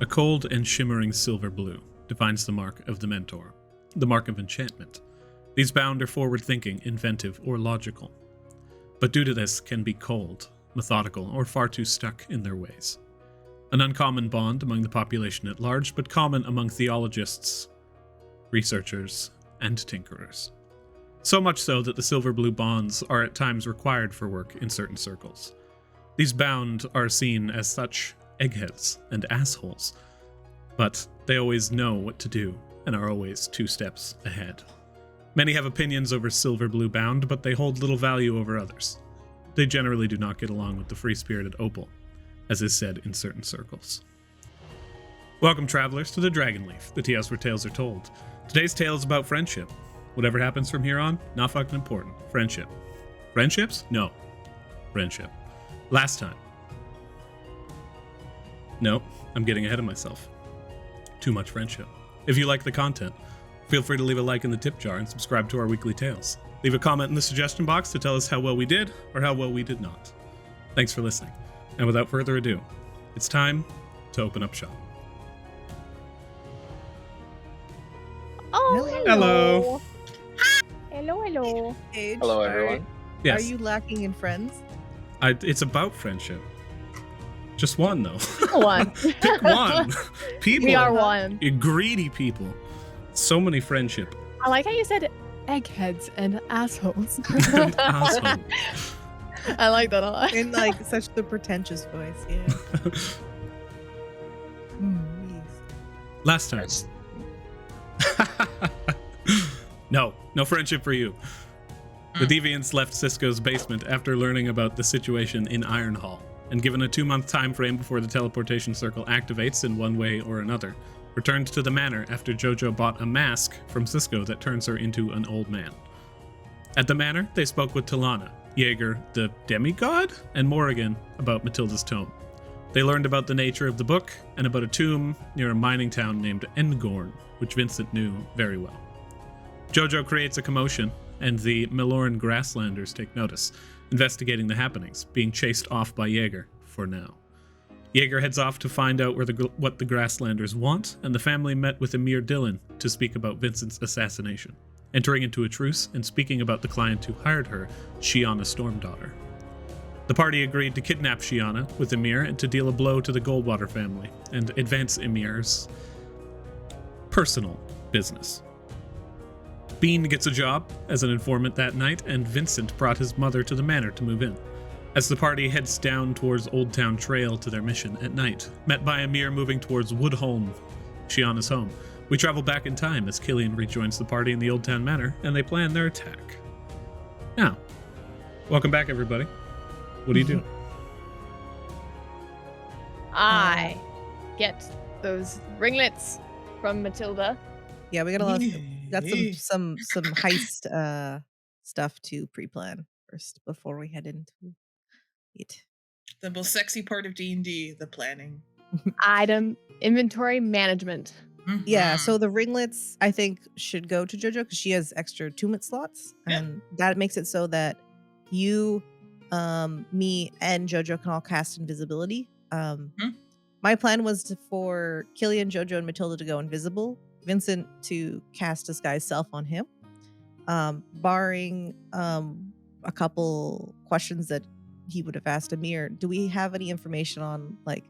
A cold and shimmering silver blue defines the mark of the Mentor, the mark of enchantment. These bound are forward-thinking, inventive, or logical, but due to this can be cold, methodical, or far too stuck in their ways. An uncommon bond among the population at large, but common among theologists, researchers, and tinkerers. So much so that the silver-blue bonds are at times required for work in certain circles. These bound are seen as such eggheads and assholes, but they always know what to do and are always 2 steps ahead. Many have opinions over silver-blue bound, but they hold little value over others. They generally do not get along with the free-spirited opal, as is said in certain circles. Welcome, travelers, to the Dragonleaf, the tea house where tales are told. Today's tale is about friendship. Whatever happens from here on, not fucking important. Friendship. Friendships? No. Friendship. Last time. No, I'm getting ahead of myself. Too much friendship. If you like the content, feel free to leave a like in the tip jar and subscribe to our weekly tales. Leave a comment in the suggestion box to tell us how well we did or how well we did not. Thanks for listening. And without further ado, it's time to open up shop. Oh, Hello. Hello. Age, Hello, everyone. Yes, Are you lacking in friends? it's about friendship. Just one, though. One. Pick one. People. We are one. You greedy people. So many friendship. I like how you said eggheads and assholes. Asshole. I like that a lot. In like such the pretentious voice, yeah. Yes. Last time. Nice. No friendship for you. The Deviants left Cisco's basement after learning about the situation in Iron Hall, and given a 2-month time frame before the teleportation circle activates in one way or another, returned to the manor after Jojo bought a mask from Cisco that turns her into an old man. At the manor, they spoke with Talana, Jaeger, the demigod, and Morrigan about Matilda's tome. They learned about the nature of the book and about a tomb near a mining town named Endgorn, which Vincent knew very well. Jojo creates a commotion, and the Milorn Grasslanders take notice, investigating the happenings, being chased off by Jaeger for now. Jaeger heads off to find out what the Grasslanders want, and the family met with Emir Dillon to speak about Vincent's assassination, entering into a truce and speaking about the client who hired her, Xiana Stormdotr. The party agreed to kidnap Xiana with Emir and to deal a blow to the Goldwater family and advance Emir's personal business. Bean gets a job as an informant that night, and Vincent brought his mother to the manor to move in. As the party heads down towards Old Town Trail to their mission at night, met by Emir moving towards Woodholm, Xiana's home, we travel back in time as Killian rejoins the party in the Old Town Manor, and they plan their attack. Now, welcome back, everybody. What do you do? I get those ringlets from Matilda. Yeah, we got a lot of some heist stuff to pre-plan first before we head into it. The most sexy part of D&D, the planning. Item inventory management. Yeah, so the ringlets I think should go to Jojo because she has extra 2-minute slots, and that makes it so that you, me, and Jojo can all cast invisibility. My plan was for Killian, Jojo, and Matilda to go invisible, Vincent to cast disguise self on him, barring a couple questions that he would have asked Emir. Do we have any information on, like,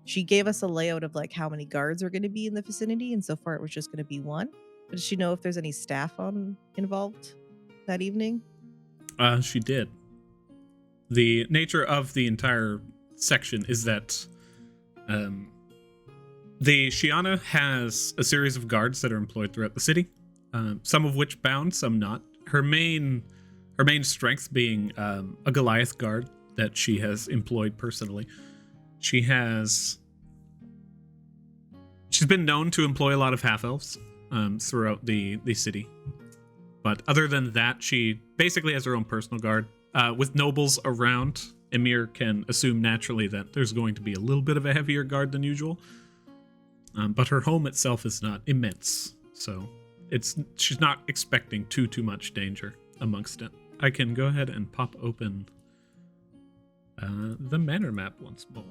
she gave us a layout of like how many guards are going to be in the vicinity, and so far it was just going to be 1. But does she know if there's any staff involved that evening? She did. The nature of the entire section is that the Xiana has a series of guards that are employed throughout the city, some of which bound, some not. Her main strength being a Goliath guard that she has employed personally. She's been known to employ a lot of half-elves throughout the city. But other than that, she basically has her own personal guard. With nobles around, Emir can assume naturally that there's going to be a little bit of a heavier guard than usual. But her home itself is not immense, so she's not expecting too much danger amongst it. I can go ahead and pop open the manor map once more.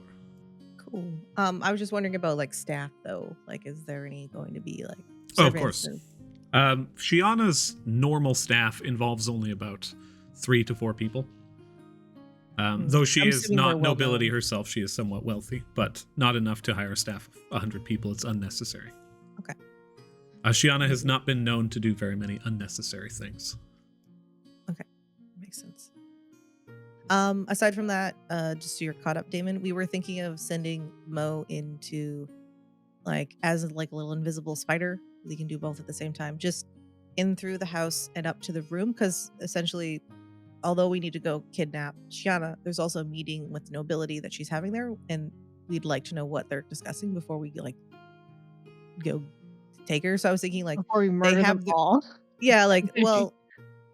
Cool. I was just wondering about like staff though. Like, is there any going to be like? Oh, of servants course. and- Xiana's normal staff involves only about 3 to 4 people. Though she I'm is assuming not they're well nobility known. herself, she is somewhat wealthy, but not enough to hire a staff of 100 people. It's unnecessary. Okay. Xiana has not been known to do very many unnecessary things. Makes sense. Aside from that, just so you're caught up, Damon, we were thinking of sending Mo into like as like a little invisible spider. We can do both at the same time, just in through the house and up to the room, because essentially, although we need to go kidnap Xiana, there's also a meeting with nobility that she's having there, and we'd like to know what they're discussing before we like go take her. So I was thinking like Before we murder have them the- all. yeah, like, well,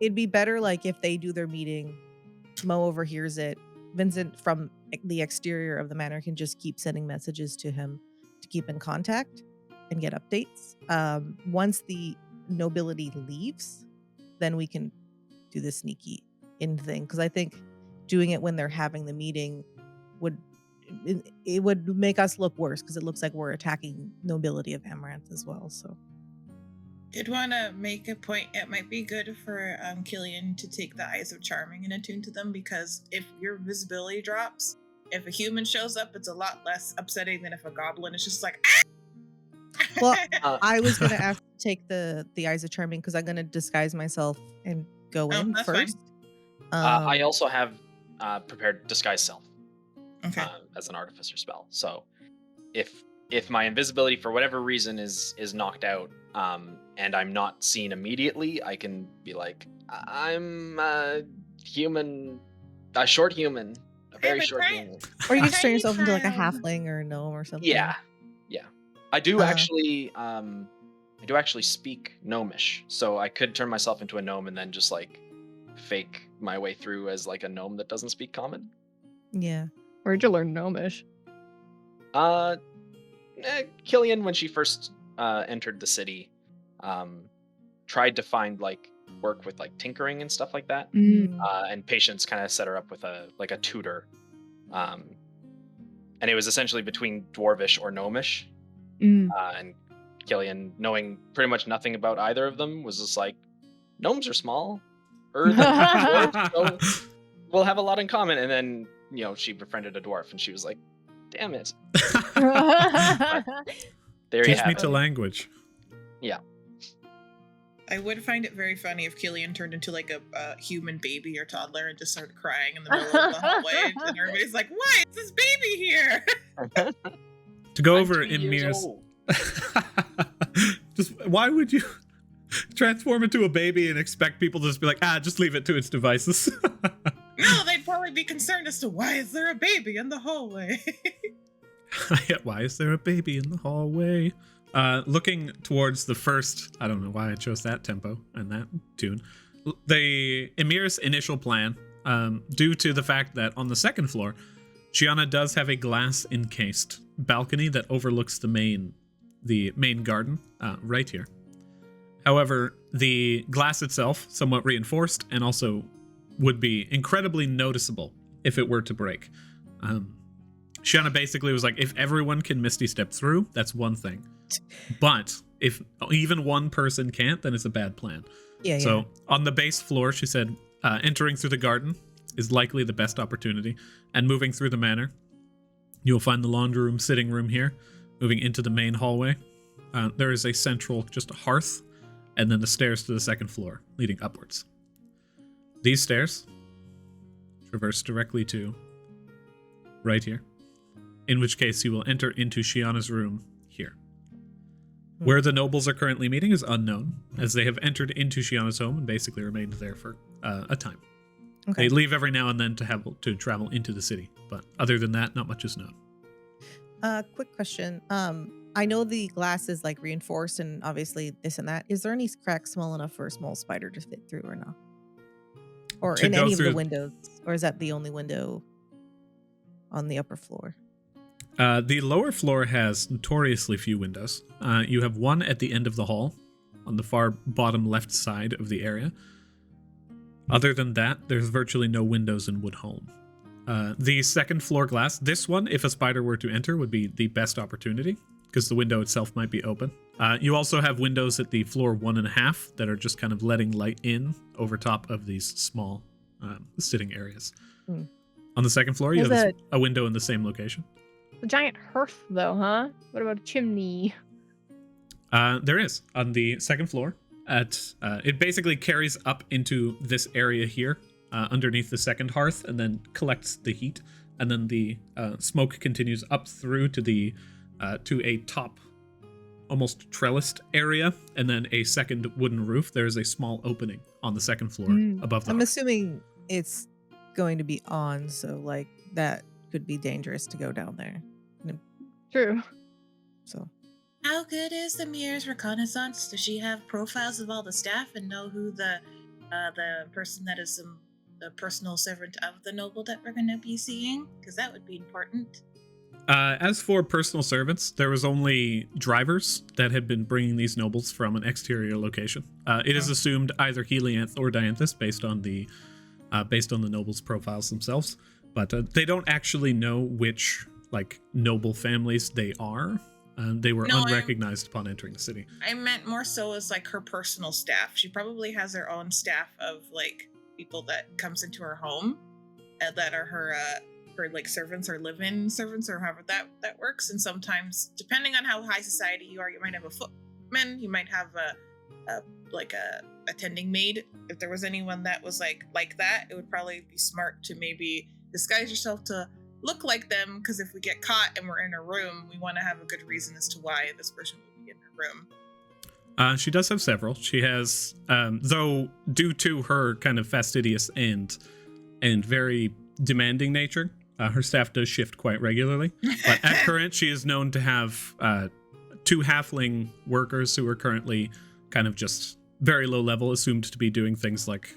it'd be better like if they do their meeting, Mo overhears it. Vincent from the exterior of the manor can just keep sending messages to him to keep in contact and get updates. Once the nobility leaves, then we can do the sneaky in thing. Because I think doing it when they're having the meeting would it would make us look worse because it looks like we're attacking nobility of Amaranth as well. So Did want to make a point. It might be good for Killian to take the Eyes of Charming and attune to them, because if your visibility drops, if a human shows up, it's a lot less upsetting than if a goblin is just like. well, I was gonna ask to take the Eyes of Charming because I'm gonna disguise myself and go in that's first. I also have prepared Disguise Self Okay. as an artificer spell. So if my invisibility for whatever reason is knocked out, and I'm not seen immediately, I can be like, I'm a human, a short human, a very but short right- human. Or you can just turn Tiny yourself into like a child. halfling or a gnome or something. Yeah. I do Uh. actually, speak gnomish, so I could turn myself into a gnome and then just like fake my way through as like a gnome that doesn't speak common. Yeah. Where'd you learn gnomish? Killian, when she first entered the city, tried to find like work with like tinkering and stuff like that. And Patience kind of set her up with a tutor, and it was essentially between dwarvish or gnomish. And Killian, knowing pretty much nothing about either of them, was just like, gnomes are small, than dwarves, so we'll have a lot in common. And then she befriended a dwarf, and she was like, damn it. There you Teach have me it. to language. I would find it very funny if Killian turned into like a human baby or toddler and just started crying in the middle of the hallway, and everybody's like, "Why is this baby here?" To go I'm over 2 years Emir's. old. Just why would you transform into a baby and expect people to just be like, just leave it to its devices? No, they'd probably be concerned as to why is there a baby in the hallway. Why is there a baby in the hallway? Looking towards the first, I don't know why I chose that tempo and that tune. The Emir's initial plan, due to the fact that on the second floor, Xiana does have a glass encased balcony that overlooks the main garden right here. However, the glass itself, somewhat reinforced, and also would be incredibly noticeable if it were to break. Xiana basically was like, if everyone can Misty Step through, that's one thing. But if even one person can't, then it's a bad plan. Yeah. So on the base floor, she said, entering through the garden is likely the best opportunity. And moving through the manor, you'll find the laundry room, sitting room here. Moving into the main hallway, there is a central just a hearth, and then the stairs to the second floor, leading upwards. These stairs traverse directly to right here, in which case you will enter into Xiana's room here. Where the nobles are currently meeting is unknown, as they have entered into Xiana's home and basically remained there for a time. Okay. They leave every now and then to travel into the city, but other than that, not much is known. Quick question. I know the glass is like reinforced and obviously this and that. Is there any crack small enough for a small spider to fit through or not? Or To in go any of the through- windows? Or is that the only window on the upper floor? The lower floor has notoriously few windows. You have one at the end of the hall, on the far bottom left side of the area. Other than that, there's virtually no windows in Woodholm. The second floor glass, this one, if a spider were to enter, would be the best opportunity because the window itself might be open. You also have windows at the floor 1.5 that are just kind of letting light in over top of these small sitting areas. On the second floor, you have a window in the same location. A giant hearth, though, huh? What about a chimney? There is on the second floor. It basically carries up into this area here, underneath the second hearth, and then collects the heat, and then the smoke continues up through to a top, almost trellised area, and then a second wooden roof. There is a small opening on the second floor above the I'm hearth. assuming it's going to be on, so like that could be dangerous to go down there. True. So How good is the Emir's reconnaissance? Does she have profiles of all the staff and know who the person that is the personal servant of the noble that we're going to be seeing? Because that would be important. As for personal servants, there was only drivers that had been bringing these nobles from an exterior location. It is assumed either Helianth or Dianthus based on the nobles' profiles themselves, but they don't actually know which noble families they are. They were unrecognized upon entering the city. I meant more so as her personal staff. She probably has her own staff of people that comes into her home that are her servants or live-in servants or however that works. And sometimes, depending on how high society you are, you might have a footman, you might have a attending maid. If there was anyone that was like that, it would probably be smart to maybe disguise yourself to look like them, because if we get caught and we're in a room, we want to have a good reason as to why this person would be in her room. She does have several. She has, though, due to her kind of fastidious and very demanding nature, her staff does shift quite regularly. But at current, she is known to have 2 halfling workers who are currently kind of just very low level, assumed to be doing things like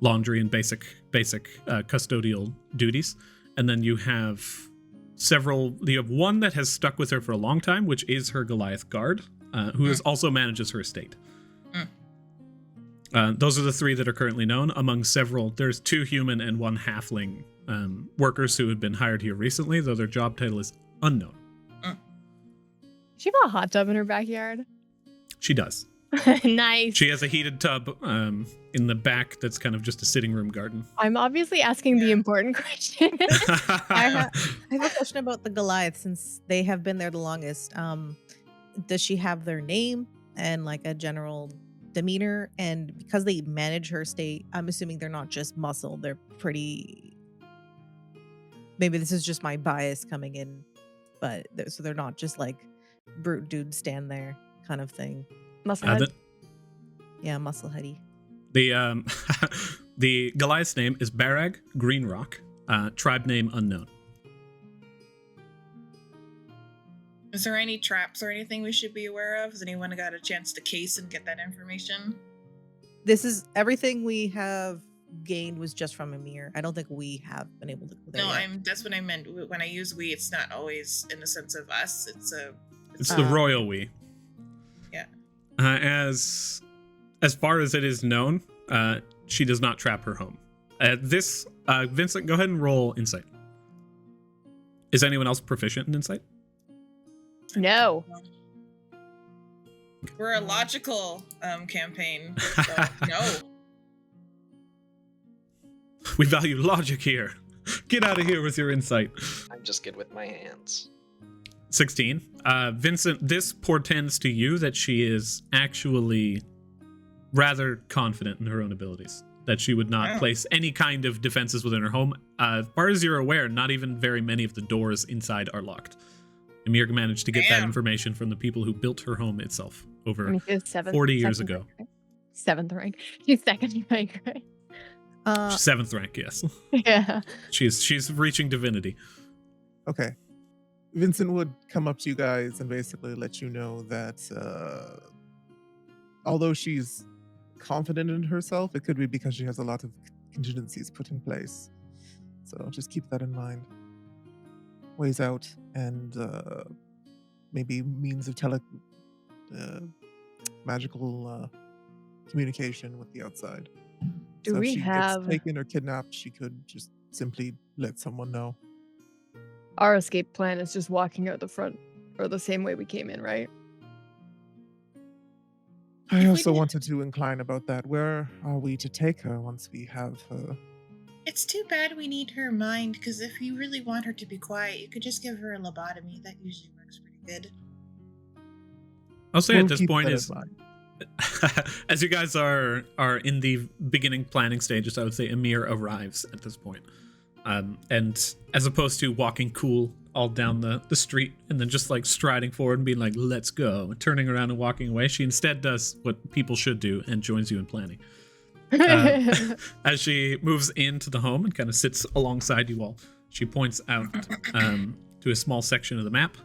laundry and basic custodial duties. And then you have one that has stuck with her for a long time, which is her Goliath guard, who also manages her estate. Those are the 3 that are currently known among several. There's 2 human and 1 halfling workers who have been hired here recently, though their job title is unknown. She have a hot tub in her backyard. She does. Nice. She has a heated tub in the back that's kind of just a sitting room garden. I'm obviously asking the important question. I have a question about the Goliath, since they have been there the longest. Does she have their name and a general demeanor? And because they manage her estate, I'm assuming they're not just muscle. They're pretty... Maybe this is just my bias coming in, but so they're not just brute dudes stand there kind of thing. Musclehead? Yeah, muscleheady. The Goliath's name is Barag Greenrock. Tribe name unknown. Is there any traps or anything we should be aware of? Has anyone got a chance to case and get that information? This is everything we have gained was just from Emir. I don't think we have been able to go there yet. That's what I meant. When I use we, it's not always in the sense of us. It's the royal we. Yeah. As far as it is known, she does not trap her home. Vincent, go ahead and roll insight. Is anyone else proficient in insight? No. We're a logical campaign. So no. We value logic here. Get out of here with your insight. I'm just good with my hands. 16. Vincent, this portends to you that she is actually rather confident in her own abilities. That she would not place any kind of defenses within her home. As far as you're aware, not even very many of the doors inside are locked. Emir managed to get that information from the people who built her home itself over 40 years ago. Rank, right? 7th rank. She's 2nd rank, right? 7th rank, yes. Yeah. She's reaching divinity. Okay. Vincent would come up to you guys and basically let you know that although she's confident in herself, it could be because she has a lot of contingencies put in place. So just keep that in mind. Ways out and maybe means of magical communication with the outside. Do so we if she have gets taken or kidnapped, she could just simply let someone know. Our escape plan is just walking out the front, or the same way we came in, right? I also wanted to incline about that. Where are we to take her once we have her? It's too bad we need her mind, because if you really want her to be quiet, you could just give her a lobotomy. That usually works pretty good. I'll say We'll at this keep point that is, in mind. as you guys are in the beginning planning stages, I would say Emir arrives at this point. And as opposed to walking cool all down the street and then just like striding forward and being like, let's go, and turning around and walking away, she instead does what people should do and joins you in planning. As she moves into the home and kind of sits alongside you all, she points out to a small section of the map,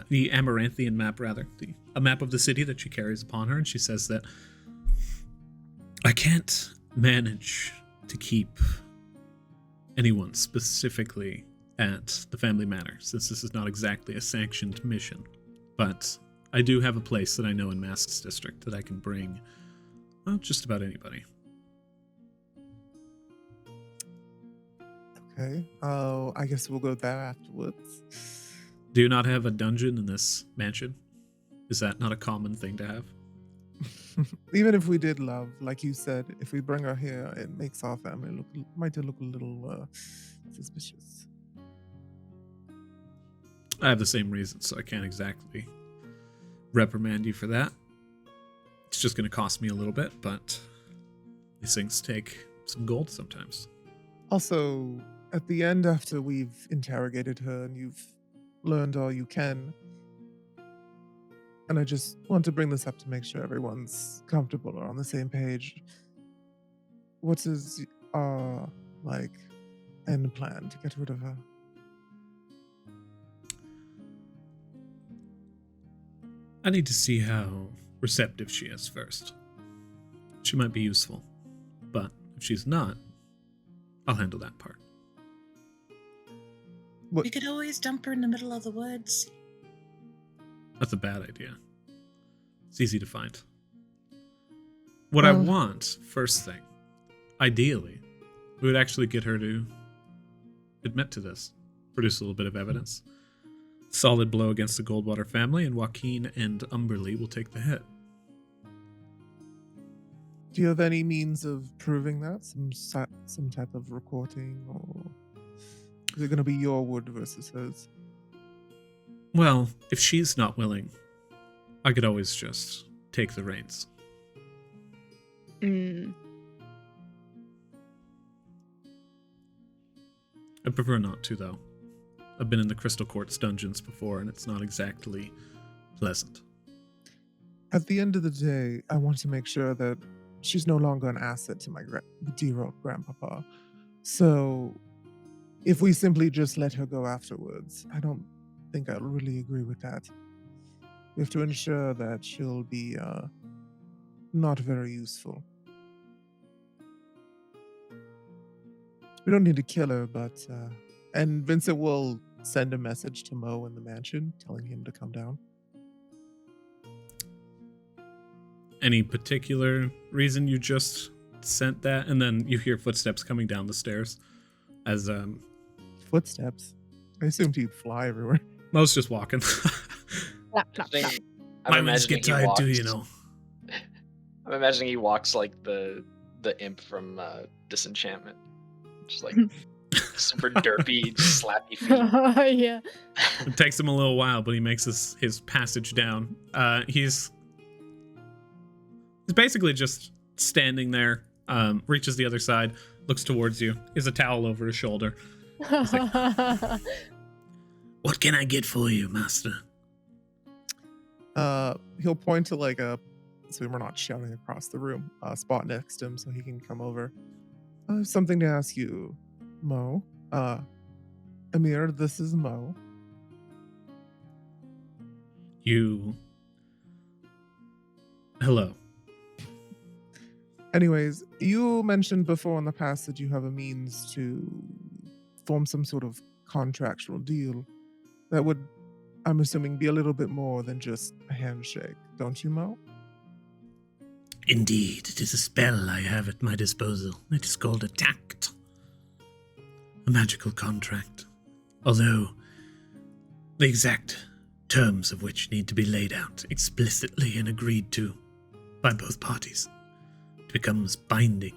the Amaranthian map, rather, a map of the city that she carries upon her, and she says that I can't manage to keep anyone specifically at the family manor, since this is not exactly a sanctioned mission, but I do have a place that I know in Masks District that I can bring, well, just about anybody. Okay. Oh, I guess we'll go there afterwards. Do you not have a dungeon in this mansion? Is that not a common thing to have? Even if we did, love, like you said, if we bring her here, it makes our family might look a little suspicious. I have the same reason, so I can't exactly reprimand you for that. It's just going to cost me a little bit, but these things take some gold sometimes. Also, at the end, after we've interrogated her and you've learned all you can, and I just want to bring this up to make sure everyone's comfortable or on the same page. What is our, end plan to get rid of her? I need to see how receptive she is first. She might be useful, but if she's not, I'll handle that part. What? We could always dump her in the middle of the woods. That's a bad idea. It's easy to find. What I want, first thing, ideally, we would actually get her to admit to this, produce a little bit of evidence. Solid blow against the Goldwater family, and Joaquin and Umberlee will take the hit. Do you have any means of proving that? Some type of recording, or is it going to be your wood versus hers? Well, if she's not willing, I could always just take the reins. I prefer not to, though. I've been in the Crystal Quartz dungeons before, and it's not exactly pleasant. At the end of the day, I want to make sure that she's no longer an asset to my dear old grandpapa. So, if we simply just let her go afterwards, I don't think I'll really agree with that. We have to ensure that she'll be not very useful. We don't need to kill her, but and Vincent will send a message to Mo in the mansion telling him to come down. Any particular reason you just sent that? And then you hear footsteps coming down the stairs as Footsteps? I assumed he'd fly everywhere. Mo's just walking. Flap, flap, flap. My wings get tired too, you know. I'm imagining he walks like the imp from Disenchantment. Just like super derpy, slappy feet. Yeah. It takes him a little while, but he makes his passage down. He's basically just standing there, reaches the other side, looks towards you. He has a towel over his shoulder. He's like, what can I get for you, master? He'll point to so we're not shouting across the room, spot next to him so he can come over. I have something to ask you, Mo. Emir, this is Mo. Hello. Anyways, you mentioned before in the past that you have a means to form some sort of contractual deal that would, I'm assuming, be a little bit more than just a handshake. Don't you, Mo? Indeed, it is a spell I have at my disposal. It is called a tact. A magical contract. Although, the exact terms of which need to be laid out explicitly and agreed to by both parties. It becomes binding.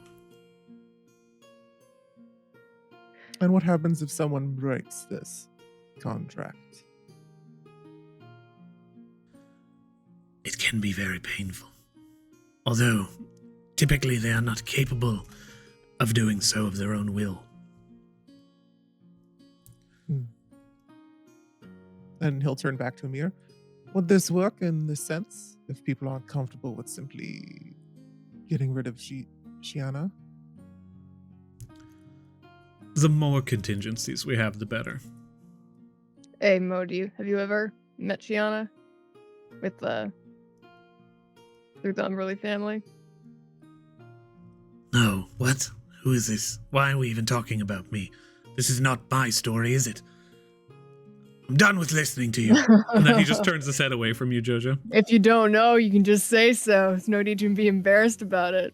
And what happens if someone breaks this contract? It can be very painful. Although, typically they are not capable of doing so of their own will. And he'll turn back to Emir. Would this work in this sense? If people aren't comfortable with simply getting rid of Xiana? The more contingencies we have, the better. Hey, Mo, have you ever met Xiana? With through the Umberlee family? No, what? Who is this? Why are we even talking about me? This is not my story, is it? I'm done with listening to you. And then he just turns his head away from you, Jojo. If you don't know, you can just say so. There's no need to be embarrassed about it.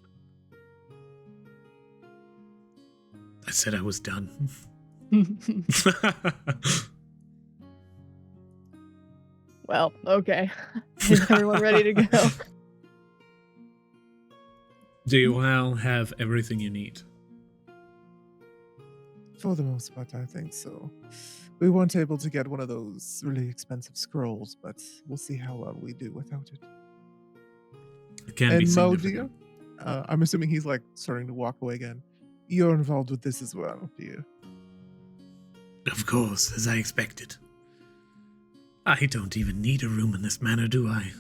I said I was done. Well, okay. Is everyone ready to go? Do you all have everything you need? For the most part, I think so. We weren't able to get one of those really expensive scrolls, but we'll see how well we do without it. It can be And Mo, significant. I'm assuming he's like starting to walk away again. You're involved with this as well, do you? Of course, as I expected. I don't even need a room in this manor, do I?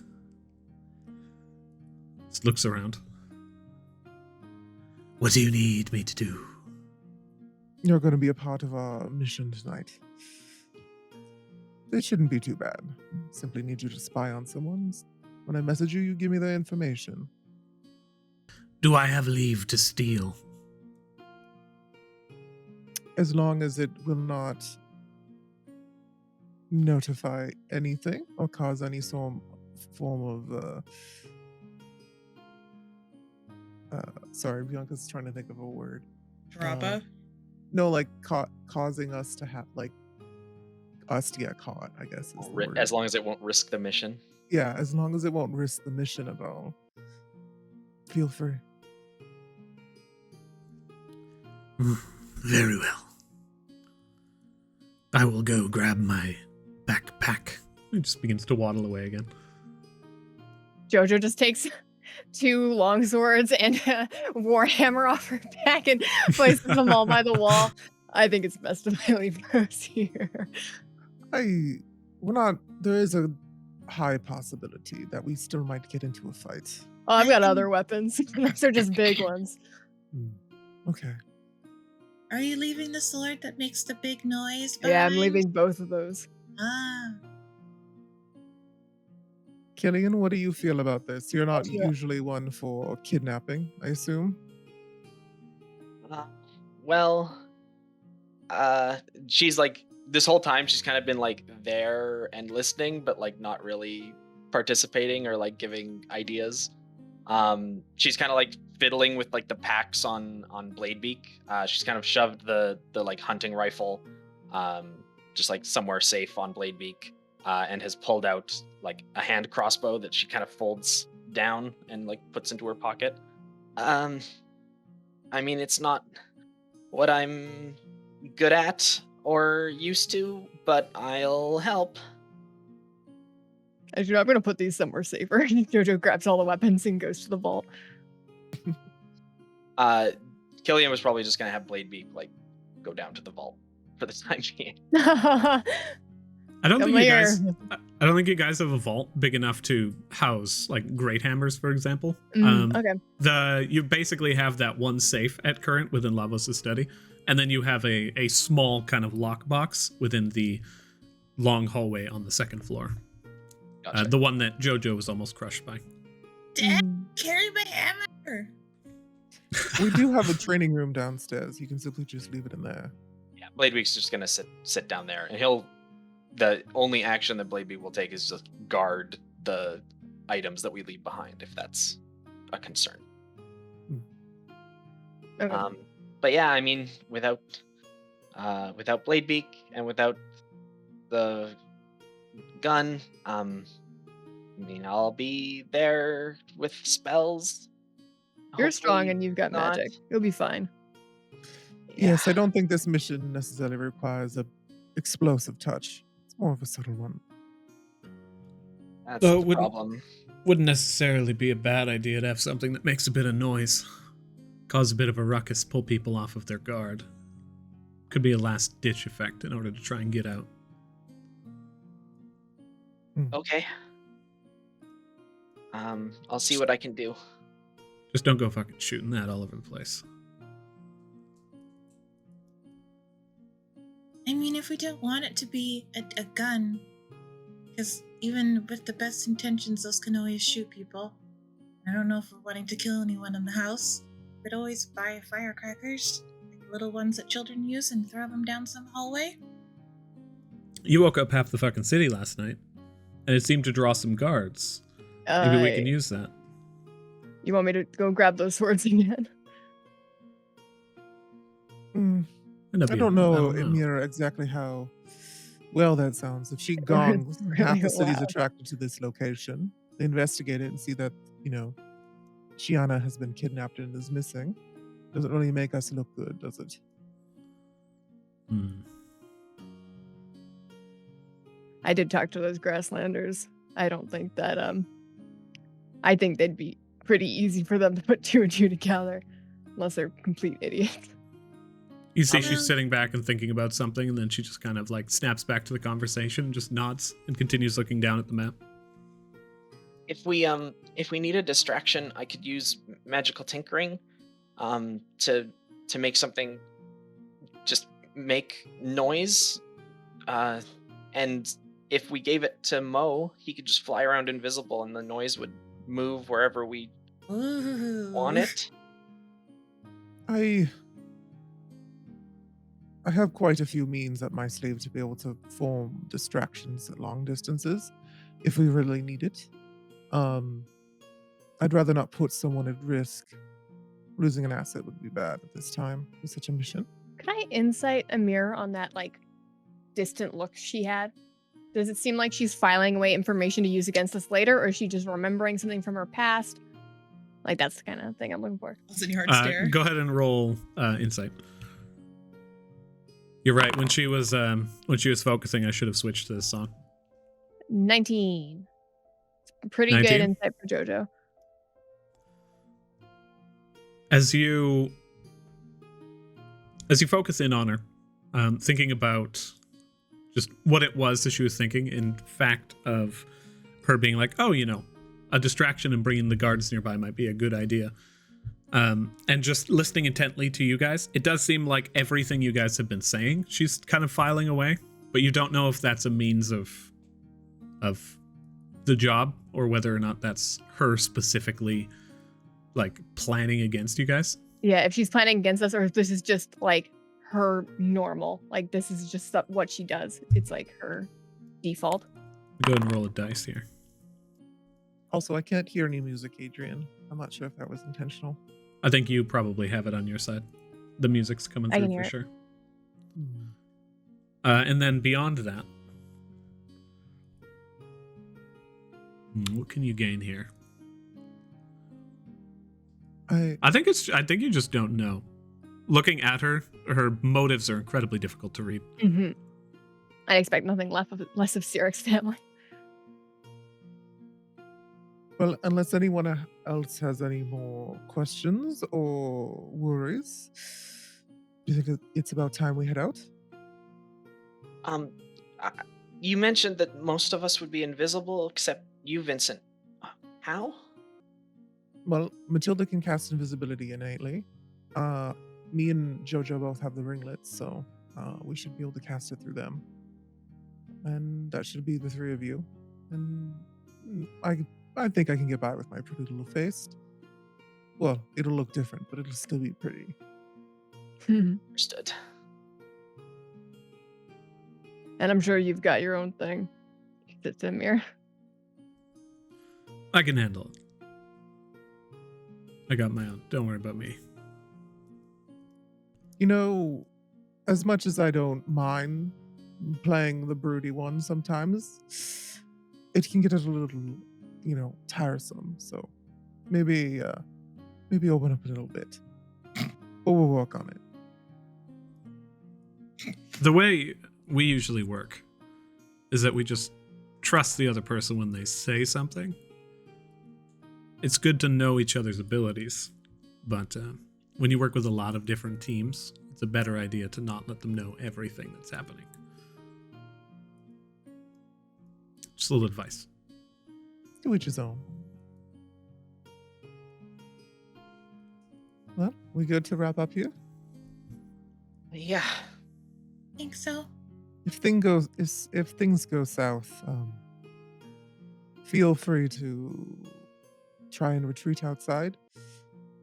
Just looks around. What do you need me to do? You're going to be a part of our mission tonight. It shouldn't be too bad. Simply need you to spy on someone. When I message you, you give me the information. Do I have leave to steal? As long as it will not notify anything or cause any form of sorry, Bianca's trying to think of a word. Drama? No, like causing us to have us to get caught, I guess is the word. As long as it won't risk the mission. Yeah, as long as it won't risk the mission at all. Feel free. Very well. I will go grab my backpack. He just begins to waddle away again. Jojo just takes 2 long swords and a warhammer off her back and places them all by the wall. I think it's best if I leave those here. There is a high possibility that we still might get into a fight. Oh, I've got other weapons. Those are just big ones. Okay. Are you leaving the sword that makes the big noise? Yeah, I'm behind? leaving both of those. Ah. Killian, what do you feel about this? You're not Yeah. usually one for kidnapping, I assume? She's like, this whole time she's kind of been like there and listening, but like not really participating or like giving ideas. She's kind of like fiddling with like the packs on Bladebeak. She's kind of shoved the like hunting rifle just like somewhere safe on Bladebeak, and has pulled out like a hand crossbow that she kind of folds down and like puts into her pocket. I mean, it's not what I'm good at or used to, but I'll help. As you know, I'm going to put these somewhere safer. Jojo grabs all the weapons and goes to the vault. Killian was probably just going to have Bladebeak like go down to the vault for the time being. I don't Come think here. I don't think you guys have a vault big enough to house like great hammers, for example. Okay. You basically have that one safe at current within Lavos' study, and then you have a small kind of lockbox within the long hallway on the second floor. Gotcha. The one that Jojo was almost crushed by. Dad, carry my hammer. We do have a training room downstairs. You can simply just leave it in there. Yeah, Bladebeak's just gonna sit down there, and the only action that Bladebeak will take is just guard the items that we leave behind, if that's a concern. Okay. But yeah, I mean, without without Bladebeak and without the gun, I mean, I'll be there with spells. You're strong Hopefully and you've got not. magic. You'll be fine. Yes, I don't think this mission necessarily requires a explosive touch. It's more of a subtle one. That's Though the it wouldn't- problem. Wouldn't necessarily be a bad idea to have something that makes a bit of noise, cause a bit of a ruckus, pull people off of their guard. Could be a last-ditch effect in order to try and get out. Okay. I'll see what I can do. Just don't go fucking shooting that all over the place. I mean, if we don't want it to be a gun, because even with the best intentions, those can always shoot people. I don't know if we're wanting to kill anyone in the house. We'd always buy firecrackers, like little ones that children use, and throw them down some hallway. You woke up half the fucking city last night, and it seemed to draw some guards. Maybe we can use that. You want me to go grab those swords again? I don't know, Emir, exactly how well that sounds. If she gongs, half really the city's loud. attracted to this location. They investigate it and see that, Xiana has been kidnapped and is missing. Doesn't really make us look good, does it? I did talk to those grasslanders. I don't think that I think they'd be pretty easy for them to put 2 and 2 together, unless they're complete idiots. You see she's sitting back and thinking about something, and then she just kind of like snaps back to the conversation, just nods, and continues looking down at the map. If we need a distraction, I could use magical tinkering, to make something just make noise, and if we gave it to Mo, he could just fly around invisible, and the noise would move wherever we want it. I have quite a few means up my sleeve to be able to form distractions at long distances, if we really need it. I'd rather not put someone at risk. Losing an asset would be bad at this time with such a mission. Could I insight Emir on that like distant look she had? Does it seem like she's filing away information to use against us later, or is she just remembering something from her past? Like that's the kind of thing I'm looking for. It's a hard stare. Go ahead and roll insight. You're right. When she was focusing, I should have switched to this song. 19. It's pretty 19? good insight for JoJo. As you focus in on her, thinking about just what it was that she was thinking, in fact of her being like, oh, a distraction and bringing the guards nearby might be a good idea. And just listening intently to you guys, it does seem like everything you guys have been saying, she's kind of filing away, but you don't know if that's a means of the job or whether or not that's her specifically like planning against you guys. Yeah, if she's planning against us, or if this is just like her normal, like this is just what she does. It's like her default. Go ahead and roll a dice here. Also, I can't hear any music, Adrian. I'm not sure if that was intentional. I think you probably have it on your side. The music's coming I can through hear for it. sure. And then beyond that, what can you gain here? I think you just don't know. Looking at her motives are incredibly difficult to read. Mm-hmm. I expect nothing less of Syric's family. Well, unless anyone else has any more questions or worries, do you think it's about time we head out? You mentioned that most of us would be invisible except you, Vincent. How? Well, Matilda can cast invisibility innately. Me and JoJo both have the ringlets, so we should be able to cast it through them. And that should be the 3 of you. And I think I can get by with my pretty little face. Well, it'll look different, but it'll still be pretty. Understood. And I'm sure you've got your own thing. It's Emir. I can handle it. I got my own. Don't worry about me. as much as I don't mind playing the broody one sometimes, it can get a little, tiresome. So maybe open up a little bit. But we'll work on it. The way we usually work is that we just trust the other person when they say something. It's good to know each other's abilities, but when you work with a lot of different teams, it's a better idea to not let them know everything that's happening. Just a little advice. To each his own. Well, we good to wrap up here? Yeah. Think so. If things go south, feel free to try and retreat outside.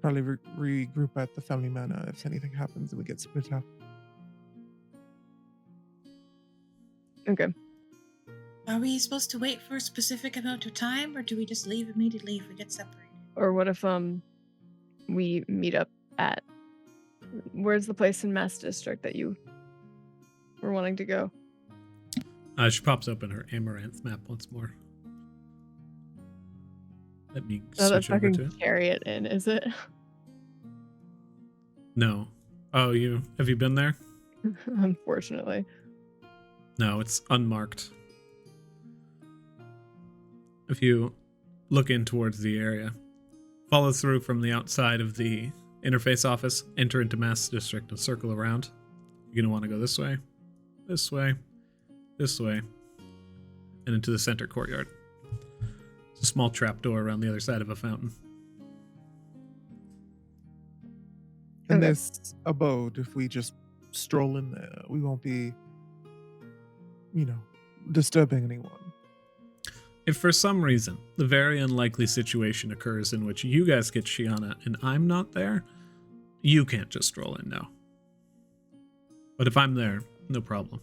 Probably regroup at the family manor if anything happens and we get split up. Okay. Are we supposed to wait for a specific amount of time, or do we just leave immediately if we get separated? Or what if we meet up at, where's the place in Mass District that you were wanting to go? She pops open her Amaranth map once more. Let me Oh, that switch over fucking to it. Chariot Inn, is it? No. Oh, have you been there? Unfortunately. No, it's unmarked. If you look in towards the area, follow through from the outside of the interface office, enter into Mass District and circle around. You're going to want to go this way, this way, this way, and into the center courtyard. It's a small trapdoor around the other side of a fountain. In Okay. this abode, if we just stroll in there, we won't be, disturbing anyone. If for some reason the very unlikely situation occurs in which you guys get Xiana and I'm not there, you can't just stroll in now. But if I'm there, no problem.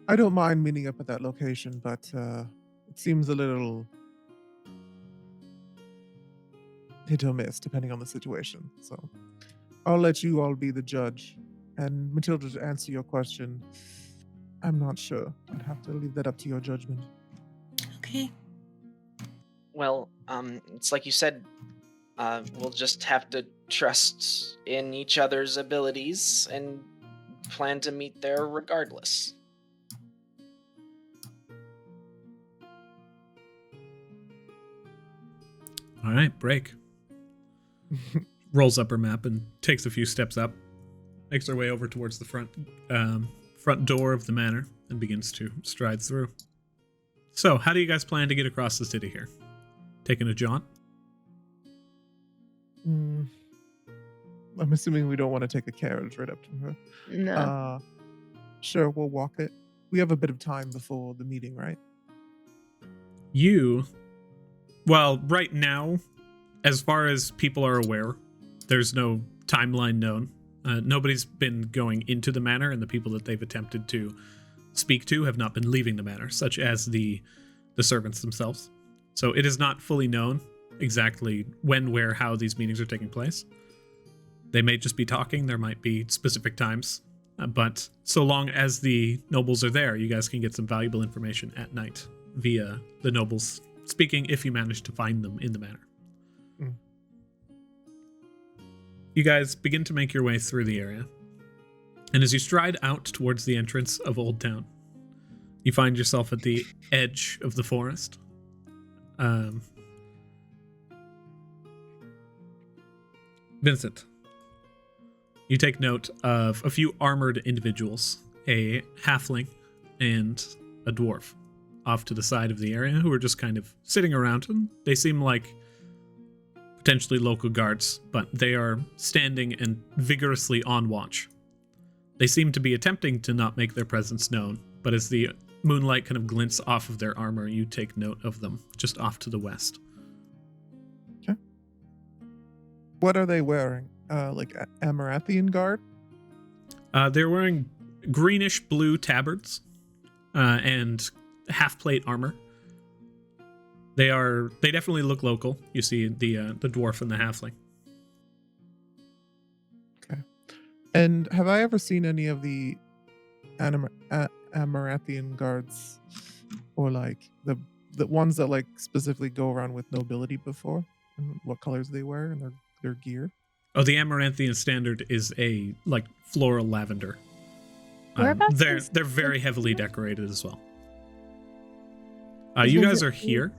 I don't mind meeting up at that location, but it seems a little hit or miss depending on the situation. So I'll let you all be the judge. And Matilda, to answer your question, I'm not sure. I'd have to leave that up to your judgment. Okay. Well, it's like you said, we'll just have to trust in each other's abilities and plan to meet there regardless. All right, break. Rolls up her map and takes a few steps up, makes her way over towards the front door of the manor and begins to stride through. So, how do you guys plan to get across the city here? Taking a jaunt? I'm assuming we don't want to take a carriage right up to her. No. Sure, we'll walk it. We have a bit of time before the meeting, right? Well, right now, as far as people are aware, there's no timeline known. Nobody's been going into the manor, and the people that they've attempted to speak to have not been leaving the manor, such as the servants themselves. So it is not fully known exactly when, where, how these meetings are taking place. They may just be talking. There might be specific times. But so long as the nobles are there, you guys can get some valuable information at night via the nobles speaking, if you manage to find them in the manor. You guys begin to make your way through the area. And as you stride out towards the entrance of Old Town, you find yourself at the edge of the forest. Vincent, you take note of a few armored individuals, a halfling and a dwarf, off to the side of the area who are just kind of sitting around. And they seem like potentially local guards, but they are standing and vigorously on watch. They seem to be attempting to not make their presence known, but as the moonlight kind of glints off of their armor, you take note of them just off to the west. Okay. What are they wearing? Like Amaranthian guard? They're wearing greenish blue tabards and half-plate armor. They definitely look local. You see the dwarf and the halfling. Okay. And have I ever seen any of the Amarantian guards, or like the ones that like specifically go around with nobility before, and what colors they wear and their gear? Oh, the Amaranthian standard is a like floral lavender. Whereabouts They're very heavily decorated as well. Is You it- guys are here,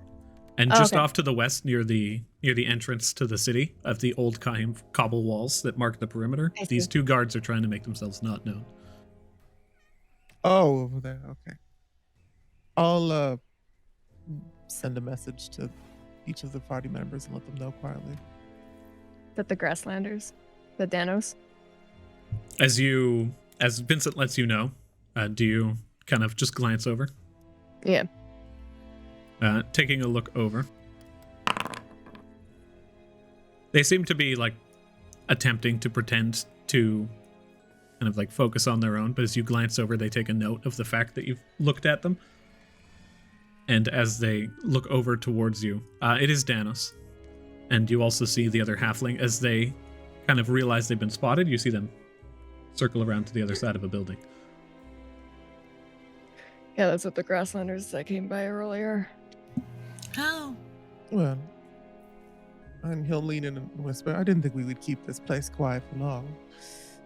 and Oh, just okay. off to the west, near the entrance to the city, of the old cobble walls that mark the perimeter. I These see. two guards are trying to make themselves not known. Oh, over there. Okay. I'll send a message to each of the party members and let them know quietly. That the Grasslanders, the Danos. As Vincent lets you know, do you kind of just glance over? Yeah. Taking a look over. They seem to be like attempting to pretend to kind of like focus on their own, but as you glance over, they take a note of the fact that you've looked at them. And as they look over towards you, it is Danos. And you also see the other halfling. As they kind of realize they've been spotted, you see them circle around to the other side of a building. Yeah, that's what the Grasslanders that came by earlier. How? Well, and he'll lean in and whisper, I didn't think we would keep this place quiet for long,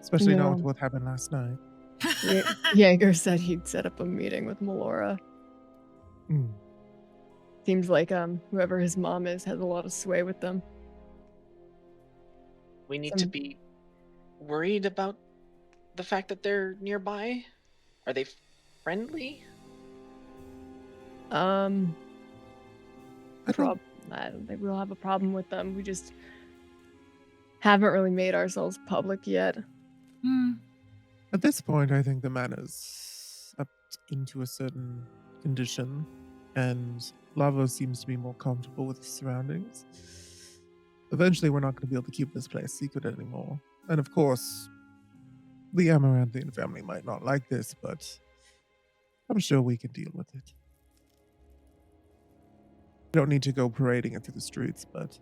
especially not with No. what happened last night. Jaeger said he'd set up a meeting with Melora. Hmm. Seems like whoever his mom is has a lot of sway with them. We need to be worried about the fact that they're nearby. Are they friendly? I don't I don't think we'll have a problem with them. We just haven't really made ourselves public yet. At this point, I think the man is up into a certain condition, and Lavo seems to be more comfortable with his surroundings. Eventually, we're not going to be able to keep this place secret anymore. And of course, the Amaranthian family might not like this, but I'm sure we can deal with it. We don't need to go parading it through the streets, but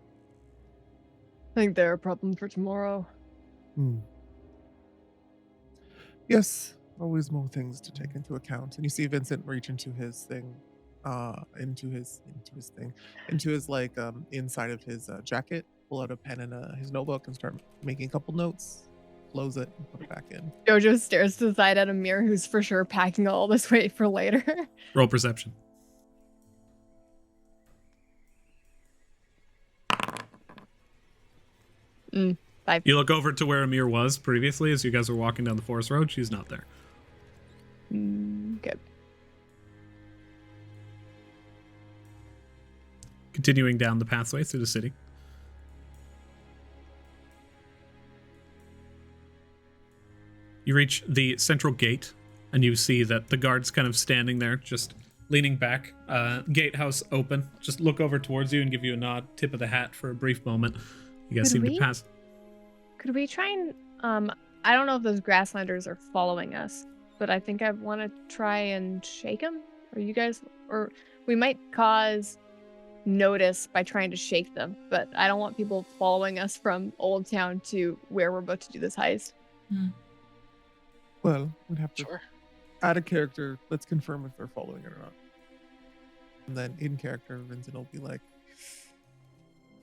I think they're a problem for tomorrow. Yes, always more things to take into account. And you see Vincent reach into his thing, into his like inside of his jacket, pull out a pen and his notebook and start making a couple notes, close it, and put it back in. Jojo stares to the side at Emir, who's for sure packing all this away for later. Roll perception. Five. You look over to where Emir was previously as you guys were walking down the forest road. She's not there. Good. Continuing down the pathway through the city. You reach the central gate, and you see that the guard's kind of standing there, just leaning back. Gatehouse open. Just look over towards you and give you a nod, tip of the hat for a brief moment. You guys Could seem to we? pass. Could we try and I don't know if those Grasslanders are following us, but I think I want to try and shake them. Or you guys, or we might cause notice by trying to shake them, but I don't want people following us from Old Town to where we're about to do this heist. Well, we'd have to Sure. add a character. Let's confirm if they're following it or not. And then in character, Vincent will be like,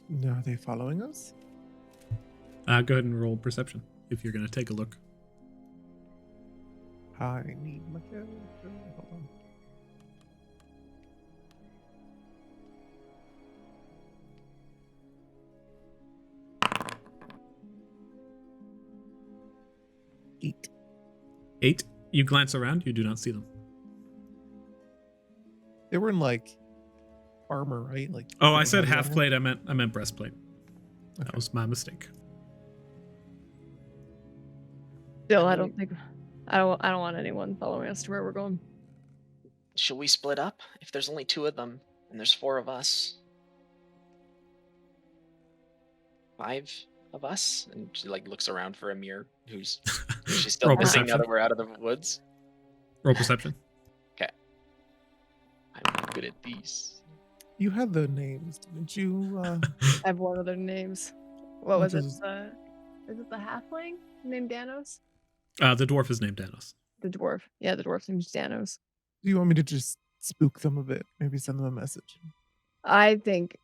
"No, are they following us?" Go ahead and roll perception if you're going to take a look. I need my character. Hold on. Eight. 8. You glance around. You do not see them. They were in like armor, right? Like. Oh, I said heavy half armor? plate. I meant breastplate. That Okay. was my mistake. Still, I don't want anyone following us to where we're going. Should we split up? If there's only 2 of them and there's 4 of us. 5 of us? And she like looks around for Emir, who's she's still Roll missing now perception. that we're out of the woods. Roll perception. I'm not good at these. You had the names, didn't you? I have one of their names. What What was it? is- Is it the halfling named Danos? The dwarf is named Danos. The dwarf. Yeah, the dwarf's name's Danos. Do you want me to just spook them a bit? Maybe send them a message? I think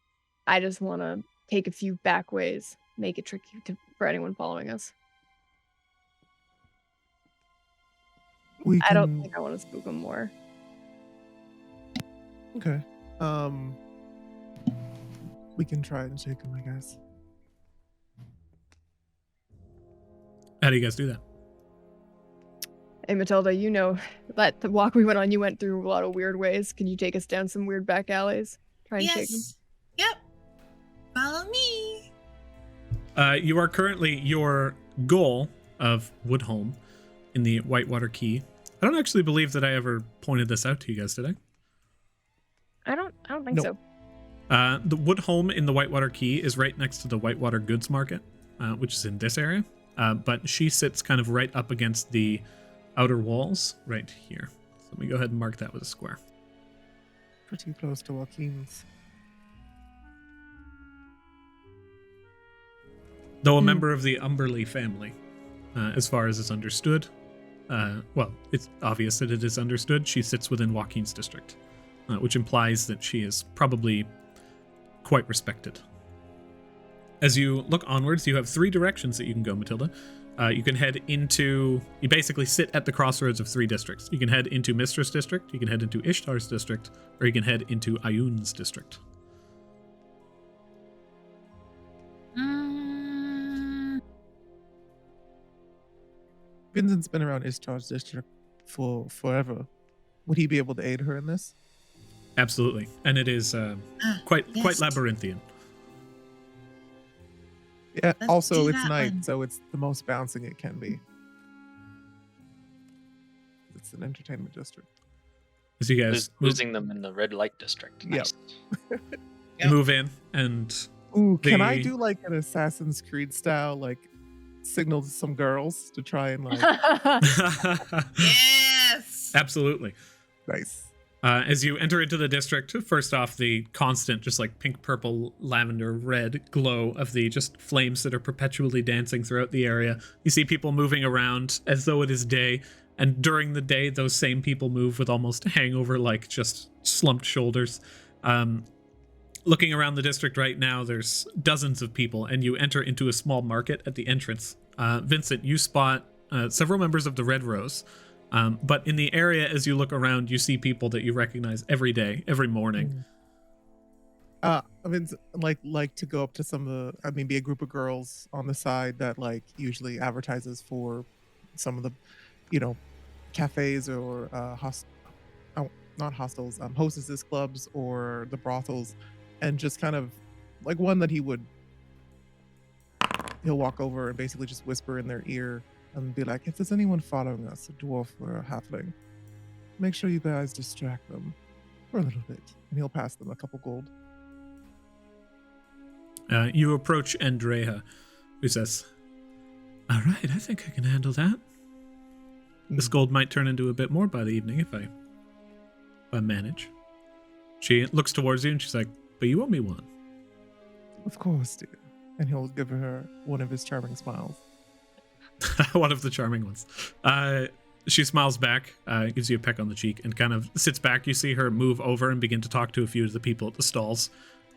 I just want to take a few back ways, make it tricky for anyone following us. I don't think I want to spook them more. Okay. We can try and shake them, I guess. How do you guys do that? Hey, Matilda, you know that the walk we went on, you went through a lot of weird ways. Can you take us down some weird back alleys? Try and shake them? Yep. Follow me. You are currently your goal of Woodholm in the Whitewater Key. I don't actually believe that I ever pointed this out to you guys, did I? I don't think so. The Woodholm in the Whitewater Key is right next to the Whitewater Goods Market, which is in this area. But she sits kind of right up against the outer walls right here. So let me go ahead and mark that with a square. Pretty close to Joaquin's. Though a member of the Umberlee family, as far as is understood, well, it's obvious that it is understood, she sits within Joaquin's district, which implies that she is probably quite respected. As you look onwards, you have 3 directions that you can go, Matilda. You can head into... You basically sit at the crossroads of 3 districts. You can head into Mistress District, you can head into Ishtar's District, or you can head into Ayun's District. Vincent's been around Ishtar's District for forever. Would he be able to aid her in this? Absolutely. And it is quite labyrinthian. Yeah, Let's also do it's that night, one. so it's the most bouncing it can be. It's an entertainment district. As you guys Losing them in the red light district. Yep. Nice. move in, and Ooh, can I The- do like an Assassin's Creed style, like signal to some girls to try and like Yes. absolutely. nice. As you enter into the district, first off, the constant, just like pink, purple, lavender, red glow of the just flames that are perpetually dancing throughout the area. You see people moving around as though it is day, and during the day, those same people move with almost hangover, like just slumped shoulders. Looking around the district right now, there's dozens of people, and you enter into a small market at the entrance. Vincent, you spot several members of the Red Rose. But in the area, as you look around, you see people that you recognize every day, every morning. I mean, like to go up to some of the, maybe a group of girls on the side that like usually advertises for some of the, cafes or not hostels, hostesses clubs or the brothels, and just kind of like one that he'll walk over and basically just whisper in their ear and be like, if there's anyone following us, a dwarf or a halfling, make sure you guys distract them for a little bit. And he'll pass them a couple gold. You approach Andrea, who says, all right, I think I can handle that. This gold might turn into a bit more by the evening if I manage. She looks towards you and she's like, but you owe me one. Of course, dear. And he'll give her one of his charming smiles. One of the charming ones. She smiles back, gives you a peck on the cheek, and kind of sits back. You see her move over and begin to talk to a few of the people at the stalls.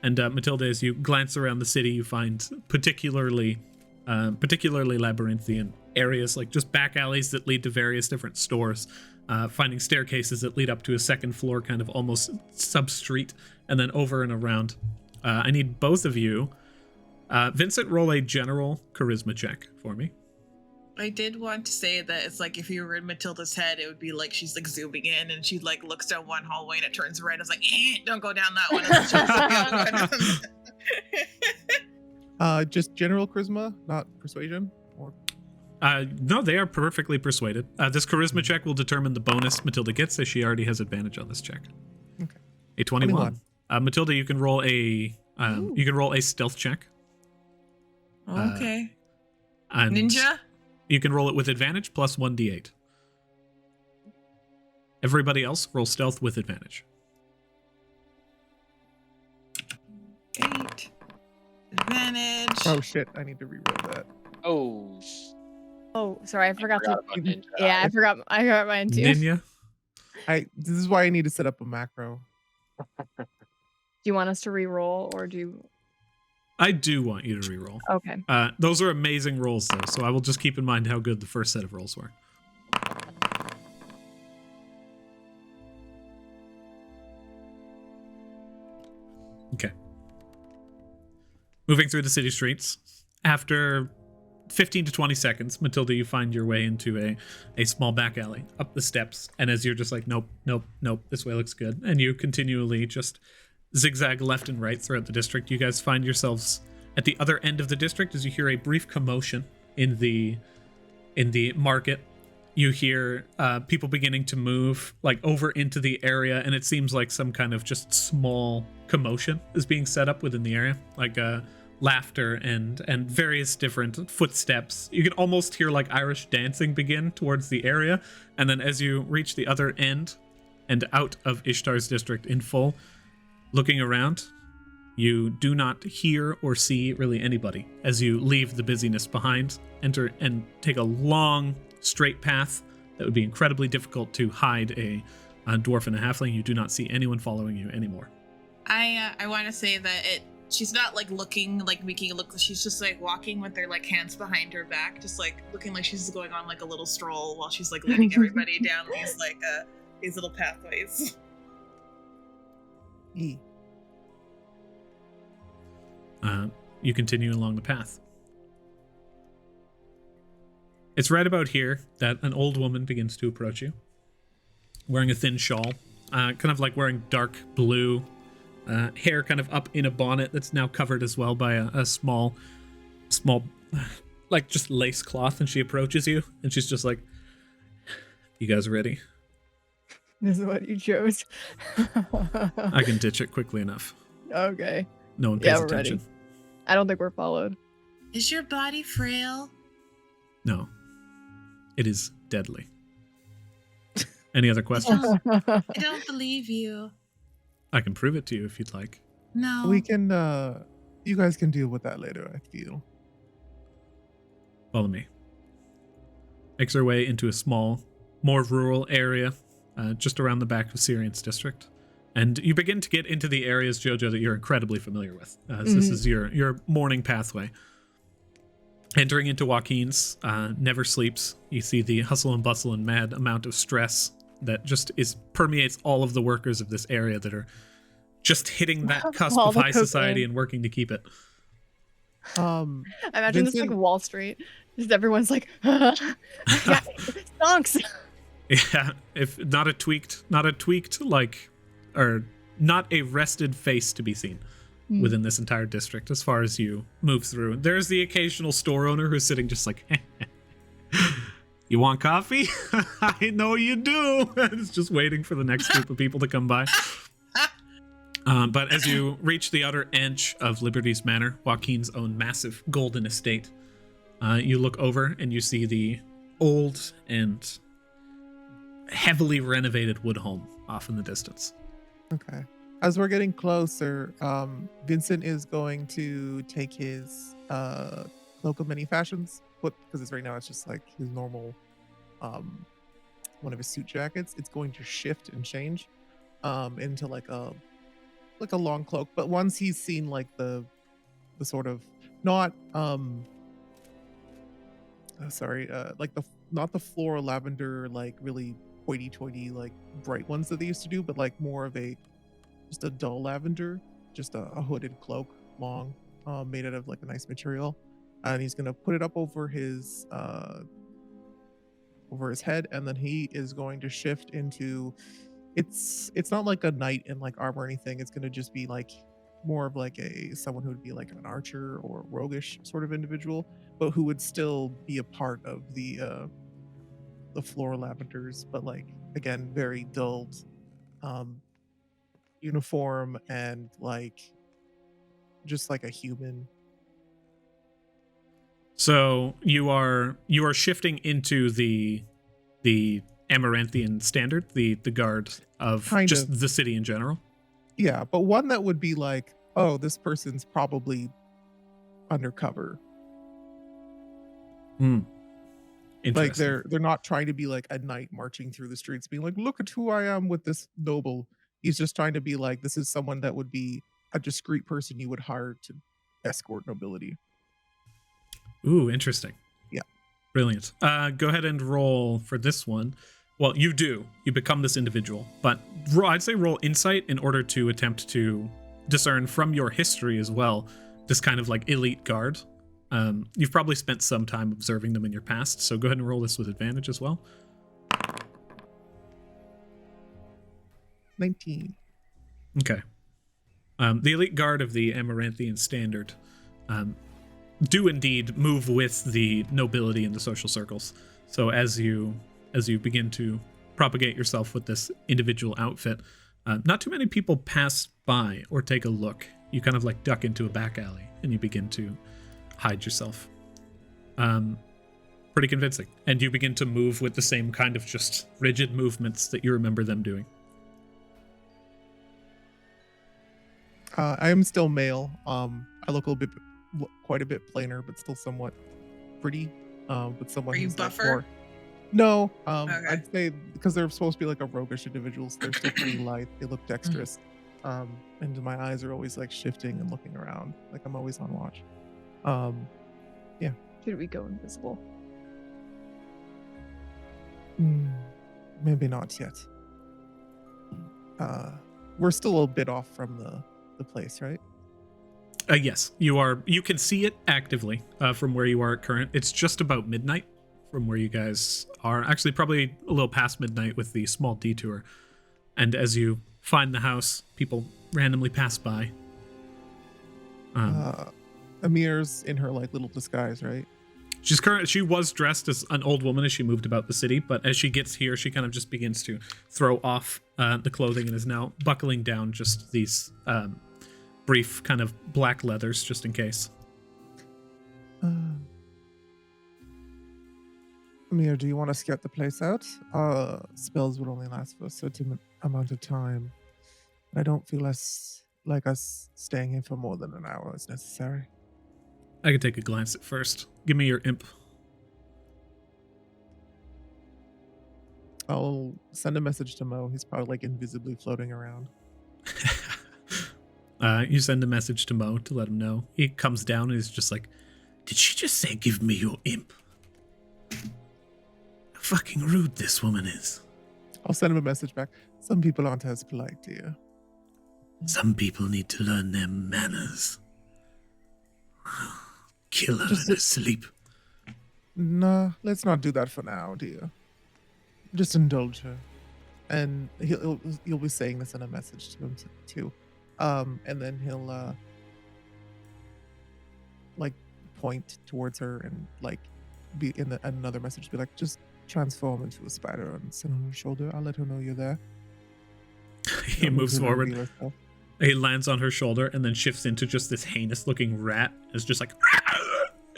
And Matilda, as you glance around the city, you find particularly labyrinthian areas, like just back alleys that lead to various different stores, finding staircases that lead up to a second floor, kind of almost sub-street, and then over and around. I need both of you. Vincent, roll a general charisma check for me. I did want to say that it's like if you were in Matilda's head, it would be like she's like zooming in and she like looks down one hallway and it turns red. It's like, don't go down that one. And then she looks down. Just general charisma, not persuasion? Or No, they are perfectly persuaded. This charisma check will determine the bonus Matilda gets, as she already has advantage on this check. Okay. A 21. Matilda, you can roll a stealth check. Okay. And Ninja? you can roll it with advantage plus 1d8. Everybody else roll stealth with advantage. 8. Advantage. oh shit, I need to reroll that. Oh. Oh, sorry, I forgot to. forgot about Ninja Yeah, Eye. I got mine too. Ninya. This is why I need to set up a macro. Do you want us to re-roll or do you? I do want you to reroll. Okay. Those are amazing rolls, though, so I will just keep in mind how good the first set of rolls were. Okay. Moving through the city streets. After 15 to 20 seconds, Matilda, you find your way into a small back alley, up the steps, and as you're just like, nope, this way looks good, and you continually just zigzag left and right throughout the district, you guys find yourselves at the other end of the district as you hear a brief commotion in the market. You hear people beginning to move like over into the area, and it seems like some kind of just small commotion is being set up within the area, like laughter and various different footsteps. You can almost hear like Irish dancing begin towards the area, and then as you reach the other end and out of Ishtar's district in full, looking around, you do not hear or see really anybody as you leave the busyness behind, enter and take a long straight path that would be incredibly difficult to hide a dwarf and a halfling. You do not see anyone following you anymore. I want to say that she's not like looking like making it look. She's just like walking with her like hands behind her back, just like looking like she's going on like a little stroll while she's like leading everybody down these little pathways. You continue along the path. It's right about here that an old woman begins to approach you, wearing a thin shawl, kind of like wearing dark blue, hair kind of up in a bonnet that's now covered as well by a small, like just lace cloth, and she approaches you, and she's just like, "You guys ready?" This is what you chose. I can ditch it quickly enough. Okay. No one pays Yeah, we're attention. ready. I don't think we're followed. Is your body frail? No. It is deadly. Any other questions? I don't believe you. I can prove it to you if you'd like. No. We can, you guys can deal with that later, I feel. Follow me. Makes her way into a small, more rural area, just around the back of Syrian's district. And you begin to get into the areas, Jojo, that you're incredibly familiar with. This is your morning pathway. Entering into Joaquin's, never sleeps. You see the hustle and bustle and mad amount of stress that just permeates all of the workers of this area that are just hitting that cusp All of the high society cocaine. and working to keep it. I imagine this like Vincent- Wall Street. Just everyone's like, stonks. Yeah, if not a tweaked like, or not a rested face to be seen within this entire district as far as you move through. There's the occasional store owner who's sitting just like, "You want coffee?" "I know you do." It's just waiting for the next group of people to come by. But as you reach the outer edge of Liberty's Manor, Joaquin's own massive golden estate, you look over and you see the old and heavily renovated Woodholm off in the distance. Okay. As we're getting closer, Vincent is going to take his cloak of many fashions, because right now it's just like his normal, one of his suit jackets. It's going to shift and change into like a long cloak. But once he's seen like the sort of not like not the floral lavender, like really hoity-toity like bright ones that they used to do, but like more of just a dull lavender, just a hooded cloak, long, made out of like a nice material, and he's gonna put it up over his head, and then he is going to shift into. It's not like a knight in like armor or anything. It's gonna just be like more of like someone who would be like an archer or roguish sort of individual, but who would still be a part of the floral lavenders, but like again very dulled uniform, and like just like a human. So you are shifting into the Amaranthian standard, the guard of Kind just of. the city in general. Yeah, but one that would be like, oh, this person's probably undercover. Like Interesting. they're not trying to be like a knight marching through the streets being like, look at who I am with this noble. He's just trying to be like, this is someone that would be a discreet person you would hire to escort nobility. Ooh, interesting. Yeah. Brilliant. Go ahead and roll for this one. Well, you do. You become this individual, but I'd say roll insight in order to attempt to discern from your history as well this kind of like elite guard. You've probably spent some time observing them in your past, so go ahead and roll this with advantage as well. 19. Okay. The elite guard of the Amaranthian Standard do indeed move with the nobility in the social circles. So as you begin to propagate yourself with this individual outfit, not too many people pass by or take a look. You kind of like duck into a back alley and you begin to hide yourself. Pretty convincing. And you begin to move with the same kind of just rigid movements that you remember them doing. I am still male. I look quite a bit plainer, but still somewhat pretty. But someone Are you who's like buffer? more. No, Okay. I'd say because they're supposed to be like a roguish individuals, they're still pretty light. They look dexterous. And my eyes are always like shifting and looking around, like I'm always on watch. Should we go invisible? Maybe not yet. We're still a bit off from the place, right? Yes, you are. You can see it actively from where you are at current. It's just about midnight from where you guys are. Actually, probably a little past midnight with the small detour. And as you find the house, people randomly pass by. Emir's in her like little disguise, right? She was dressed as an old woman as she moved about the city, but as she gets here, she kind of just begins to throw off the clothing and is now buckling down just these brief kind of black leathers just in case. Emir, do you want to scout the place out? Spells would only last for a certain amount of time. I don't feel like us staying here for more than an hour is necessary. I could take a glance at first. Give me your imp. I'll send a message to Mo. He's probably like invisibly floating around. You send a message to Mo to let him know. He comes down and is just like, "Did she just say give me your imp? How fucking rude this woman is." I'll send him a message back. Some people aren't as polite, dear. Some people need to learn their manners. Kill her Just in her sleep. Nah, let's not do that for now, dear. Just indulge her. And you'll be saying this in a message to him too. And then he'll like point towards her and like be in another message be like, just transform into a spider and sit on her shoulder. I'll let her know you're there. He moves Don't forward. reveal herself. He lands on her shoulder and then shifts into just this heinous looking rat. It's just like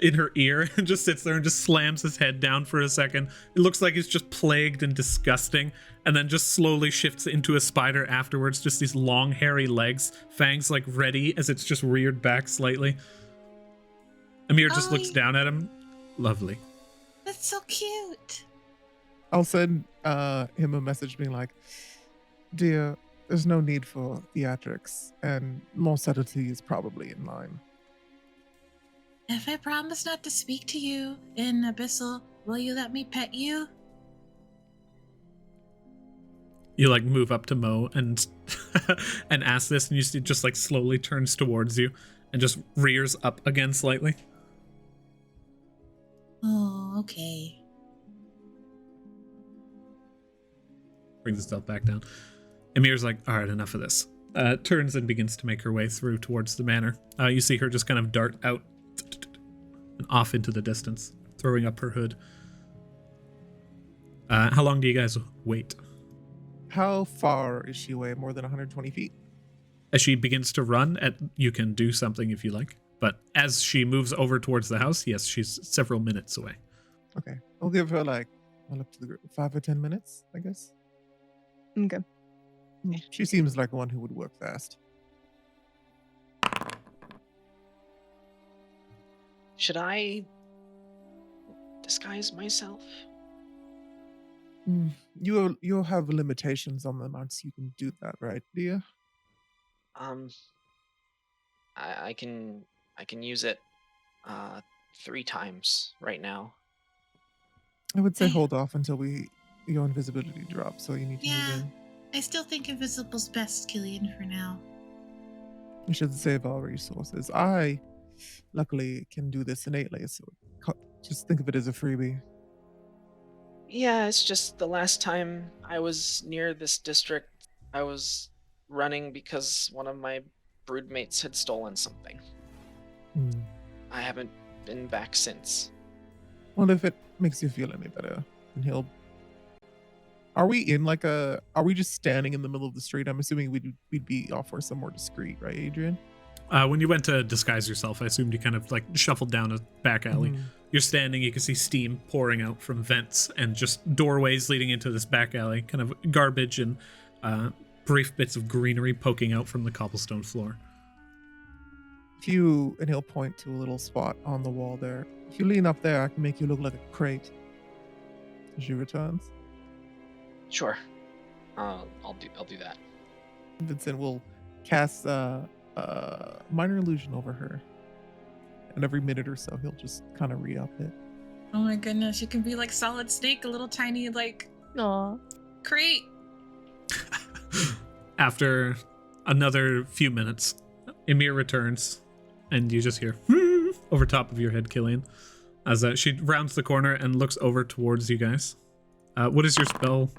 in her ear and just sits there and just slams his head down for a second. It looks like he's just plagued and disgusting, and then just slowly shifts into a spider afterwards. Just these long hairy legs, fangs like ready as it's just reared back slightly. Emir just looks down at him. Lovely. That's so cute. I'll send him a message being like, dear, there's no need for theatrics, and more subtlety is probably in line. If I promise not to speak to you in Abyssal, will you let me pet you? You like move up to Mo and and ask this, and you see just like slowly turns towards you and just rears up again slightly. Oh, okay. Brings itself back down. Emir's like, all right, enough of this. Turns and begins to make her way through towards the manor. You see her just kind of dart out and off into the distance, throwing up her hood. How long do you guys wait? How far is she away? More than 120 feet? As she begins to run, you can do something if you like. But as she moves over towards the house, yes, she's several minutes away. Okay. I'll give her like, well, up to the group, 5 or 10 minutes, I guess. Okay. She seems like one who would work fast. Should I disguise myself? You'll have limitations on the amounts you can do that, right, Dia? I can use it 3 times right now. I would say I- hold off until your invisibility drops, so you need to move Yeah. in. I still think invisible's best, Killian, for now. We should save our resources. I, luckily, can do this innately, so just think of it as a freebie. Yeah, it's just the last time I was near this district, I was running because one of my broodmates had stolen something. Hmm. I haven't been back since. Well, if it makes you feel any better, then he'll. Are we just standing in the middle of the street? I'm assuming we'd be off or somewhere discreet, right, Adrian? When you went to disguise yourself, I assumed you kind of like shuffled down a back alley. Mhm. You're standing, you can see steam pouring out from vents and just doorways leading into this back alley, kind of garbage and brief bits of greenery poking out from the cobblestone floor. And he'll point to a little spot on the wall there. If you lean up there, I can make you look like a crate. As she returns, Sure. I'll do that. Vincent will cast minor illusion over her, and every minute or so he'll just kind of re-up it. Oh my goodness, you can be like Solid Snake, a little tiny like Aw. crate. After another few minutes, Emir returns, and you just hear over top of your head, Killian, as she rounds the corner and looks over towards you guys. What is your spell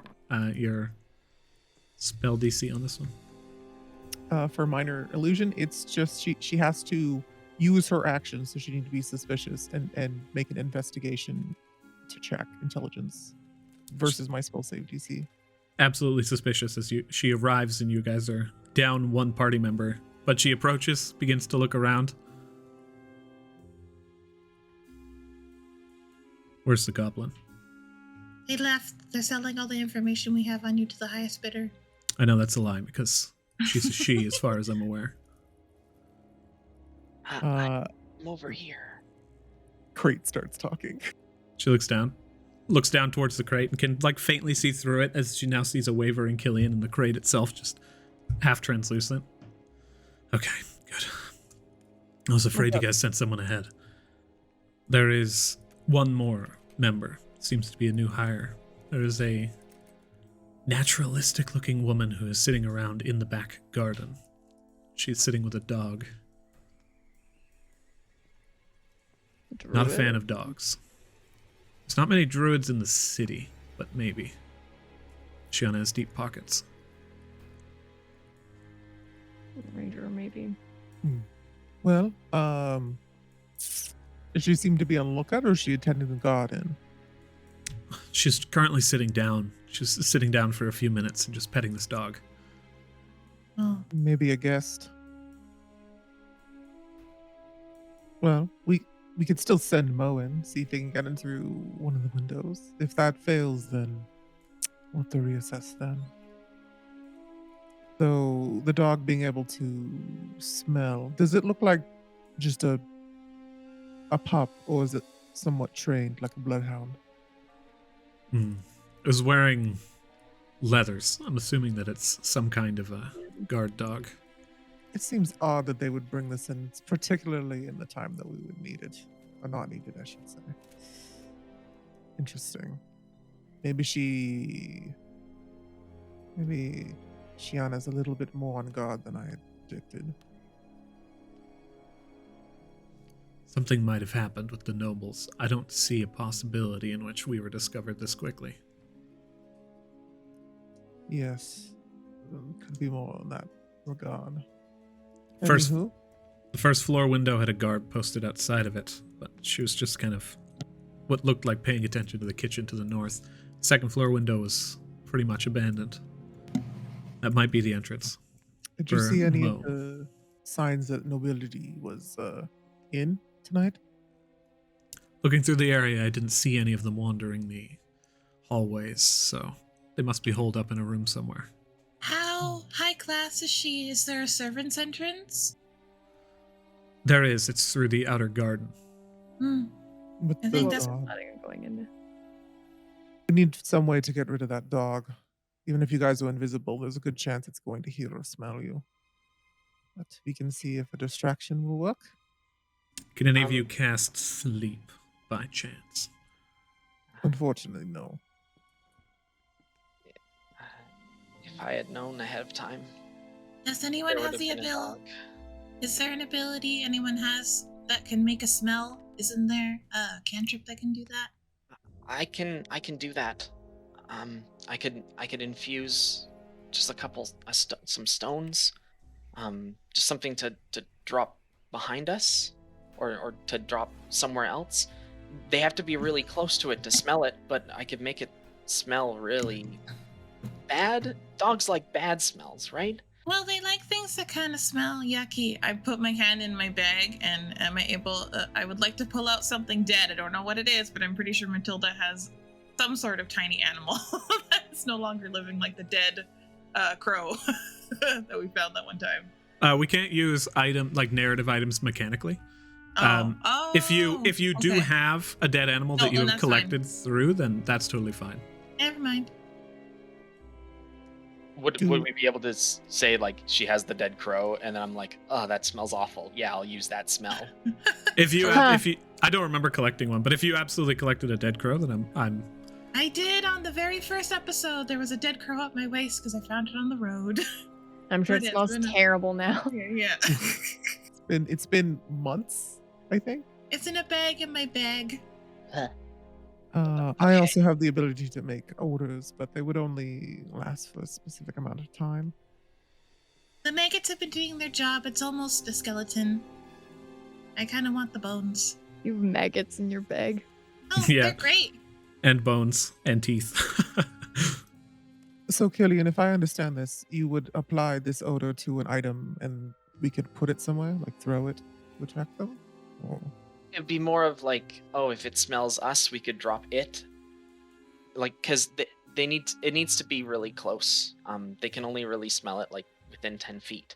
DC on this one? For minor illusion, it's just she has to use her action, so she needs to be suspicious and make an investigation to check intelligence versus my spell save DC. Absolutely suspicious as she arrives and you guys are down one party member, but she approaches, begins to look around. Where's the goblin? They left. They're selling all the information we have on you to the highest bidder. I know that's a lie because she's a she as far as I'm aware. I'm over here. Crate starts talking. She looks down towards the crate and can like faintly see through it as she now sees a wavering Killian and the crate itself just half translucent. Okay, good. I was afraid you guys sent someone ahead. There is one more member. Seems to be a new hire. There is a naturalistic looking woman who is sitting around in the back garden. She's sitting with a dog. Not a fan of dogs. There's not many druids in the city, but maybe. Xiana has deep pockets. Ranger, maybe. Well, does she seem to be on the lookout, or is she attending the garden? She's currently sitting down. She's sitting down for a few minutes and just petting this dog. Oh, Maybe a guest. Well, we could still send Mo in, see if they can get in through one of the windows. If that fails, then we'll have to reassess then. So the dog being able to smell, does it look like just a pup, or is it somewhat trained like a bloodhound? It was wearing leathers. I'm assuming that it's some kind of a guard dog. It seems odd that they would bring this in, particularly in the time that we would need it. Or not need it, I should say. Interesting. Maybe Xiana's a little bit more on guard than I had predicted. Something might have happened with the nobles. I don't see a possibility in which we were discovered this quickly. Yes. Could be more in that regard. First- Anywho, The first floor window had a guard posted outside of it, but she was just kind of what looked like paying attention to the kitchen to the north. The second floor window was pretty much abandoned. That might be the entrance. did you for see any Mo. of the signs that nobility was in tonight? Looking through the area, I didn't see any of them wandering the hallways, so they must be holed up in a room somewhere. how high class is she? Is there a servant's entrance? There is. It's through the outer garden. Hmm. With I the think that's- dog? Letting it go going in. We need some way to get rid of that dog. Even if you guys are invisible, there's a good chance it's going to hear or smell you. But we can see if a distraction will work. Can any of you cast sleep by chance? Unfortunately, no. If I had known ahead of time. Does anyone there have would the been a ability? dog. Is there an ability anyone has that can make a smell? Isn't there a cantrip that can do that? I can do that. I could infuse just a couple some stones, just something to drop behind us, or to drop somewhere else. They have to be really close to it to smell it, but I could make it smell really bad. Dogs like bad smells, right? Well, they like things that kind of smell yucky. I put my hand in my bag, and am I able? I would like to pull out something dead. I don't know what it is, but I'm pretty sure Matilda has some sort of tiny animal that's no longer living, like the dead crow that we found that one time. We can't use narrative items mechanically. If you do okay. have a dead animal that No, you then have that's collected through, then that's totally fine. Never mind. Would we be able to say, like, she has the dead crow, and then I'm like, oh, that smells awful. Yeah, I'll use that smell. If you I don't remember collecting one, but if you absolutely collected a dead crow, then I'm I did on the very first episode. There was a dead crow up my waist because I found it on the road. I'm sure But it it's smells been a- terrible now. Yeah. It's been months, I think. It's in a bag in my bag. I also have the ability to make odors, but they would only last for a specific amount of time. The maggots have been doing their job. It's almost a skeleton. I kind of want the bones. You have maggots in your bag. Oh, Yeah. they're great. and bones and teeth. So, Killian, if I understand this, you would apply this odor to an item and we could put it somewhere, like throw it to attract them? Or... It'd be more of like, oh, if it smells us, we could drop it. Like, because it needs to be really close. They can only really smell it like within 10 feet.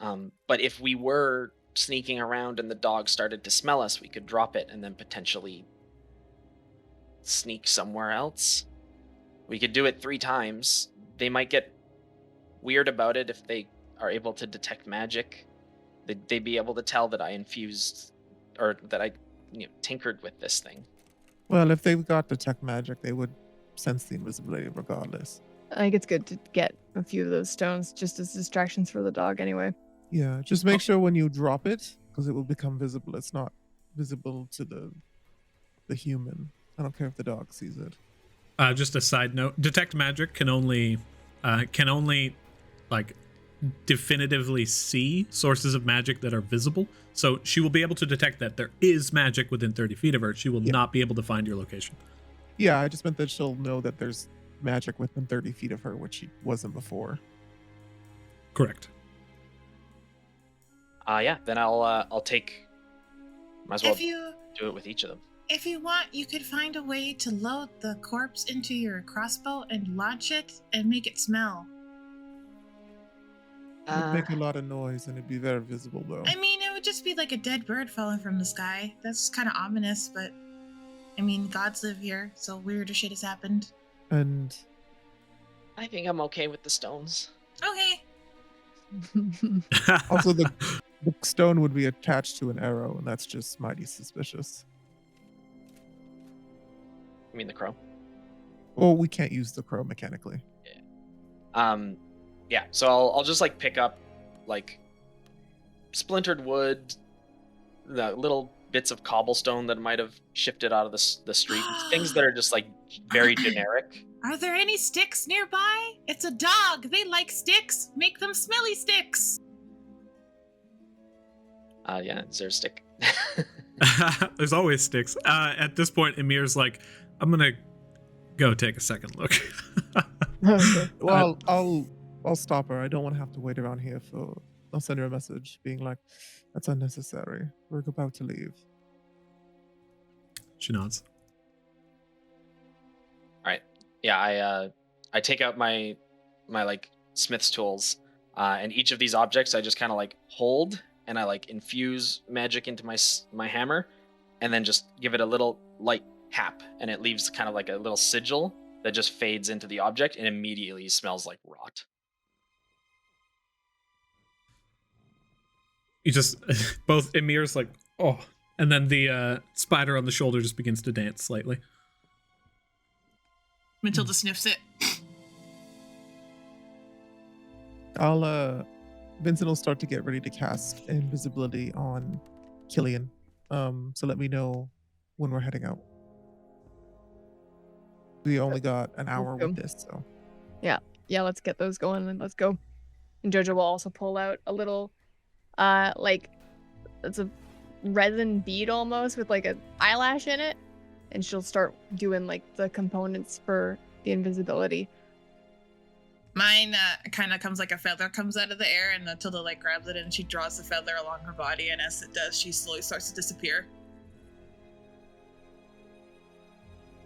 But if we were sneaking around and the dog started to smell us, we could drop it and then potentially sneak somewhere else. We could do it 3 times. They might get weird about it if they are able to detect magic. They'd be able to tell that I infused or that I tinkered with this thing. Well, if they've got detect magic, they would sense the invisibility regardless. I think it's good to get a few of those stones just as distractions for the dog anyway. Yeah, just make sure when you drop it, because it will become visible. It's not visible to the human. I don't care if the dog sees it. Just a side note: detect magic can only like definitively see sources of magic that are visible. So she will be able to detect that there is magic within 30 feet of her. She will not be able to find your location. Yeah, I just meant that she'll know that there's magic within 30 feet of her, which she wasn't before. Correct. Yeah, then I'll take. Might as well If you do it with each of them. If you want, you could find a way to load the corpse into your crossbow and launch it and make it smell. It'd make a lot of noise and it'd be very visible, though. I mean, it would just be like a dead bird falling from the sky. That's kind of ominous, but I mean, gods live here, so weirder shit has happened. And I think I'm okay with the stones. Okay. also, the stone would be attached to an arrow, and that's just mighty suspicious. You mean the crow? Well, we can't use the crow mechanically. Yeah. So I'll just like pick up like splintered wood, the little bits of cobblestone that might have shifted out of the street, things that are just like very generic. Are there any sticks nearby? It's a dog. They like sticks. Make them smelly sticks. Yeah, is there a stick? There's always sticks. At this point, Emir's like, I'm gonna go take a second look. Okay. Well, I'll stop her. I don't want to have to wait around here for. I'll send her a message being like, "That's unnecessary. We're about to leave." She nods. All right. Yeah, I take out my like smith's tools, and each of these objects I just kind of like hold and I like infuse magic into my hammer, and then just give it a little light cap, and it leaves kind of like a little sigil that just fades into the object and immediately smells like rot. You just both Emir's like, oh, and then the spider on the shoulder just begins to dance slightly. Matilda sniffs it. Vincent will start to get ready to cast invisibility on Killian. So let me know when we're heading out. We only got an hour with this, so. Yeah, let's get those going and let's go. And Jojo will also pull out a little, like, it's a resin bead almost with like an eyelash in it. And she'll start doing like the components for the invisibility. Mine kind of comes like a feather comes out of the air, and Matilda like grabs it and she draws the feather along her body, and as it does, she slowly starts to disappear.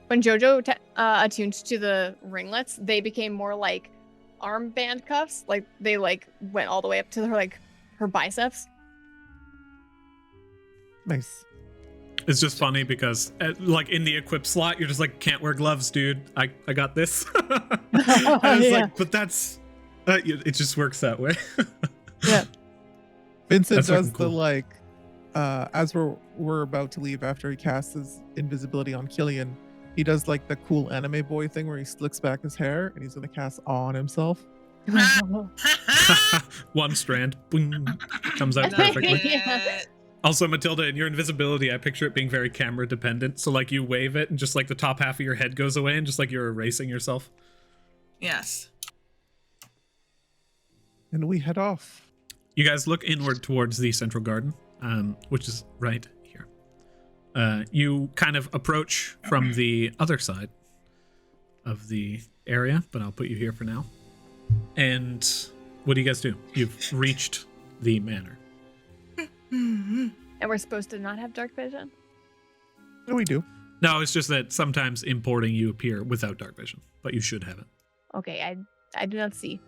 When Jojo attuned to the ringlets, they became more like armband cuffs. Like they like went all the way up to her biceps. Nice. It's just funny because, like, in the equip slot, you're just like, can't wear gloves, dude. I got this. I was like, but that's, it just works that way. Yeah. Vincent That's does fucking cool. the like, as we're about to leave after he casts his invisibility on Killian, he does like the cool anime boy thing where he slicks back his hair and he's gonna cast awe on himself. One strand, boom, comes out perfectly. Yeah. Also, Matilda, in your invisibility, I picture it being very camera dependent. So, like, you wave it and just like the top half of your head goes away and just like you're erasing yourself. Yes. And we head off. You guys look inward towards the central garden, which is right here. You kind of approach from the other side of the area, but I'll put you here for now. And what do you guys do? You've reached the manor. And we're supposed to not have dark vision? What do we do? No, it's just that sometimes importing you appear without dark vision, but you should have it. Okay, I do not see.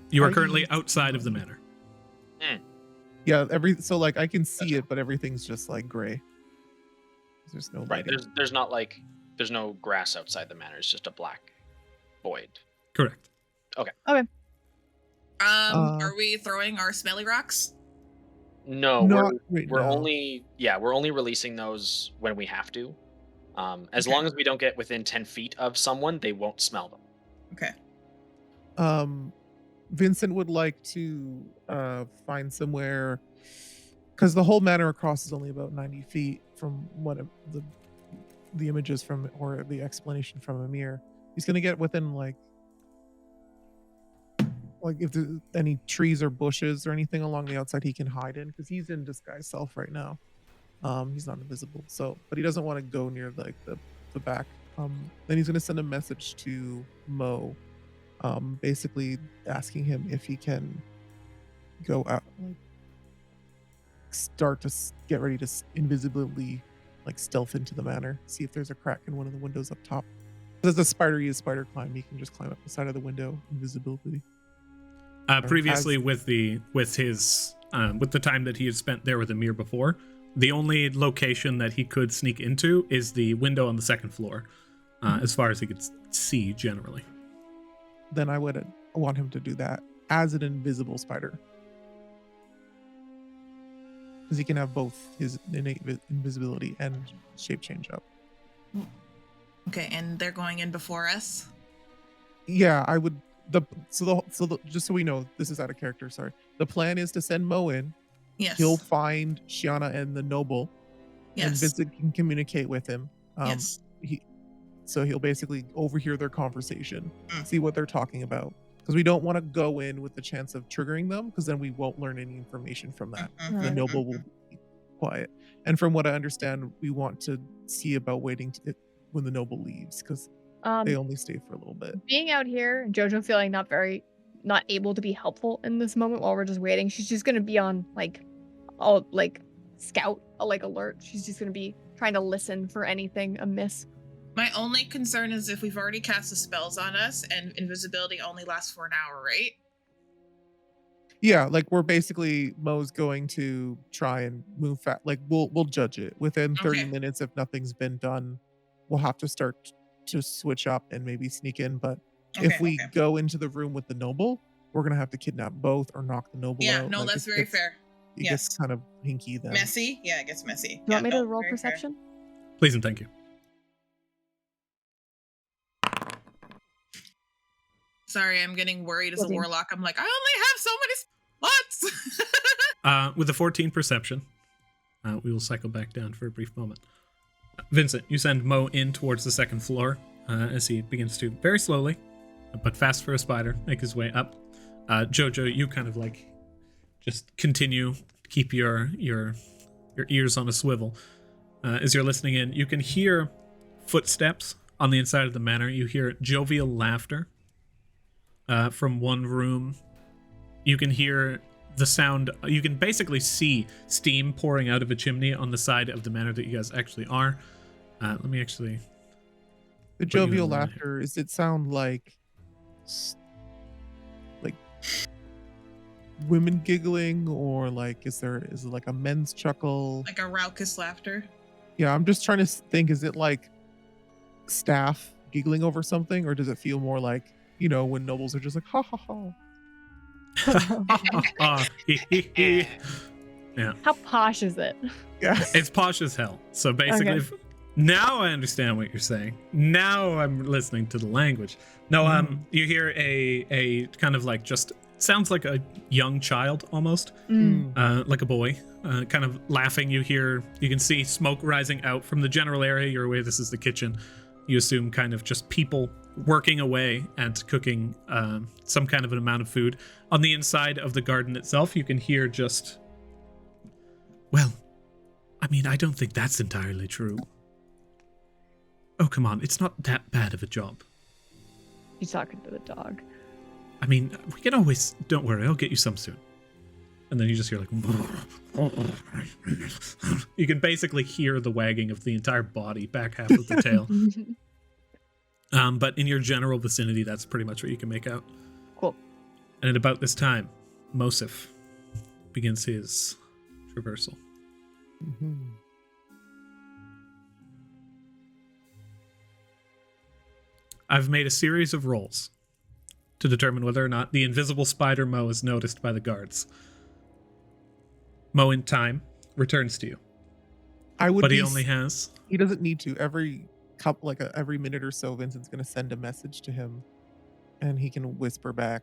You are Are you- currently outside of the manor. Yeah, so like I can see it, but everything's just like gray. There's no Right. lighting. There's no grass outside the manor. It's just a black void. Correct. Are we throwing our smelly rocks? No, Not right we're now. only releasing those when we have to. As Okay. long as we don't get within 10 feet of someone, they won't smell them. Okay. Vincent would like to find somewhere, because the whole manor across is only about 90 feet from what the images from, or the explanation from Emir. He's gonna get within like if there's any trees or bushes or anything along the outside he can hide in, because he's in disguise self right now. He's not invisible, so, but he doesn't want to go near like the back. Then he's gonna send a message to Mo, basically asking him if he can go out, like start to get ready to invisibly like stealth into the manor, see if there's a crack in one of the windows up top. As a spider, he is spider climb. He can just climb up the side of the window, invisibility. Previously, with the time that he had spent there with Emir before, the only location that he could sneak into is the window on the second floor, as far as he could see generally. Then I would want him to do that as an invisible spider, because he can have both his innate invisibility and shape change up. Okay, and they're going in before us? Yeah, I would. Just so we know, this is out of character. Sorry. The plan is to send Mo in. Yes. He'll find Xiana and the noble, and Yes. Vincent can communicate with him. Yes. He'll basically overhear their conversation, Mm. see what they're talking about, because we don't want to go in with the chance of triggering them, because then we won't learn any information from that. Mhm, The mhm, noble mhm. will be quiet. And from what I understand, we want to see about waiting when the noble leaves, because they only stay for a little bit. Being out here, Jojo feeling not able to be helpful in this moment while we're just waiting. She's just gonna be on scout, alert. She's just gonna be trying to listen for anything amiss. My only concern is if we've already cast the spells on us and invisibility only lasts for an hour, right? Yeah, like we're basically, Mo's going to try and move fast. Like we'll judge it within 30 Okay. minutes if nothing's been done. we'll have to start to switch up and maybe sneak in. But if we go into the room with the noble, we're gonna have to kidnap both or knock the noble out. Yeah, no, that's very fair. It gets kind of hinky then. Messy? Yeah, it gets messy. You want me to roll perception? Please and thank you. Sorry, I'm getting worried as a warlock. I'm like, I only have so many spots. With a 14 perception, we will cycle back down for a brief moment. Vincent, you send Mo in towards the second floor as he begins to very slowly, but fast for a spider, make his way up. Jojo, you kind of like just continue, keep your ears on a swivel. As you're listening in, you can hear footsteps on the inside of the manor. You hear jovial laughter from one room. You can hear the sound. You can basically see steam pouring out of a chimney on the side of the manor that you guys actually are. Let me actually. The jovial laughter, does it sound like women giggling, or like is it like a men's chuckle? Like a raucous laughter? Yeah, I'm just trying to think, is it like staff giggling over something, or does it feel more like, when nobles are just like, ha ha ha. Yeah. How posh is it? Yeah. It's posh as hell. So basically, now I understand what you're saying. Now I'm listening to the language. No, you hear a kind of like just sounds like a young child almost, like a boy, kind of laughing. You can see smoke rising out from the general area. You're aware this is the kitchen. You assume kind of just people working away and cooking some kind of an amount of food. On the inside of the garden itself, you can hear just, well, I mean, I don't think that's entirely true. Oh, come on. It's not that bad of a job. You're talking to the dog. I mean, we can always, don't worry, I'll get you some soon. And then you just hear like, you can basically hear the wagging of the entire body, back half of the tail. But in your general vicinity, that's pretty much what you can make out. Cool. And at about this time, Mosif begins his traversal. I've made a series of rolls to determine whether or not the invisible spider Mo is noticed by the guards. Mo, in time, returns to you. He only has... He doesn't need to. Every minute or so, Vincent's going to send a message to him, and he can whisper back.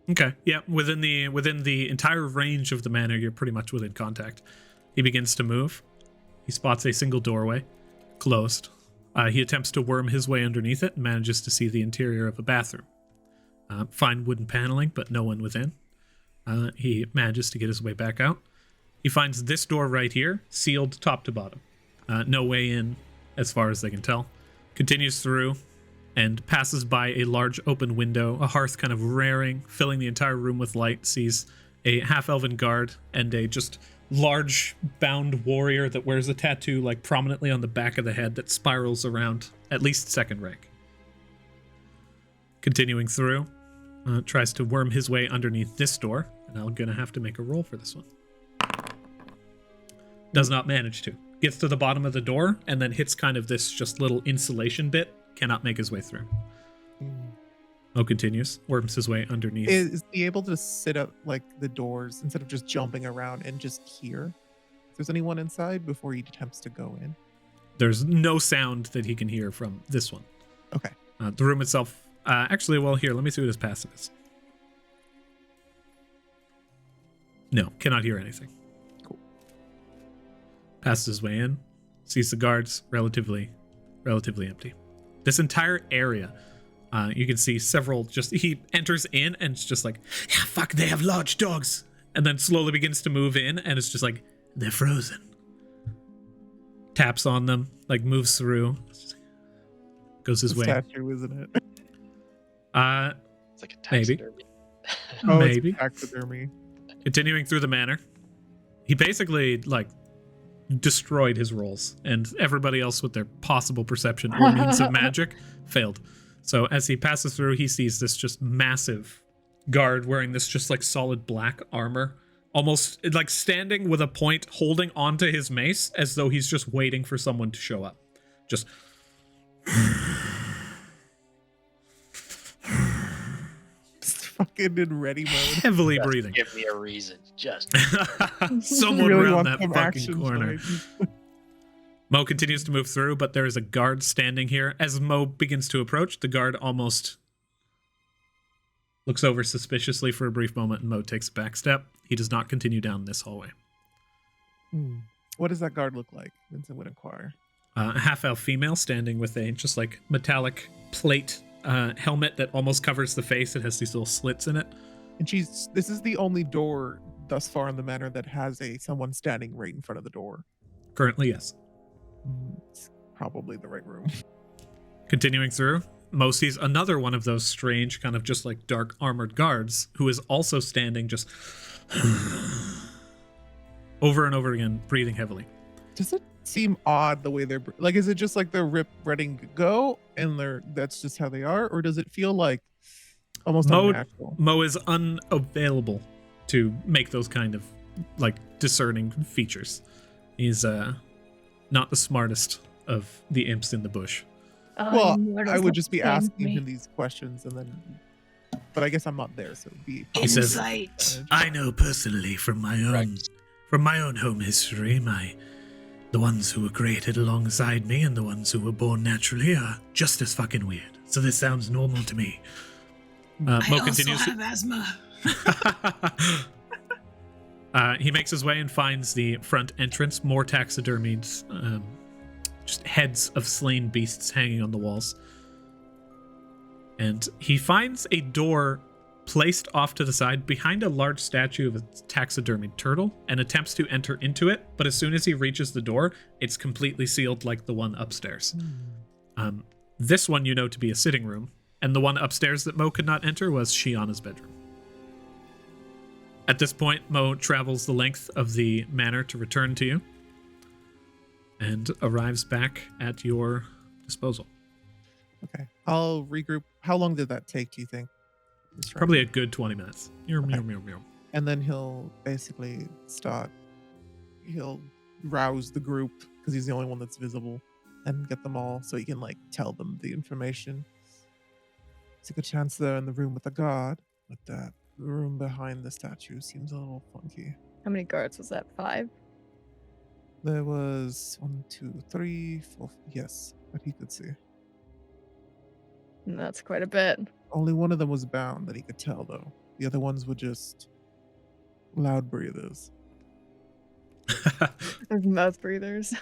Okay, yeah. Within the entire range of the manor, you're pretty much within contact. He begins to move. He spots a single doorway, closed. He attempts to worm his way underneath it and manages to see the interior of a bathroom. Fine wooden paneling, but no one within. He manages to get his way back out. He finds this door right here, sealed top to bottom. No way in, as far as they can tell. Continues through and passes by a large open window, a hearth kind of raring, filling the entire room with light, sees a half-elven guard and a just large bound warrior that wears a tattoo like prominently on the back of the head that spirals around at least second rank. Continuing through, tries to worm his way underneath this door, and I'm gonna have to make a roll for this one. Does not manage to. Gets to the bottom of the door and then hits kind of this just little insulation bit. Cannot make his way through. Continues. Worms his way underneath. Is he able to sit up like the doors instead of just jumping around and just hear if there's anyone inside before he attempts to go in? There's no sound that he can hear from this one. Okay. The room itself... actually, well, here, let me see what his passive is. No, cannot hear anything. Cool. Passes his way in, sees the guards, relatively empty. This entire area, you can see several, he enters in and it's just like, yeah, fuck, they have large dogs. And then slowly begins to move in and it's just like, they're frozen. Taps on them, like moves through. Goes his way. Statue, isn't it? It's like a taxidermy. Maybe. It's taxidermy. Continuing through the manor, he basically destroyed his rolls, and everybody else with their possible perception or means of magic failed. So as he passes through, he sees this just massive guard wearing this just like solid black armor, almost like standing with a point holding onto his mace as though he's just waiting for someone to show up. Just Just fucking in ready mode. Heavily Just breathing. give me a reason. Just Someone Really around want that some fucking action corner. tonight. Mo continues to move through, but there is a guard standing here. As Mo begins to approach, the guard almost looks over suspiciously for a brief moment, and Mo takes a back step. He does not continue down this hallway. What does that guard look like? Vincent would inquire. A half-elf female standing with a just like metallic plate helmet that almost covers the face. It has these little slits in it. And this is the only door thus far in the manor that has someone standing right in front of the door. Currently, yes. It's probably the right room. Continuing through, Mo sees another one of those strange, kind of just like dark armored guards who is also standing just over and over again, breathing heavily. Does it seem odd the way they're like? Is it just like they're ready to go and that's just how they are, or does it feel like almost unnatural? Mo is unavailable to make those kind of like discerning features. He's not the smartest of the imps in the bush. Well, I would just be asking him these questions and then, but I guess I'm not there, so it'd be. He says, Insight. "I know personally from my own home history, the ones who were created alongside me and the ones who were born naturally are just as fucking weird. So this sounds normal to me." Mo I continues. also have asthma. He makes his way and finds the front entrance. More taxidermied, just heads of slain beasts hanging on the walls. And he finds a door placed off to the side behind a large statue of a taxidermied turtle and attempts to enter into it. But as soon as he reaches the door, it's completely sealed like the one upstairs. This one you know to be a sitting room. And the one upstairs that Mo could not enter was Xiana's bedroom. At this point, Mo travels the length of the manor to return to you and arrives back at your disposal. Okay, I'll regroup. How long did that take, do you think? Probably a good 20 minutes. Okay. And then he'll basically he'll rouse the group because he's the only one that's visible and get them all so he can like tell them the information. It's a good chance they're in the room with the guard, but that room behind the statue seems a little funky. How many guards was that? 5? There was 1, 2, 3, 4. Yes, that he could see. And that's quite a bit. Only one of them was bound that he could tell, though. The other ones were just loud breathers. They're mouth breathers.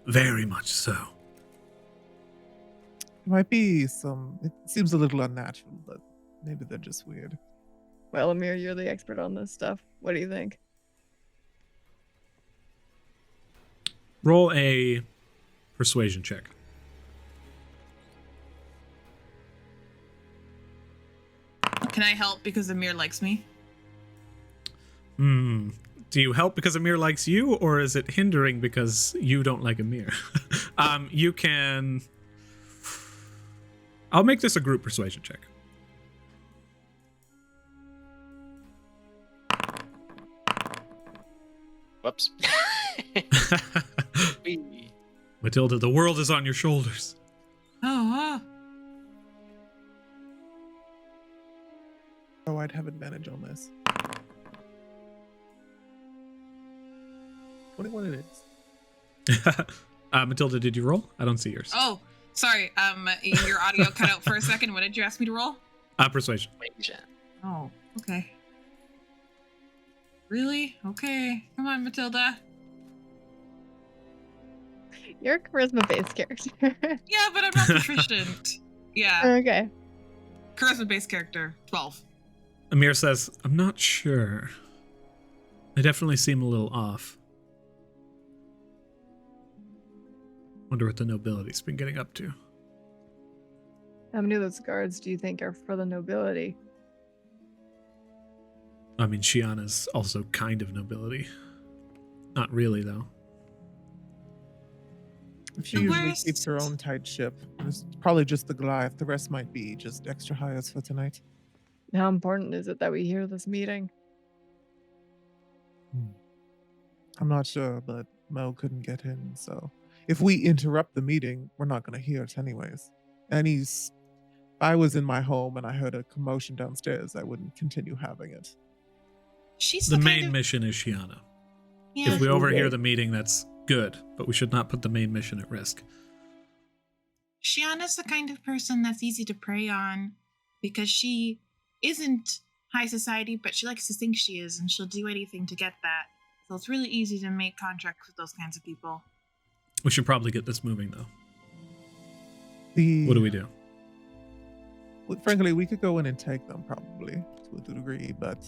Very much so. Might be it seems a little unnatural, but maybe they're just weird. Well, Emir, you're the expert on this stuff. What do you think? Roll a persuasion check. Can I help because Emir likes me? Do you help because Emir likes you, or is it hindering because you don't like Emir? You can... I'll make this a group persuasion check. Whoops. Matilda, the world is on your shoulders. Oh, Oh, I'd have advantage on this. 21 it is. Matilda, did you roll? I don't see yours. oh, sorry. Your audio cut out for a second. What did you ask me to roll? Persuasion. Oh, okay. Really? Okay. Come on, Matilda. You're a charisma-based character. Yeah, but I'm not proficient. Yeah. Okay. Charisma-based character. 12. Emir says, I'm not sure. They definitely seem a little off. Wonder what the nobility's been getting up to. How many of those guards do you think are for the nobility? I mean, Xiana's also kind of nobility. Not really, though. She The usually worst. keeps her own tight ship. It's probably just the Goliath. The rest might be just extra hires for tonight. How important is it that we hear this meeting? I'm not sure, but Mo couldn't get in, so if we interrupt the meeting, we're not going to hear it anyways. And if I was in my home and I heard a commotion downstairs, I wouldn't continue having it. She's The kind main of- mission is Xiana. Yeah. If we overhear the meeting, that's good, but we should not put the main mission at risk. Xiana's the kind of person that's easy to prey on because she isn't high society, but she likes to think she is, and she'll do anything to get that. So it's really easy to make contracts with those kinds of people. We should probably get this moving, though. The What do we do? Frankly, we could go in and take them probably to a degree, but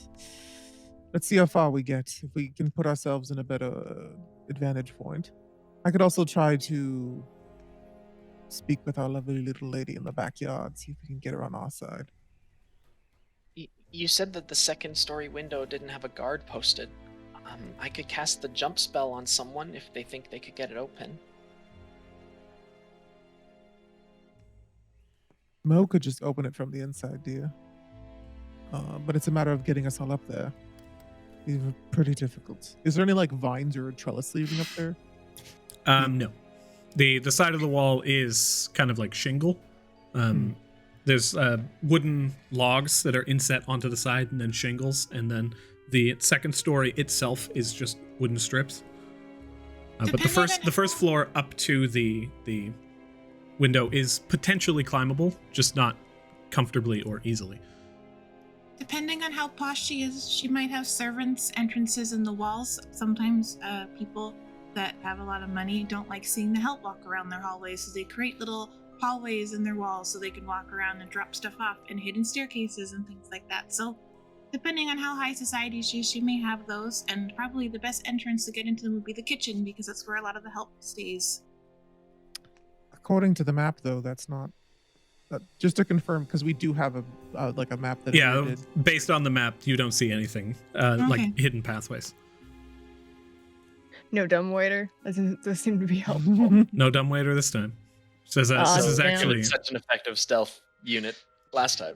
let's see how far we get. If we can put ourselves in a better advantage point. I could also try to speak with our lovely little lady in the backyard, see if we can get her on our side. You said that the second-story window didn't have a guard posted. I could cast the jump spell on someone if they think they could get it open. Mo could just open it from the inside, dear. But it's a matter of getting us all up there. It's pretty difficult. Is there any like vines or trellis leading up there? No. The side of the wall is kind of like shingle. There's wooden logs that are inset onto the side, and then shingles, and then the second story itself is just wooden strips. But the first floor up to the window is potentially climbable, just not comfortably or easily. Depending on how posh she is, she might have servants' entrances in the walls. Sometimes people that have a lot of money don't like seeing the help walk around their hallways, so they create little hallways in their walls so they can walk around and drop stuff off, and hidden staircases and things like that. So depending on how high society she may have those, and probably the best entrance to get into them would be the kitchen, because that's where a lot of the help stays. According to the map, though, that's not. Just to confirm, because we do have a map that. Yeah, Emir did. based on the map, you don't see anything like hidden pathways. No dumbwaiter. Those seem to be helpful. No dumbwaiter this time. Says this is damn. actually Such an effective stealth unit last time.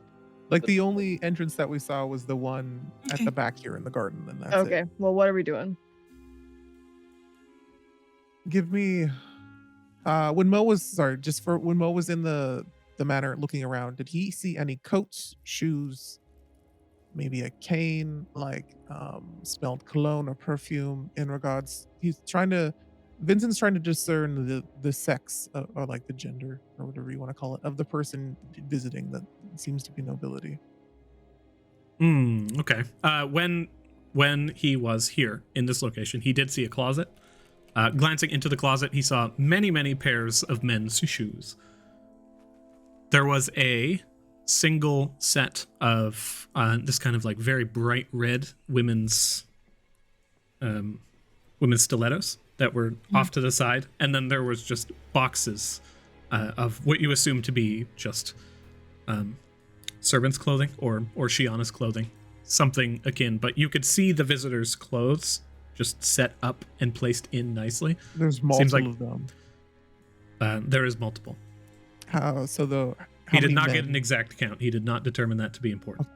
Like the only entrance that we saw was the one at Okay. the back here in the garden, and that's Okay, it. well, what are we doing? Give me when Mo was when Mo was in the manor looking around, did he see any coats, shoes, maybe a cane, like smelled cologne or perfume in regards? Vincent's trying to discern the sex or like the gender or whatever you want to call it of the person visiting that seems to be nobility. Okay. When he was here in this location, he did see a closet. Glancing into the closet, he saw many pairs of men's shoes. There was a single set of this kind of like very bright red women's stilettos that were off to the side, and then there was just boxes of what you assume to be just servants' clothing or Xiana's clothing, something akin. But you could see the visitors' clothes just set up and placed in nicely. There's multiple like- of them. There is multiple. He He did not get an exact count. He did not determine that to be important.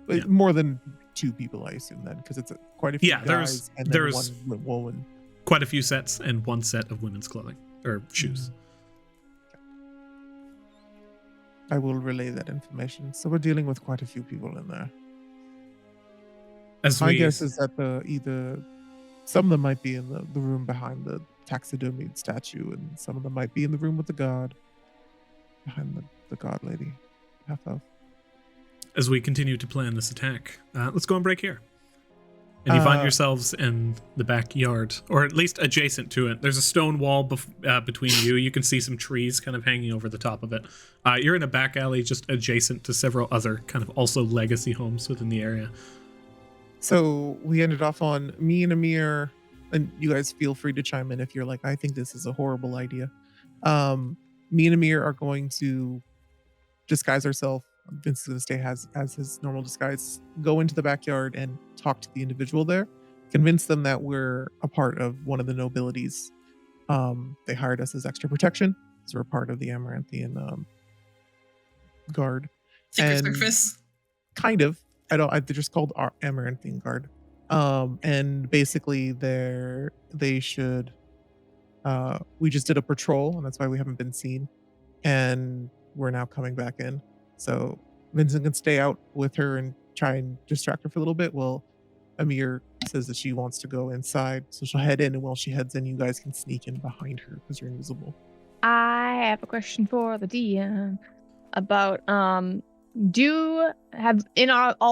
yeah. More than 2 people, I assume, then, because it's quite a few Yeah, guys and then there's- one woman. Quite a few sets and one set of women's clothing or shoes. I will relay that information. So we're dealing with quite a few people in there. My guess is that either some of them might be in the room behind the taxidermied statue, and some of them might be in the room with the god behind the god lady, half elf. as we continue to plan this attack, let's go and break here. And you find yourselves in the backyard, or at least adjacent to it. There's a stone wall between you. You can see some trees kind of hanging over the top of it. You're in a back alley just adjacent to several other kind of also legacy homes within the area. So we ended off on me and Emir, and you guys feel free to chime in if you're like, I think this is a horrible idea. Me and Emir are going to disguise ourselves. Vince is going to stay as his normal disguise, go into the backyard and talk to the individual there, convince them that we're a part of one of the nobilities. They hired us as extra protection, so we're part of the Amaranthian guard. Secret And- Service. Kind of. They're just called our Amaranthian guard. And basically they should We just did a patrol, and that's why we haven't been seen. And we're now coming back in. So Vincent can stay out with her and try and distract her for a little bit. Well, Emir says that she wants to go inside, so she'll head in, and while she heads in, you guys can sneak in behind her because you're invisible. I have a question for the DM about all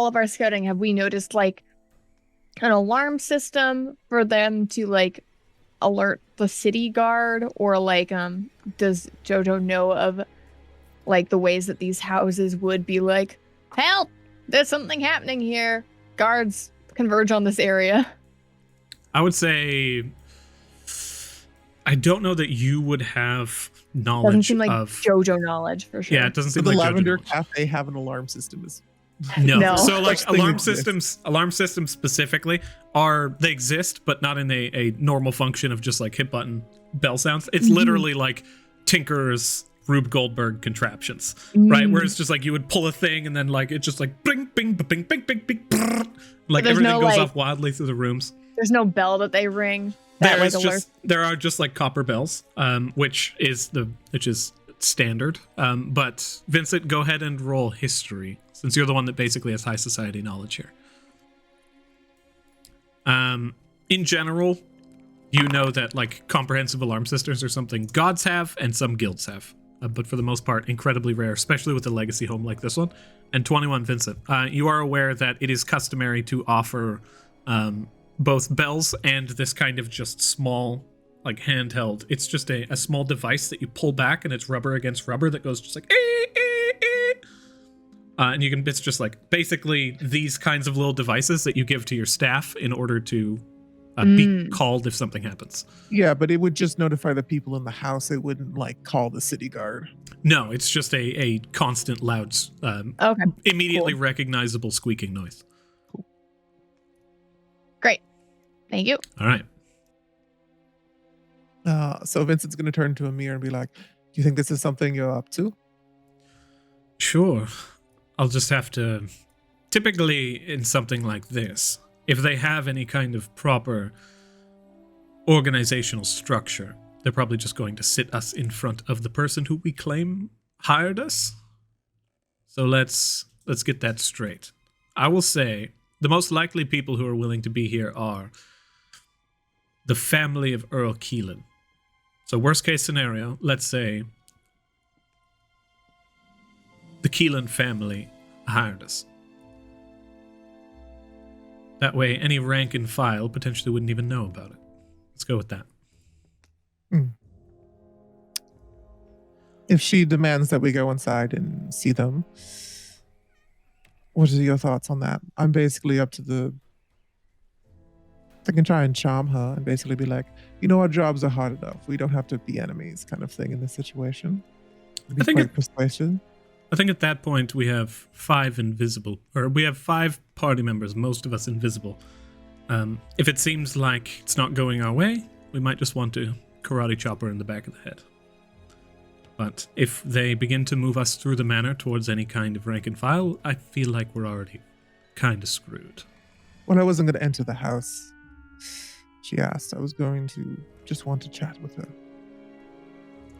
of our scouting, have we noticed like an alarm system for them to like alert the city guard, or like does Jojo know of like the ways that these houses would be like, help, there's something happening here, guards converge on this area? I would say I don't know that you would have knowledge doesn't seem like of Jojo knowledge for sure. Yeah, it doesn't So seem the like Lavender Jojo knowledge. Cafe have an alarm system. No. No. So like Such thing alarm exists. systems specifically they exist, but not in a normal function of just like hit button bell sounds. It's literally like Tinker's Rube Goldberg contraptions, right? Where it's just like you would pull a thing and then like it's just like bing bing bing bing bing bing, brrr. Like There's everything no, goes like- off wildly through the rooms. There's no bell that they ring. That like alerts. There are just like copper bells, which is standard. But Vincent, go ahead and roll history, since you're the one that basically has high society knowledge here. In general, you know that like comprehensive alarm systems are something gods have and some guilds have, but for the most part, incredibly rare, especially with a legacy home like this one. And 21, Vincent, you are aware that it is customary to offer both bells and this kind of just small, like handheld. It's just a small device that you pull back and it's rubber against rubber that goes just like and you can, it's just like basically these kinds of little devices that you give to your staff in order to be called if something happens. Yeah, but it would just notify the people in the house. It wouldn't like call the city guard. No, it's just a constant loud, Okay. immediately Cool. recognizable squeaking noise. Great. Thank you. All right. So Vincent's going to turn to Emir and be like, do you think this is something you're up to? Sure. I'll just have to... Typically, in something like this, if they have any kind of proper organizational structure, they're probably just going to sit us in front of the person who we claim hired us. So let's get that straight. I will say the most likely people who are willing to be here are the family of Earl Keelan. So worst case scenario, let's say the Keelan family hired us. That way, any rank and file potentially wouldn't even know about it. Let's go with that. If she demands that we go inside and see them, what are your thoughts on that? I'm basically up to the... I can try and charm her and basically be like, our jobs are hard enough. We don't have to be enemies kind of thing in this situation. I think quite persuasive. I think at that point we have 5 party members, most of us invisible. If it seems like it's not going our way, we might just want to karate chop her in the back of the head. But if they begin to move us through the manor towards any kind of rank and file, I feel like we're already kind of screwed. Well, I wasn't going to enter the house. She asked. I was going to just want to chat with her.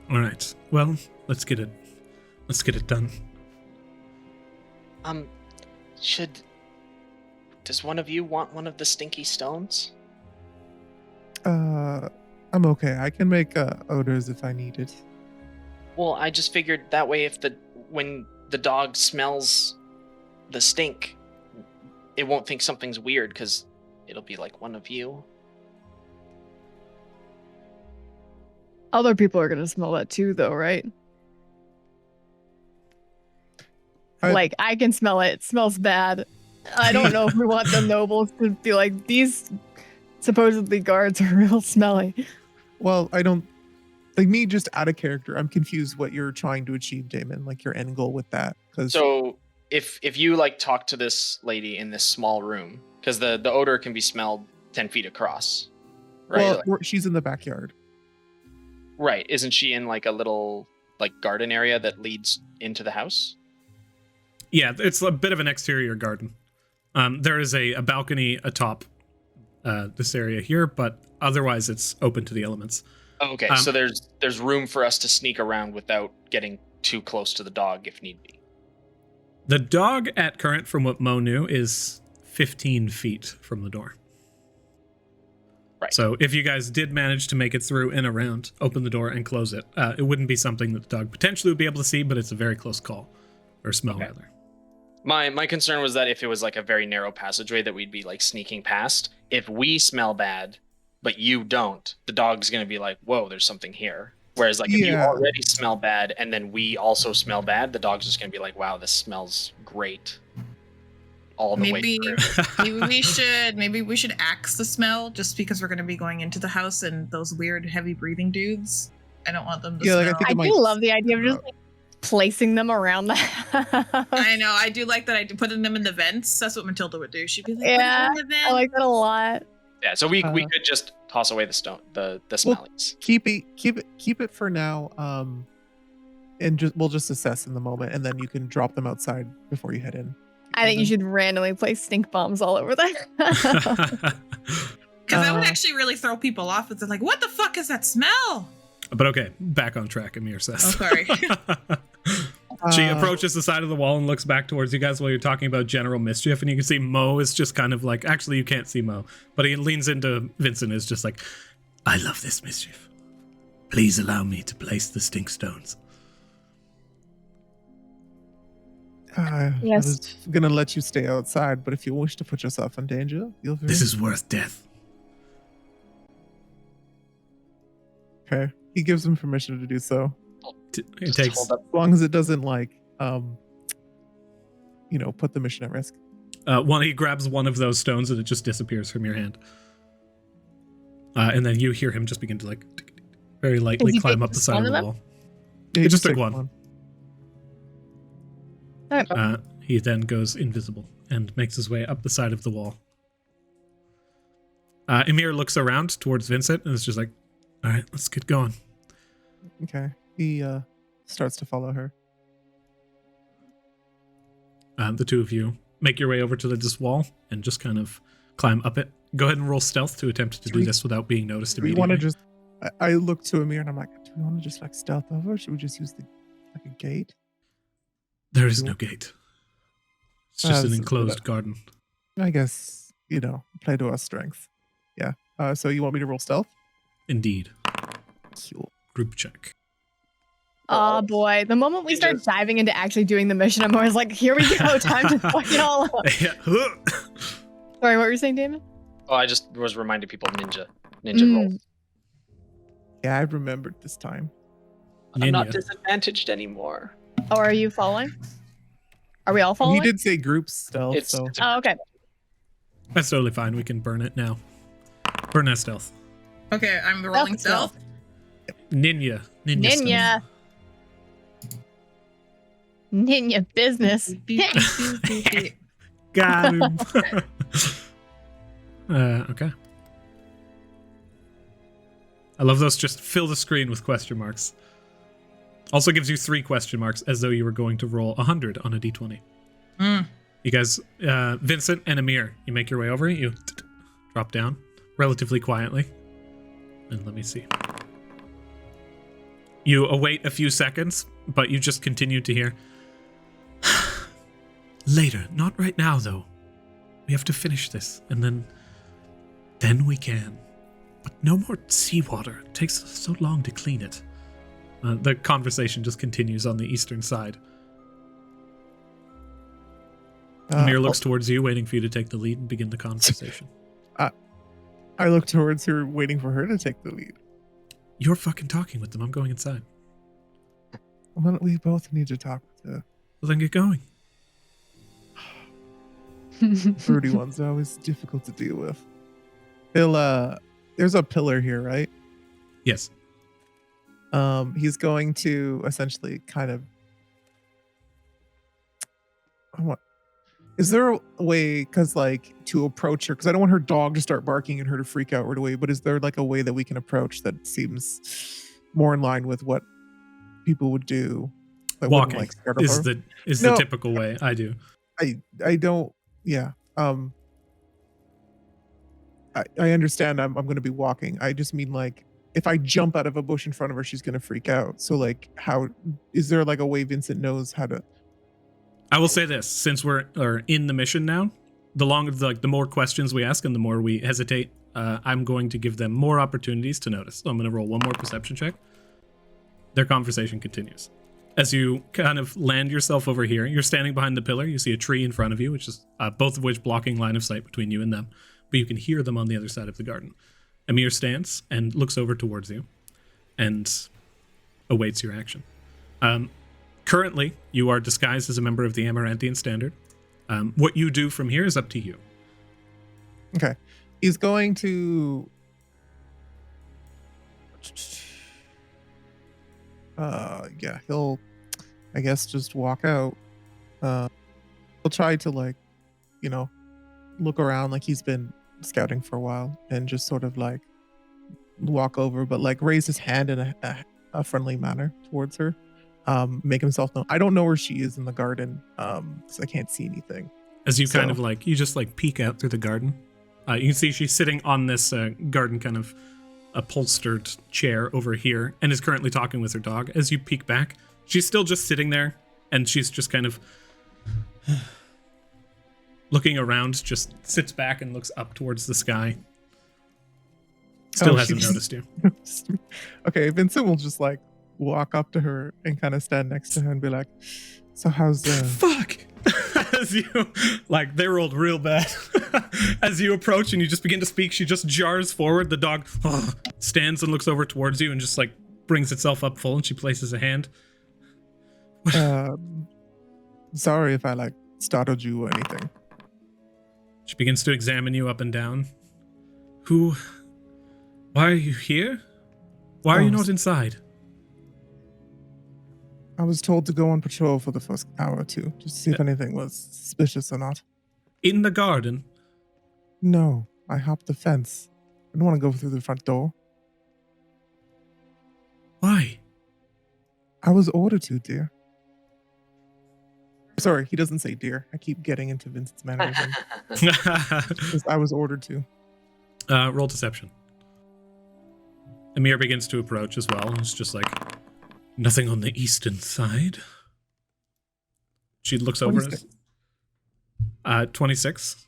All right. Well, let's get it done. Does one of you want one of the stinky stones? I'm okay. I can make odors if I need it. Well, I just figured that way when the dog smells the stink, it won't think something's weird because it'll be like one of you. Other people are going to smell that too, though, right? Like, I can smell it. It smells bad. I don't know if we want the nobles to be like, these supposedly guards are real smelly. Well, I don't... Like, me just out of character, I'm confused what you're trying to achieve, Damon. Like, your end goal with that. So, if you, like, talk to this lady in this small room, because the odor can be smelled 10 feet across, right? Well, she's in the backyard. Right. Isn't she in, like, a little, like, garden area that leads into the house? Yeah, it's a bit of an exterior garden. There is a balcony atop this area here, but otherwise it's open to the elements. Okay, so there's room for us to sneak around without getting too close to the dog if need be. The dog at current, from what Mo knew, is 15 feet from the door. Right. So if you guys did manage to make it through and around, open the door and close it, it wouldn't be something that the dog potentially would be able to see, but it's a very close call. Or smell, rather. My concern was that if it was like a very narrow passageway that we'd be like sneaking past, if we smell bad, but you don't, the dog's going to be like, whoa, there's something here. Whereas like if you already smell bad and then we also smell bad, the dog's just going to be like, wow, this smells great. All the way through. maybe we should axe the smell just because we're going to be going into the house and those weird heavy breathing dudes. I don't want them to smell. I do love the idea of just like placing them around the house. I know. I do like that. I do putting them in the vents. That's what Matilda would do. She'd be like, yeah, put them in the vent. I like that a lot. Yeah, so we could just toss away the smellies. Keep it for now. And we'll just assess in the moment, and then you can drop them outside before you head in. I think you should randomly place stink bombs all over there. Because that would actually really throw people off. If they're like, what the fuck is that smell? But okay, back on track, Emir says. Oh, sorry. She approaches the side of the wall and looks back towards you guys while you're talking about general mischief, and you can see Mo is just kind of like, actually you can't see Mo, but he leans into Vincent, is just like, I love this mischief. Please allow me to place the stink stones. Yes. I was gonna let you stay outside, but if you wish to put yourself in danger, feel free. This is worth death. Okay. He gives him permission to do so. It takes as long as it doesn't like put the mission at risk. He grabs one of those stones and it just disappears from your hand. And then you hear him just begin to like very lightly climb up the side of the wall. Yeah, he just took one. Right. He then goes invisible and makes his way up the side of the wall. Emir looks around towards Vincent and is just like, all right, let's get going. Okay. He starts to follow her. The two of you make your way over to this wall and just kind of climb up it. Go ahead and roll stealth to attempt to do this without being noticed immediately. We want to just... I look to Emir and I'm like, do we want to just like stealth over? Or should we just use a gate? There is no gate. It's just an enclosed garden. I guess, play to our strength. Yeah. So you want me to roll stealth? Indeed. Cool. Group check. Oh boy. The moment we start diving into actually doing the mission, I'm always like, here we go. Time to fuck it all up. Sorry, what were you saying, Damon? Oh, I just was reminding people ninja rolls. Yeah, I remembered this time. I'm not disadvantaged anymore. Oh, are you following? Are we all following? He did say group stealth. Oh, okay. That's totally fine. We can burn it now. Burn that stealth. Okay, I'm rolling stealth. Ninja business. Got him. Okay. I love those. Just fill the screen with question marks. Also gives you 3 question marks as though you were going to roll 100 on a d20. You guys, Vincent and Emir, you make your way over. You drop down relatively quietly. And let me see. You await a few seconds, but you just continue to hear. Later, not right now though. We have to finish this, and then we can. But no more seawater. It takes so long to clean it. The conversation just continues on the eastern side. Emir looks towards you, waiting for you to take the lead and begin the conversation. I look towards her, waiting for her to take the lead. You're fucking talking with them. I'm going inside. Well, we both need to talk with her. Well, then get going. Fruity ones are always difficult to deal with. There's a pillar here, right? Yes. He's going to essentially kind of... Is there a way, to approach her? Because I don't want her dog to start barking and her to freak out right away, but is there a way that we can approach that seems more in line with what people would do? Walking is the typical way. I do. I don't... Yeah. I understand I'm going to be walking. I just mean if I jump out of a bush in front of her, she's gonna freak out. So like, how is there like a way Vincent knows how to? I will say this: since we're in the mission now, the more questions we ask and the more we hesitate, I'm going to give them more opportunities to notice. So I'm going to roll one more perception check. Their conversation continues. As you kind of land yourself over here, you're standing behind the pillar. You see a tree in front of you, which is both of which blocking line of sight between you and them. But you can hear them on the other side of the garden. Emir stands and looks over towards you and awaits your action. Currently, you are disguised as a member of the Amaranthian Standard. What you do from here is up to you. Okay. He's going to... yeah, he'll, I guess, just walk out. He'll try to, like, you know, look around like he's been scouting for a while and just sort of, like, walk over, but, like, raise his hand in a friendly manner towards her. Make himself known. I don't know where she is in the garden, because I can't see anything. As you kind of, like, you just, like, peek out through the garden. You can see she's sitting on this garden kind of upholstered chair over here and is currently talking with her dog. As you peek back, she's still just sitting there and she's just kind of looking around, just sits back and looks up towards the sky. Still hasn't noticed you. Okay, Vincent will just like walk up to her and kind of stand next to her and be like, so how's fuck? As you, like, they rolled real bad. As you approach and you just begin to speak, she just jars forward. The dog stands and looks over towards you and just, like, brings itself up full, and she places a hand. Sorry if I, like, startled you or anything. She begins to examine you up and down. Why are you here? Why are you not inside? I was told to go on patrol for the first hour or two, just to see if anything was suspicious or not. In the garden? No, I hopped the fence. I didn't want to go through the front door. Why? I was ordered to, dear. Sorry, he doesn't say dear. I keep getting into Vincent's mannerism. I was ordered to. Roll deception. Emir begins to approach as well. It's just like, nothing on the eastern side. She looks 26. Over. 26.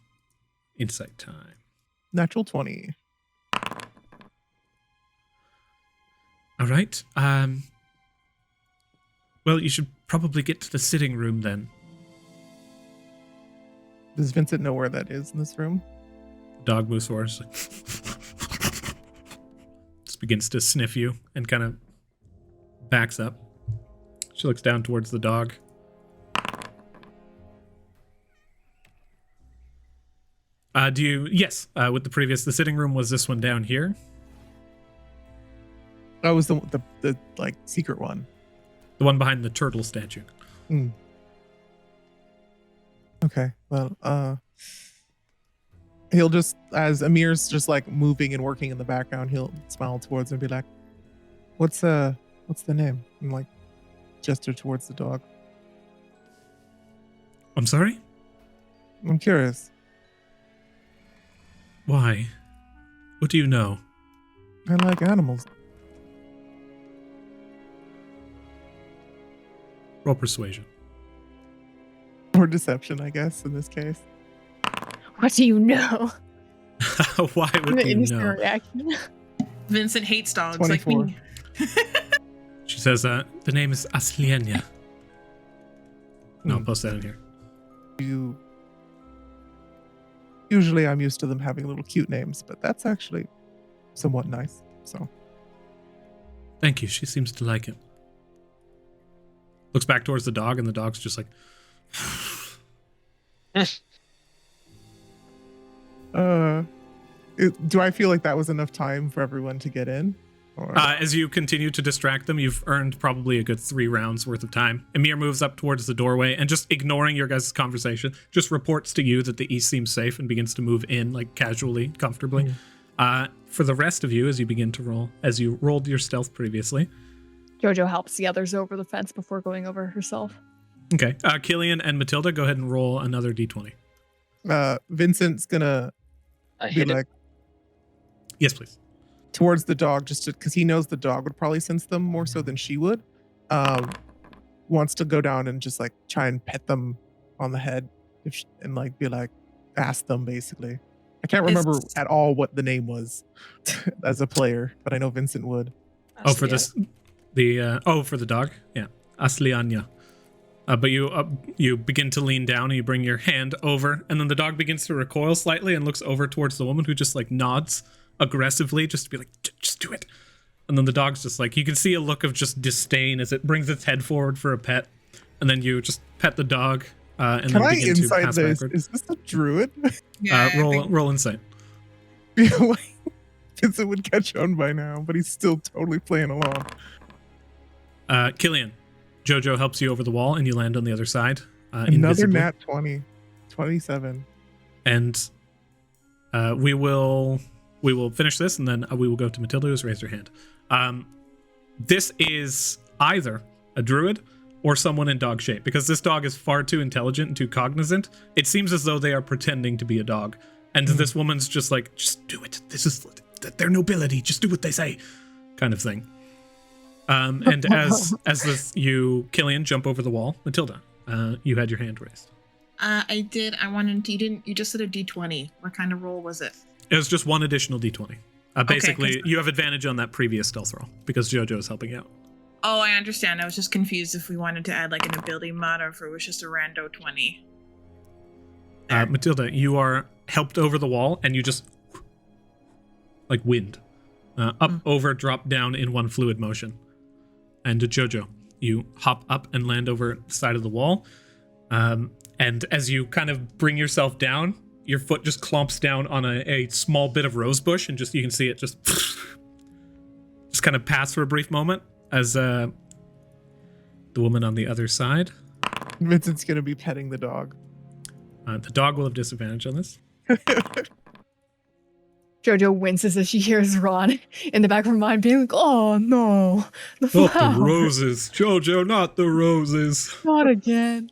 Insight time. Natural 20. All right. Well, you should probably get to the sitting room then. Does Vincent know where that is in this room? Dog moves forward. Just begins to sniff you and kind of backs up. She looks down towards the dog. Yes, with the previous, the sitting room was this one down here. That was the like secret one. The one behind the turtle statue. Mm. Okay, well, he'll just, as Emir's just like moving and working in the background, he'll smile towards her and be like, what's the name? And like gesture towards the dog. I'm sorry? I'm curious. Why? What do you know? I like animals. Roll persuasion. Or deception, I guess, in this case. What do you know? Why would you know? Reaction. Vincent hates dogs 24. like me. She says, the name is Aslienia. No, I'll post that in here. Usually I'm used to them having little cute names, but that's actually somewhat nice, so. Thank you, she seems to like it. Looks back towards the dog, and the dog's just like... Do I feel like that was enough time for everyone to get in? Or... as you continue to distract them, you've earned probably a good 3 rounds worth of time. Emir moves up towards the doorway and, just ignoring your guys' conversation, just reports to you that the east seems safe and begins to move in, like, casually, comfortably. For the rest of you, as you begin to roll, as you rolled your stealth previously. Jojo helps the others over the fence before going over herself. Okay. Killian and Matilda, go ahead and roll another d20. Vincent's gonna be like... Yes, please. towards the dog, just because he knows the dog would probably sense them more so than she would. Wants to go down and just like try and pet them on the head and like be like, ask them basically. I can't remember at all what the name was as a player, but I know Vincent would. Oh, for this, for the dog, yeah, Aslianya. But you begin to lean down and you bring your hand over, and then the dog begins to recoil slightly and looks over towards the woman, who just like nods aggressively, just to be like, just do it. And then the dog's just like, you can see a look of just disdain as it brings its head forward for a pet, and then you just pet the dog. And Can then I begin to insight pass this? backward. Is this a druid? Yeah, Roll insight. Feel like Vincent would catch on by now, but he's still totally playing along. Killian, Jojo helps you over the wall, and you land on the other side. Another invisibly. nat 20, 27. And we will finish this, and then we will go to Matilda, who's raised her hand. This is either a druid or someone in dog shape, because this dog is far too intelligent and too cognizant. It seems as though they are pretending to be a dog, and this woman's just like, just do it. This is their nobility. Just do what they say, kind of thing. And as you, Killian, jump over the wall, Matilda, you had your hand raised. I did. You just said a D20. What kind of roll was it? It was just one additional D20. Basically, Okay, you have advantage on that previous stealth roll because Jojo is helping out. Oh, I understand. I was just confused if we wanted to add like an ability mod or if it was just a rando 20. Matilda, you are helped over the wall, and you just like wind up, over, drop down in one fluid motion. And Jojo, you hop up and land over the side of the wall. And as you kind of bring yourself down, your foot just clomps down on a small bit of rose bush, and just you can see it just kind of pass for a brief moment as the woman on the other side. Vincent's going to be petting the dog. The dog will have disadvantage on this. Jojo winces as she hears Ron in the back of her mind being like, oh no, the Not flowers. the roses, Jojo, not the roses. Not again.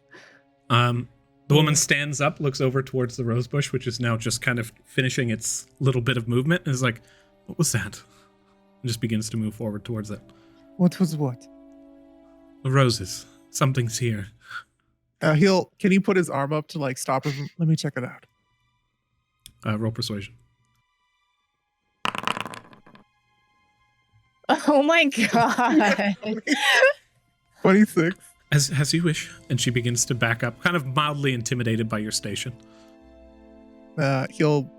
The woman stands up, looks over towards the rose bush, which is now just kind of finishing its little bit of movement, and is like, what was that? And just begins to move forward towards it. What was what? The roses. Something's here. Can he put his arm up to like stop her from, let me check it out. Roll persuasion. Oh my god. 26. As you wish. And she begins to back up, kind of mildly intimidated by your station. He'll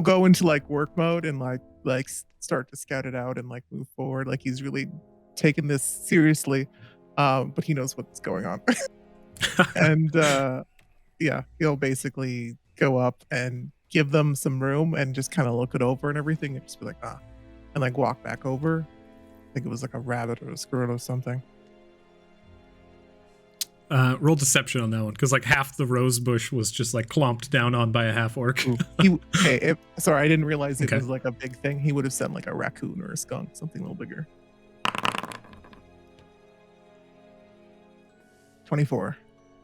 go into like work mode and like start to scout it out and like move forward. Like he's really taking this seriously, but he knows what's going on. And he'll basically go up and give them some room and just kind of look it over and everything, and just be like, and like walk back over. I think it was like a rabbit or a squirrel or something. Roll deception on that one, because like half the rose bush was just like clomped down on by a half orc. Sorry, I didn't realize it Okay. was like a big thing. He would have sent like a raccoon or a skunk, something a little bigger. 24.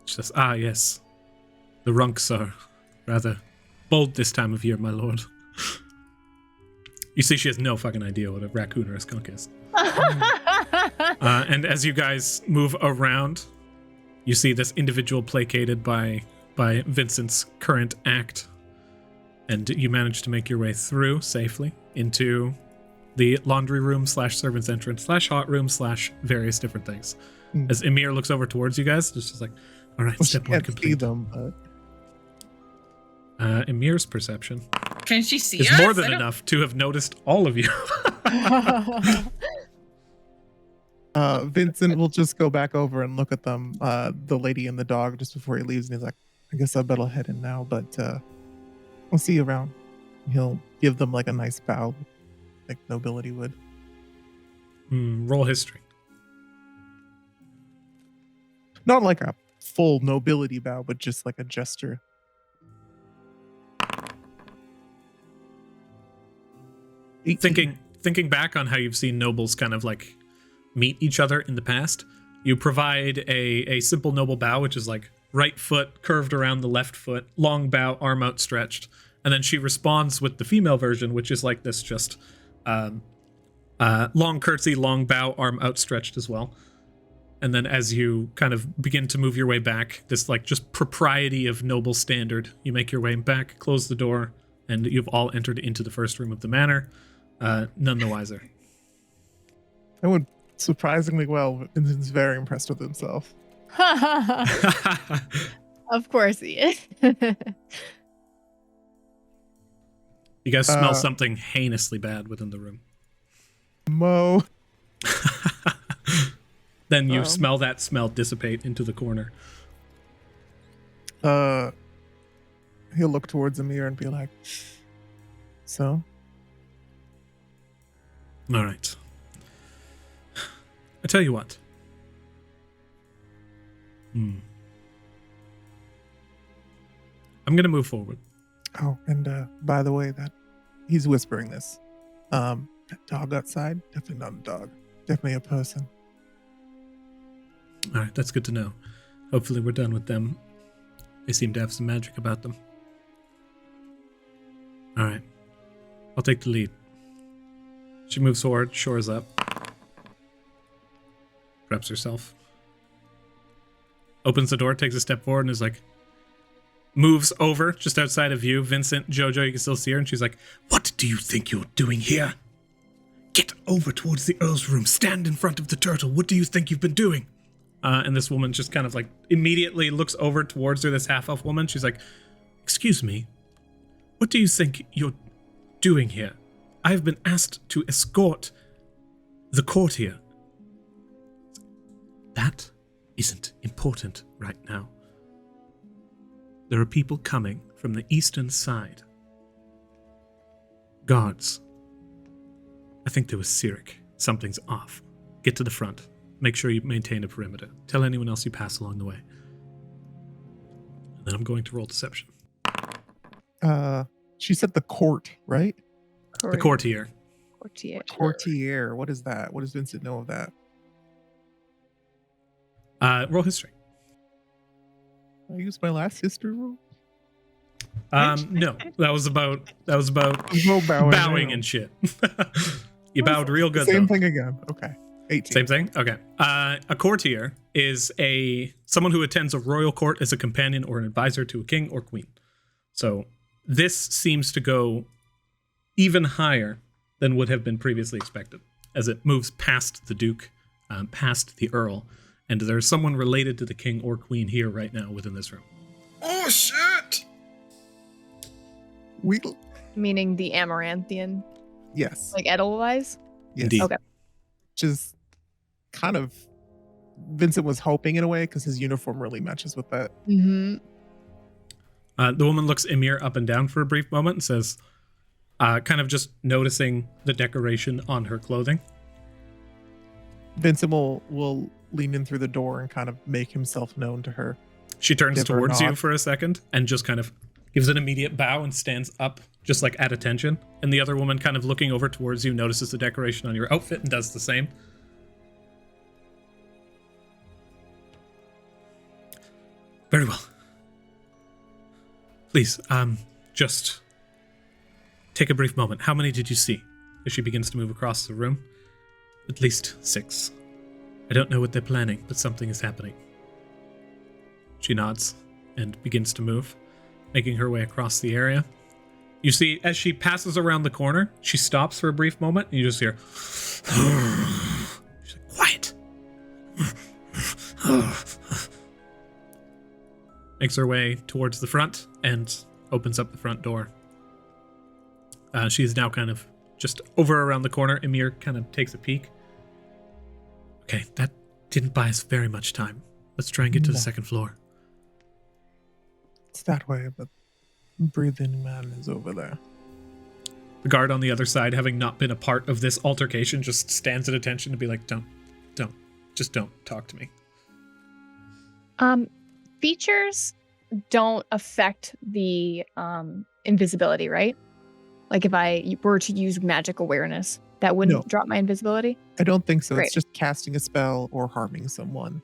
She says, yes. The runks are rather bold this time of year, my lord. You see, she has no fucking idea what a raccoon or a skunk is. And as you guys move around, you see this individual placated by Vincent's current act, and you manage to make your way through safely into the laundry room / servant's entrance / hot room / various different things. As Emir looks over towards you guys, it's just like, all right, step one Can't see complete. them, but Emir's perception Can she see is us? more than enough to have noticed all of you. Vincent will just go back over and look at them, the lady and the dog, just before he leaves, and he's like, I guess I better head in now, but I'll see you around. He'll give them like a nice bow, like nobility would. Roll history. Not like a full nobility bow, but just like a gesture. Thinking back on how you've seen nobles kind of like meet each other in the past, you provide a simple noble bow, which is like right foot curved around the left foot, long bow, arm outstretched, and then she responds with the female version, which is like this just Long curtsy, long bow, arm outstretched as well. And then as you kind of begin to move your way back, this like just propriety of noble standard, you make your way back, close the door, and you've all entered into the first room of the manor, none the wiser. That went surprisingly well. Vincent's very impressed with himself. Of course he is. You guys smell something heinously bad within the room. Mo. Then you smell that smell dissipate into the corner. He'll look towards Emir and be like, so? All right. I tell you what. I'm going to move forward. Oh, and by the way, that he's whispering this. That dog outside, definitely not a dog. Definitely a person. All right, that's good to know. Hopefully we're done with them. They seem to have some magic about them. All right. I'll take the lead. She moves forward, shores up. Preps herself. Opens the door, takes a step forward, and is like, moves over just outside of you. Vincent, Jojo, you can still see her, and she's like, "What do you think you're doing here? Get over towards the Earl's room. Stand in front of the turtle. What do you think you've been doing?" And this woman just kind of like immediately looks over towards her, this half-elf woman. She's like, "Excuse me, what do you think you're doing here? I've been asked to escort the court here." That isn't important right now. There are people coming from the eastern side. Guards. I think there was Cyric. Something's off. Get to the front. Make sure you maintain a perimeter. Tell anyone else you pass along the way. And then I'm going to roll deception. She said the court, right? The courtier. Courtier. What is that? What does Vincent know of that? Roll history. I used my last history roll. No, that was about bowing and shit. You bowed real good. Same though. thing again. Okay. 18. Same thing? Okay. A courtier is someone who attends a royal court as a companion or an advisor to a king or queen. So this seems to go even higher than would have been previously expected, as it moves past the duke, past the earl, and there's someone related to the king or queen here right now within this room. Oh shit! Meaning the Amaranthian, Yes. like Edelweiss? Yes. Indeed. Okay. Which is kind of Vincent was hoping in a way because his uniform really matches with that. Mm-hmm. The woman looks Emir up and down for a brief moment and says, kind of just noticing the decoration on her clothing. Vincent will lean in through the door and kind of make himself known to her. She turns Give her a towards you nod. for a second and just kind of gives an immediate bow and stands up, just like at attention. And the other woman, kind of looking over towards you, notices the decoration on your outfit and does the same. Very well. Please, just take a brief moment. How many did you see? As she begins to move across the room. At least 6. I don't know what they're planning, but something is happening. She nods and begins to move, making her way across the area. You see, as she passes around the corner, she stops for a brief moment, and you just hear... She's like, quiet! Makes her way towards the front and opens up the front door. She's now kind of just over around the corner. Emir kind of takes a peek. Okay, that didn't buy us very much time. Let's try and get to the second floor. It's that way, but breathing man is over there. The guard on the other side, having not been a part of this altercation, just stands at attention to be like, don't talk to me. Features don't affect the invisibility, right? Like if I were to use magic awareness, that wouldn't drop my invisibility? I don't think so. Great. It's just casting a spell or harming someone.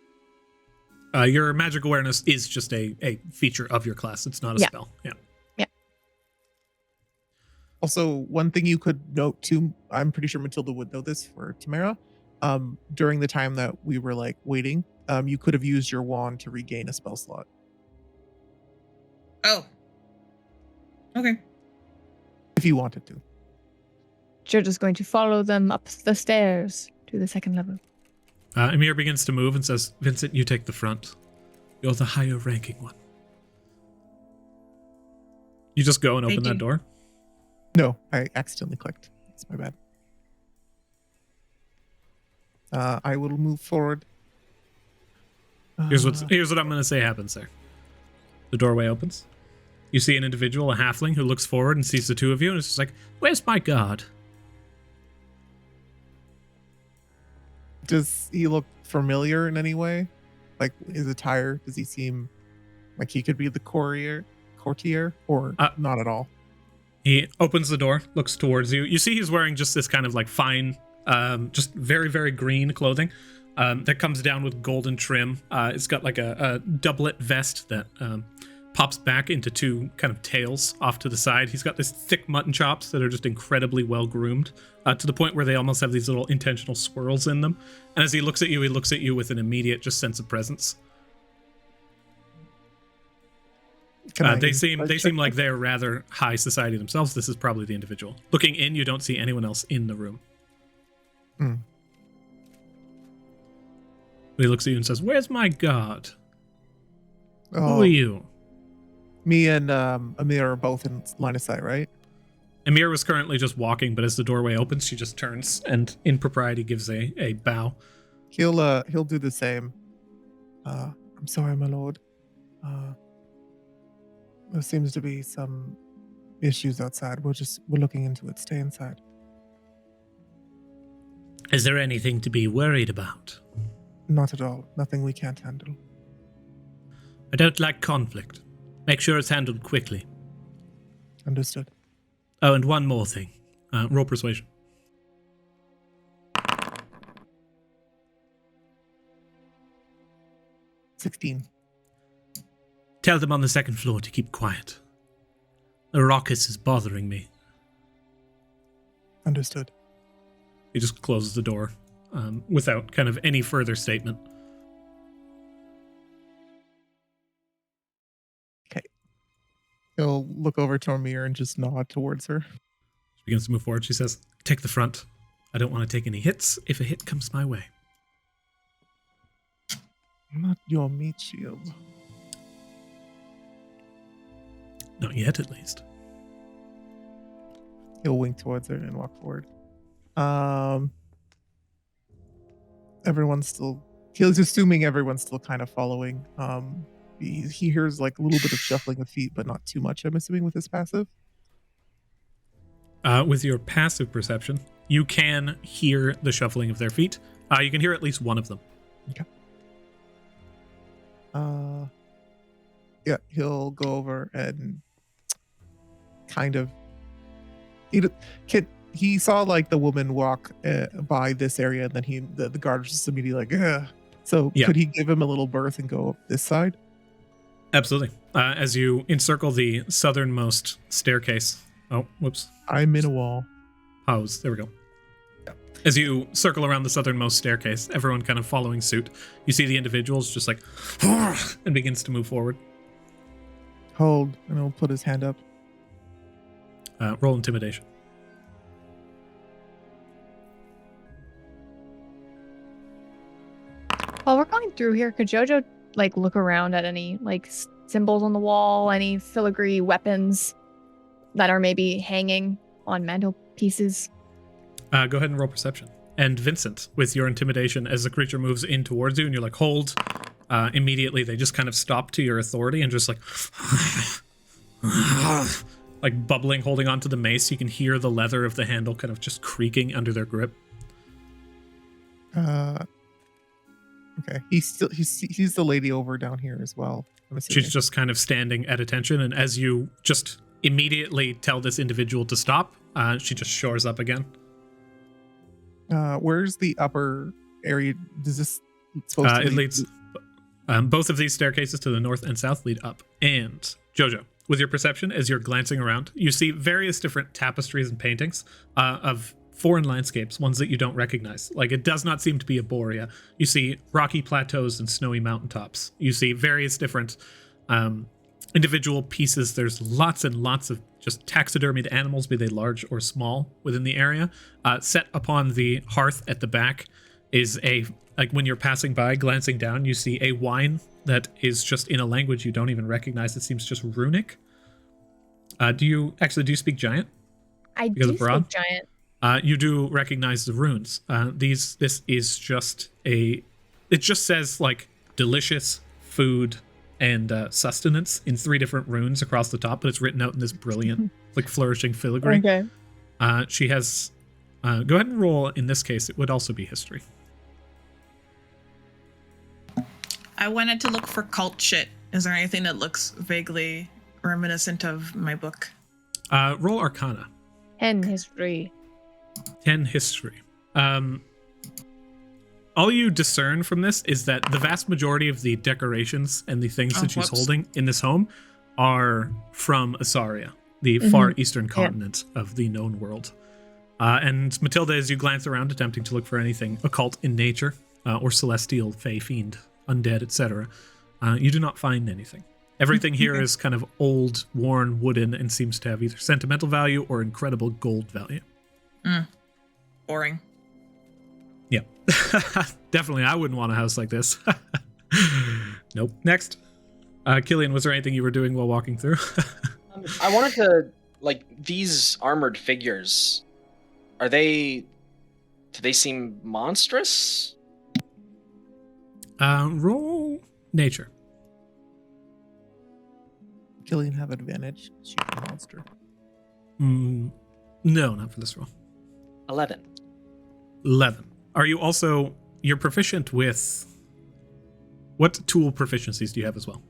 Your magic awareness is just a feature of your class. It's not a spell. Yeah. Also, one thing you could note too, I'm pretty sure Matilda would know this for Tamara. During the time that we were like waiting, you could have used your wand to regain a spell slot. Oh. Okay. If you wanted to. Jojo's going to follow them up the stairs to the second level. Emir begins to move and says, Vincent, you take the front. You're the higher ranking one. You just go and open that door? No, I accidentally clicked. It's my bad. I will move forward. Here's what I'm going to say happens there. The doorway opens. You see an individual, a halfling, who looks forward and sees the two of you and is just like, where's my guard? Does he look familiar in any way? Like his attire, does he seem like he could be the courtier or not at all? He opens the door, looks towards you. You see he's wearing just this kind of like fine, just very, very green clothing that comes down with golden trim. It's got like a doublet vest that pops back into two kind of tails off to the side. He's got this thick mutton chops that are just incredibly well groomed to the point where they almost have these little intentional swirls in them. And as he looks at you with an immediate just sense of presence. They seem like they're rather high society themselves. This is probably the individual. Looking in, you don't see anyone else in the room. He looks at you and says, where's my guard? Who are you? Me and Emir are both in line of sight, right? Emir was currently just walking, but as the doorway opens, she just turns and in propriety gives a bow. He'll do the same. I'm sorry, my lord. There seems to be some issues outside. We're looking into it. Stay inside. Is there anything to be worried about? Not at all. Nothing we can't handle. I don't like conflict. Make sure it's handled quickly. Understood. Oh, and one more thing. Roll persuasion. 16. Tell them on the second floor to keep quiet. The ruckus is bothering me. Understood. He just closes the door without kind of any further statement. Okay. He'll look over to Emir and just nod towards her. She begins to move forward. She says, take the front. I don't want to take any hits if a hit comes my way. Not your meat shield. Not yet, at least. He'll wink towards her and walk forward. He's assuming everyone's still kind of following. He hears like a little bit of shuffling of feet, but not too much, I'm assuming, with his passive. With your passive perception, you can hear the shuffling of their feet. You can hear at least one of them. Okay. Yeah, he'll go over and kind of. He saw like the woman walk by this area, and then the guard was just immediately like, ugh. So yeah. Could he give him a little berth and go up this side? Absolutely. As you encircle the southernmost staircase. Oh, whoops. I'm in a wall. Pause. There we go. As you circle around the southernmost staircase, everyone kind of following suit, you see the individuals just like, and begins to move forward. Hold, and he'll put his hand up. Roll intimidation. While we're going through here, could Jojo like look around at any like symbols on the wall, any filigree weapons that are maybe hanging on mantelpieces? Go ahead and roll perception. And Vincent, with your intimidation, as the creature moves in towards you and you're like, hold, immediately they just kind of stop to your authority and just like, like bubbling, holding onto the mace. You can hear the leather of the handle kind of just creaking under their grip. Okay. He's the lady over down here as well. She's just kind of standing at attention, and as you just immediately tell this individual to stop, she just shores up again. Where's the upper area? Does this it leads both of these staircases to the north and south lead up. And Jojo, with your perception as you're glancing around. You see various different tapestries and paintings of foreign landscapes, ones that you don't recognize. Like, it does not seem to be a Borea. You see rocky plateaus and snowy mountaintops. You see various different individual pieces. There's lots and lots of just taxidermied animals, be they large or small, within the area. Set upon the hearth at the back is like when you're passing by, glancing down, you see a wine that is just in a language you don't even recognize. It seems just runic. Do you speak Giant? I do speak Giant. You do recognize the runes. This is just it just says like delicious food and sustenance in 3 different runes across the top, but it's written out in this brilliant, like flourishing filigree. Okay. She has, go ahead and roll, in this case, it would also be history. I wanted to look for cult shit. Is there anything that looks vaguely reminiscent of my book? Roll Arcana. 10 history. 10 history. All you discern from this is that the vast majority of the decorations and the things that she's holding in this home are from Asaria, the far eastern continent of the known world. And Matilda, as you glance around attempting to look for anything occult in nature, or celestial, fey, fiend, undead, etc., you do not find anything. Everything here is kind of old, worn, wooden, and seems to have either sentimental value or incredible gold value. Boring. Yeah. Definitely, I wouldn't want a house like this. Nope. Next. Killian, was there anything you were doing while walking through? I wanted to, like, these armored figures, do they seem monstrous? Roll nature. Killian have advantage. She's a monster. No, not for this roll. 11. 11. Are you also, you're proficient with, what tool proficiencies do you have as well?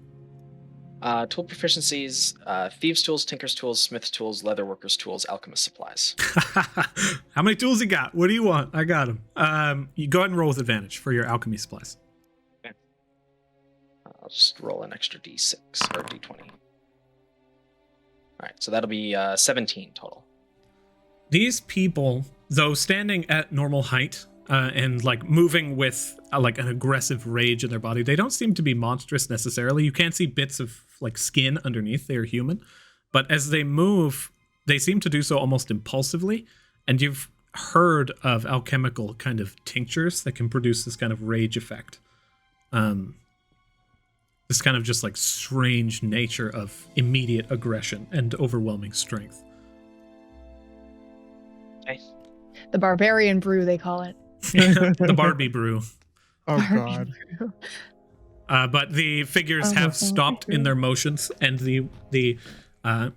Tool proficiencies, thieves' tools, tinker's tools, smith's tools, leatherworker's tools, alchemist supplies. How many tools you got? What do you want? I got them. You go ahead and roll with advantage for your alchemy supplies. Okay. I'll just roll an extra d6 or d20. All right, so that'll be 17 total. These people, though standing at normal height and like moving with like an aggressive rage in their body, they don't seem to be monstrous necessarily. You can't see bits of like skin underneath. They are human. But as they move, they seem to do so almost impulsively. And you've heard of alchemical kind of tinctures that can produce this kind of rage effect. This kind of just like strange nature of immediate aggression and overwhelming strength. Okay. The barbarian brew, they call it. The Barbie brew. Oh, God. But the figures have stopped in their motions, and the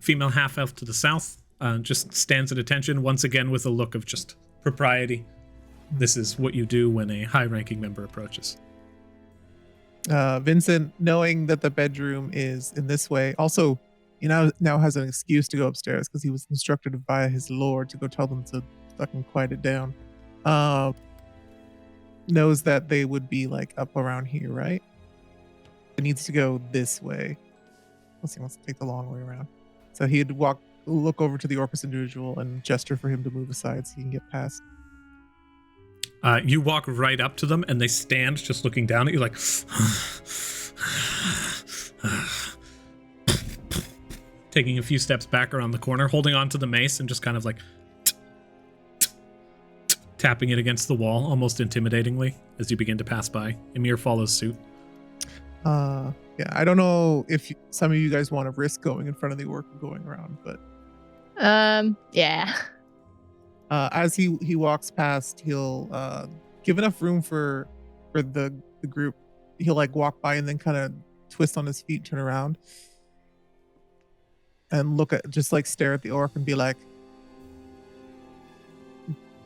female half-elf to the south just stands at attention, once again with a look of just propriety. This is what you do when a high-ranking member approaches. Vincent, knowing that the bedroom is in this way, also, now has an excuse to go upstairs because he was instructed by his lord to go tell them to fucking quiet it down. Knows that they would be like up around here, right? It needs to go this way. Unless he wants to take the long way around. So he'd look over to the Orcus individual and gesture for him to move aside so he can get past. You walk right up to them and they stand just looking down at you like taking a few steps back around the corner, holding onto the mace and just kind of like tapping it against the wall almost intimidatingly as you begin to pass by. Emir follows suit. Yeah, I don't know if some of you guys want to risk going in front of the orc and going around, but yeah. As he walks past, he'll give enough room for the group. He'll like walk by and then kind of twist on his feet, turn around, and stare at the orc and be like,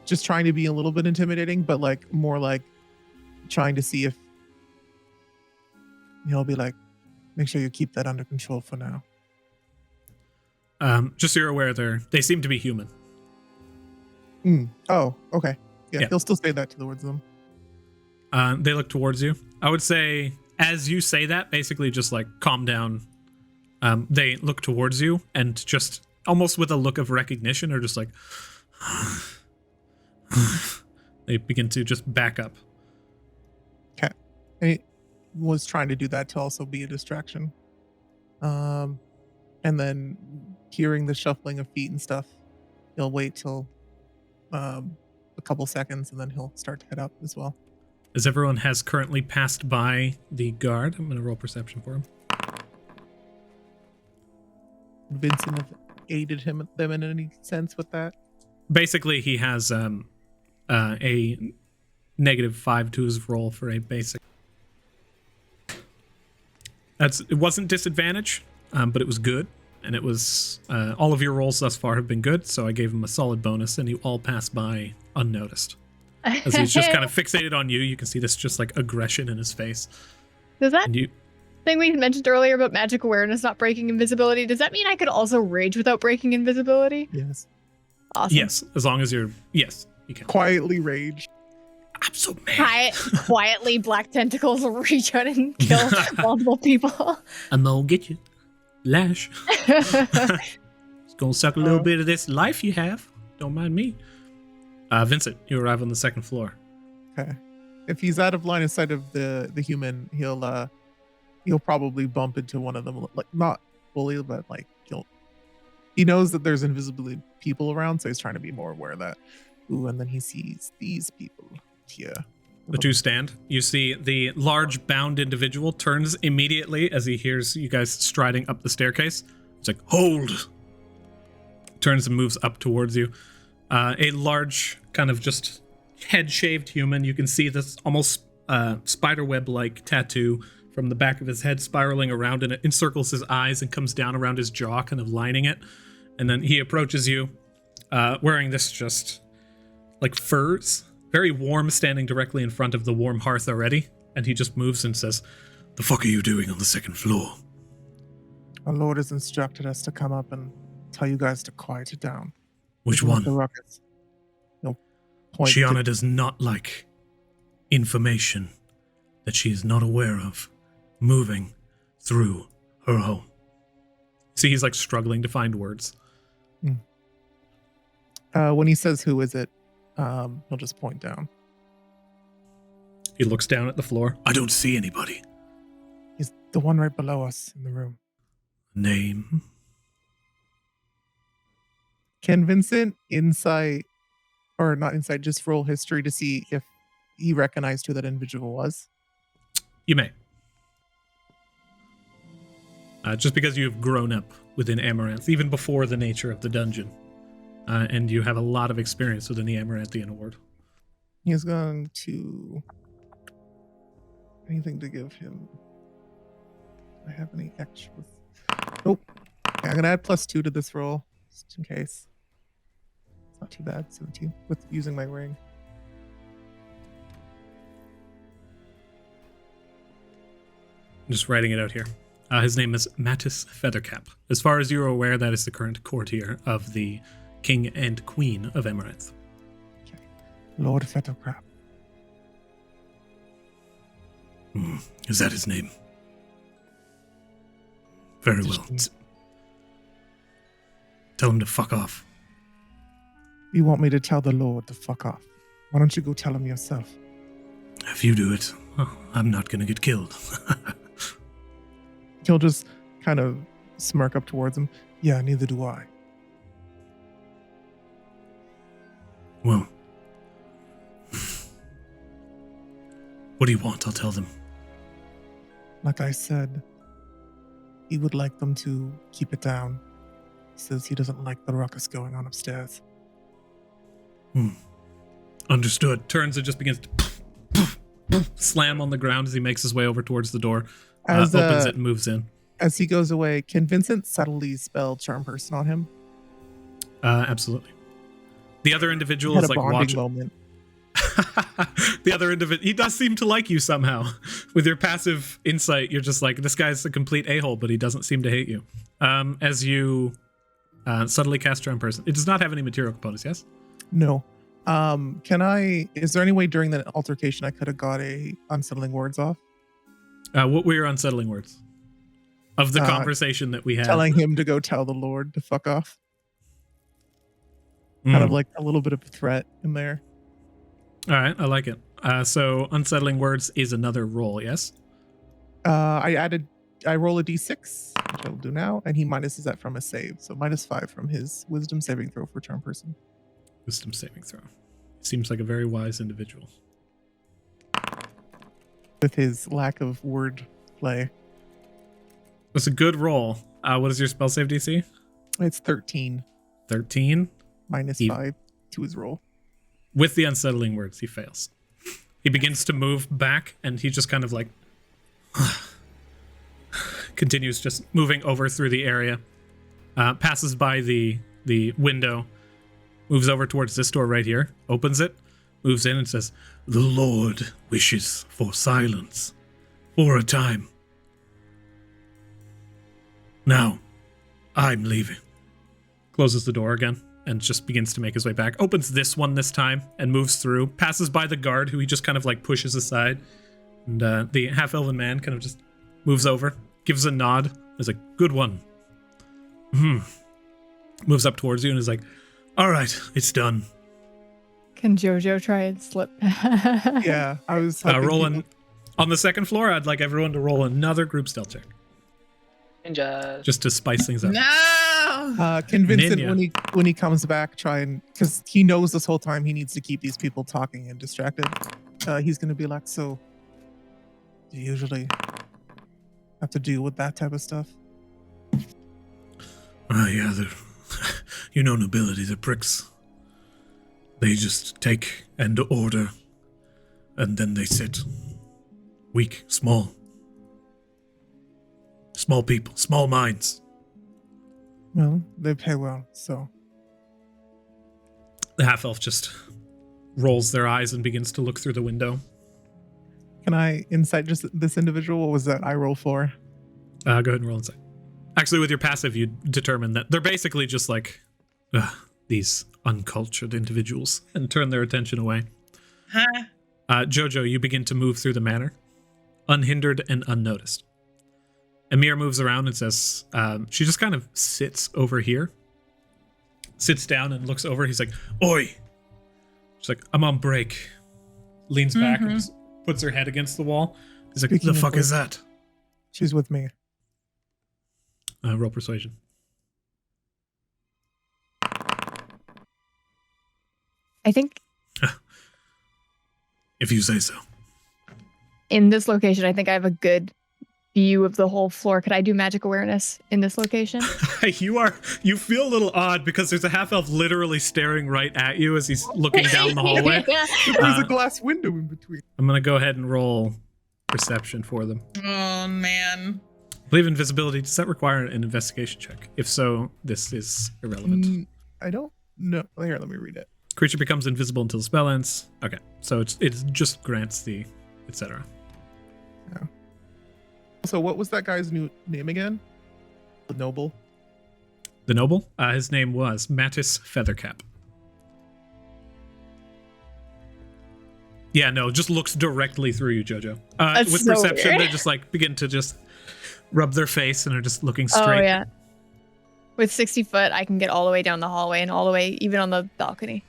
just trying to be a little bit intimidating, but like more like trying to see if he'll be like, make sure you keep that under control for now. Just so you're aware, they seem to be human. Oh, okay. Yeah, Yeah. he'll still say that towards them. They look towards you. I would say, as you say that, basically just like calm down, They look towards you and just almost with a look of recognition are just like, they begin to just back up. Okay. And he was trying to do that to also be a distraction. And then hearing the shuffling of feet and stuff, he'll wait till a couple seconds and then he'll start to head up as well. As everyone has currently passed by the guard, I'm going to roll perception for him. Vincent have aided them in any sense with that? Basically, he has a -5 to his roll for a basic. It wasn't disadvantage, but it was good, and it was all of your rolls thus far have been good, so I gave him a solid bonus, and you all passed by unnoticed. As he's just kind of fixated on you, you can see this just like aggression in his face. Does that And you, thing we mentioned earlier about magic awareness not breaking invisibility, does that mean I could also rage without breaking invisibility? Yes. Awesome. yes, as long as yes, you can. Quietly rage. I'm so mad. Quietly, black tentacles reach out and kill multiple people. I'm gonna get you. Lash. It's gonna suck a little bit of this life you have. Don't mind me. Vincent, you arrive on the second floor. Okay. If he's out of line of sight of the human, he'll probably bump into one of them, like not fully, but like he knows that there's invisibility people around, so he's trying to be more aware of that. Ooh, and then he sees these people here. The two stand. You see the large bound individual turns immediately as he hears you guys striding up the staircase. It's like, hold! Turns and moves up towards you. A large, kind of just head-shaved human. You can see this almost spiderweb-like tattoo from the back of his head spiraling around, and it encircles his eyes and comes down around his jaw, kind of lining it. And then he approaches you, wearing this just, like, furs. Very warm, standing directly in front of the warm hearth already. And he just moves and says, "The fuck are you doing on the second floor?" Our Lord has instructed us to come up and tell you guys to quiet it down. Which We want one? The ruckus. No point. Xiana does not like information that she is not aware of moving through her home. See, he's like struggling to find words. When he says who is it, he'll just point down. He looks down at the floor. I don't see anybody. He's the one right below us in the room. Name? Can Vincent insight, or not insight, just roll history to see if he recognized who that individual was? You may. Just because you've grown up within Amaranth, even before the nature of the dungeon. And you have a lot of experience within the Amaranthian Ward. He's going to... Anything to give him? Do I have any extras? Nope. Okay, I'm going to add +2 to this roll, just in case. It's not too bad, 17, with using my ring. I'm just writing it out here. His name is Mattis Feathercap. As far as you're aware, that is the current courtier of the King and Queen of Amaranth. Okay. Lord Feathercap. Is that his name? Very well. Tell him to fuck off. You want me to tell the Lord to fuck off? Why don't you go tell him yourself? If you do it, I'm not gonna get killed. He'll just kind of smirk up towards him. Yeah, neither do I. Well, what do you want? I'll tell them. Like I said, he would like them to keep it down. He says he doesn't like the ruckus going on upstairs. Understood. Turns and just begins to slam on the ground as he makes his way over towards the door. Opens it and moves in. As he goes away, can Vincent subtly spell Charm Person on him? Absolutely. The other individual Had is a like bonding watching. moment. The other individual, he does seem to like you somehow. With your passive insight, you're just like, this guy's a complete a-hole, but he doesn't seem to hate you. As you subtly cast Charm Person. It does not have any material components, yes? No. Is there any way during that altercation I could have got a unsettling words off? What were your unsettling words? of the conversation that we had. Telling him to go tell the Lord to fuck off. Kind of like a little bit of a threat in there. All right, I like it. So unsettling words is another roll, yes? I roll a d6, which I will do now, and he minuses that from a save. So -5 from his wisdom saving throw for charm person. Wisdom saving throw. Seems like a very wise individual. With his lack of word play. That's a good roll. What is your spell save DC? It's 13. 13? -5 to his roll. With the unsettling words, he fails. He begins to move back, and he just kind of like continues just moving over through the area, passes by the window, moves over towards this door right here, opens it, moves in and says, "The Lord wishes for silence for a time. Now, I'm leaving." Closes the door again and just begins to make his way back. Opens this one this time and moves through, passes by the guard who he just kind of like pushes aside. And the half-elven man kind of just moves over, gives a nod. He's like, "Good one." Moves up towards you and is like, "All right, it's done." Can Jojo try and slip? Yeah, I was rolling on the second floor. I'd like everyone to roll another group stealth check. Ninja. Just to spice things up. No. Convince Ninja. him when he comes back, try and, because he knows this whole time he needs to keep these people talking and distracted. He's gonna be like, "So, do you usually have to deal with that type of stuff?" Yeah, you know nobility, the pricks. They just take and order, and then they sit. Weak, small. Small people, small minds. Well, they pay well, so. The half-elf just rolls their eyes and begins to look through the window. Can I insight just this individual? What was that I roll for? Go ahead and roll insight. Actually, with your passive, you determine that they're basically just like these uncultured individuals and turn their attention away. Huh? Jojo, you begin to move through the manor, unhindered and unnoticed. Emir moves around and says, she just kind of sits over here, sits down and looks over. He's like, "Oi!" She's like, "I'm on break." Leans back and just puts her head against the wall. He's like, Speaking "The of fuck which- is that?" She's with me. Roll persuasion. I think If you say so. in this location, I think I have a good view of the whole floor. Could I do magic awareness in this location? You feel a little odd because there's a half-elf literally staring right at you as he's looking down the hallway. There's a glass window in between. I'm going to go ahead and roll perception for them. Oh man. I believe invisibility, does that require an investigation check? If so, this is irrelevant. I don't know. Here, let me read it. Creature becomes invisible until the spell ends. Okay, so it just grants the etc. So what was that guy's new name again? The noble? The noble, his name was Mattis Feathercap. Yeah, no, just looks directly through you, Jojo. That's With so perception, weird. they just like begin to just rub their face and are just looking straight. Oh, yeah. With 60 foot, I can get all the way down the hallway and all the way even on the balcony.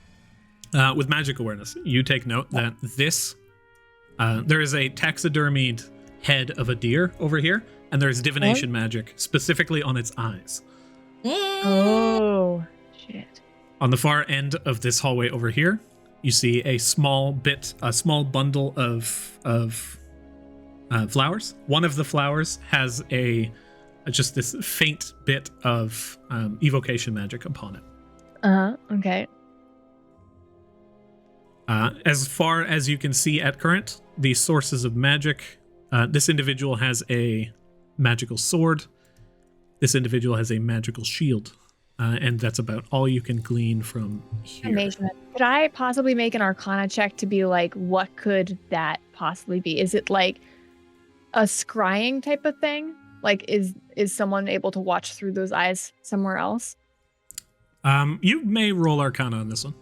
With magic awareness, you take note that this, there is a taxidermied head of a deer over here, and there's divination magic specifically on its eyes. Oh, shit. On the far end of this hallway over here, you see a small bundle of flowers. One of the flowers has just this faint bit of evocation magic upon it. Okay. As far as you can see at current, the sources of magic, this individual has a magical sword. This individual has a magical shield. And that's about all you can glean from here. Amazing. Could I possibly make an arcana check to be like, what could that possibly be? Is it like a scrying type of thing? Like, is someone able to watch through those eyes somewhere else? You may roll arcana on this one.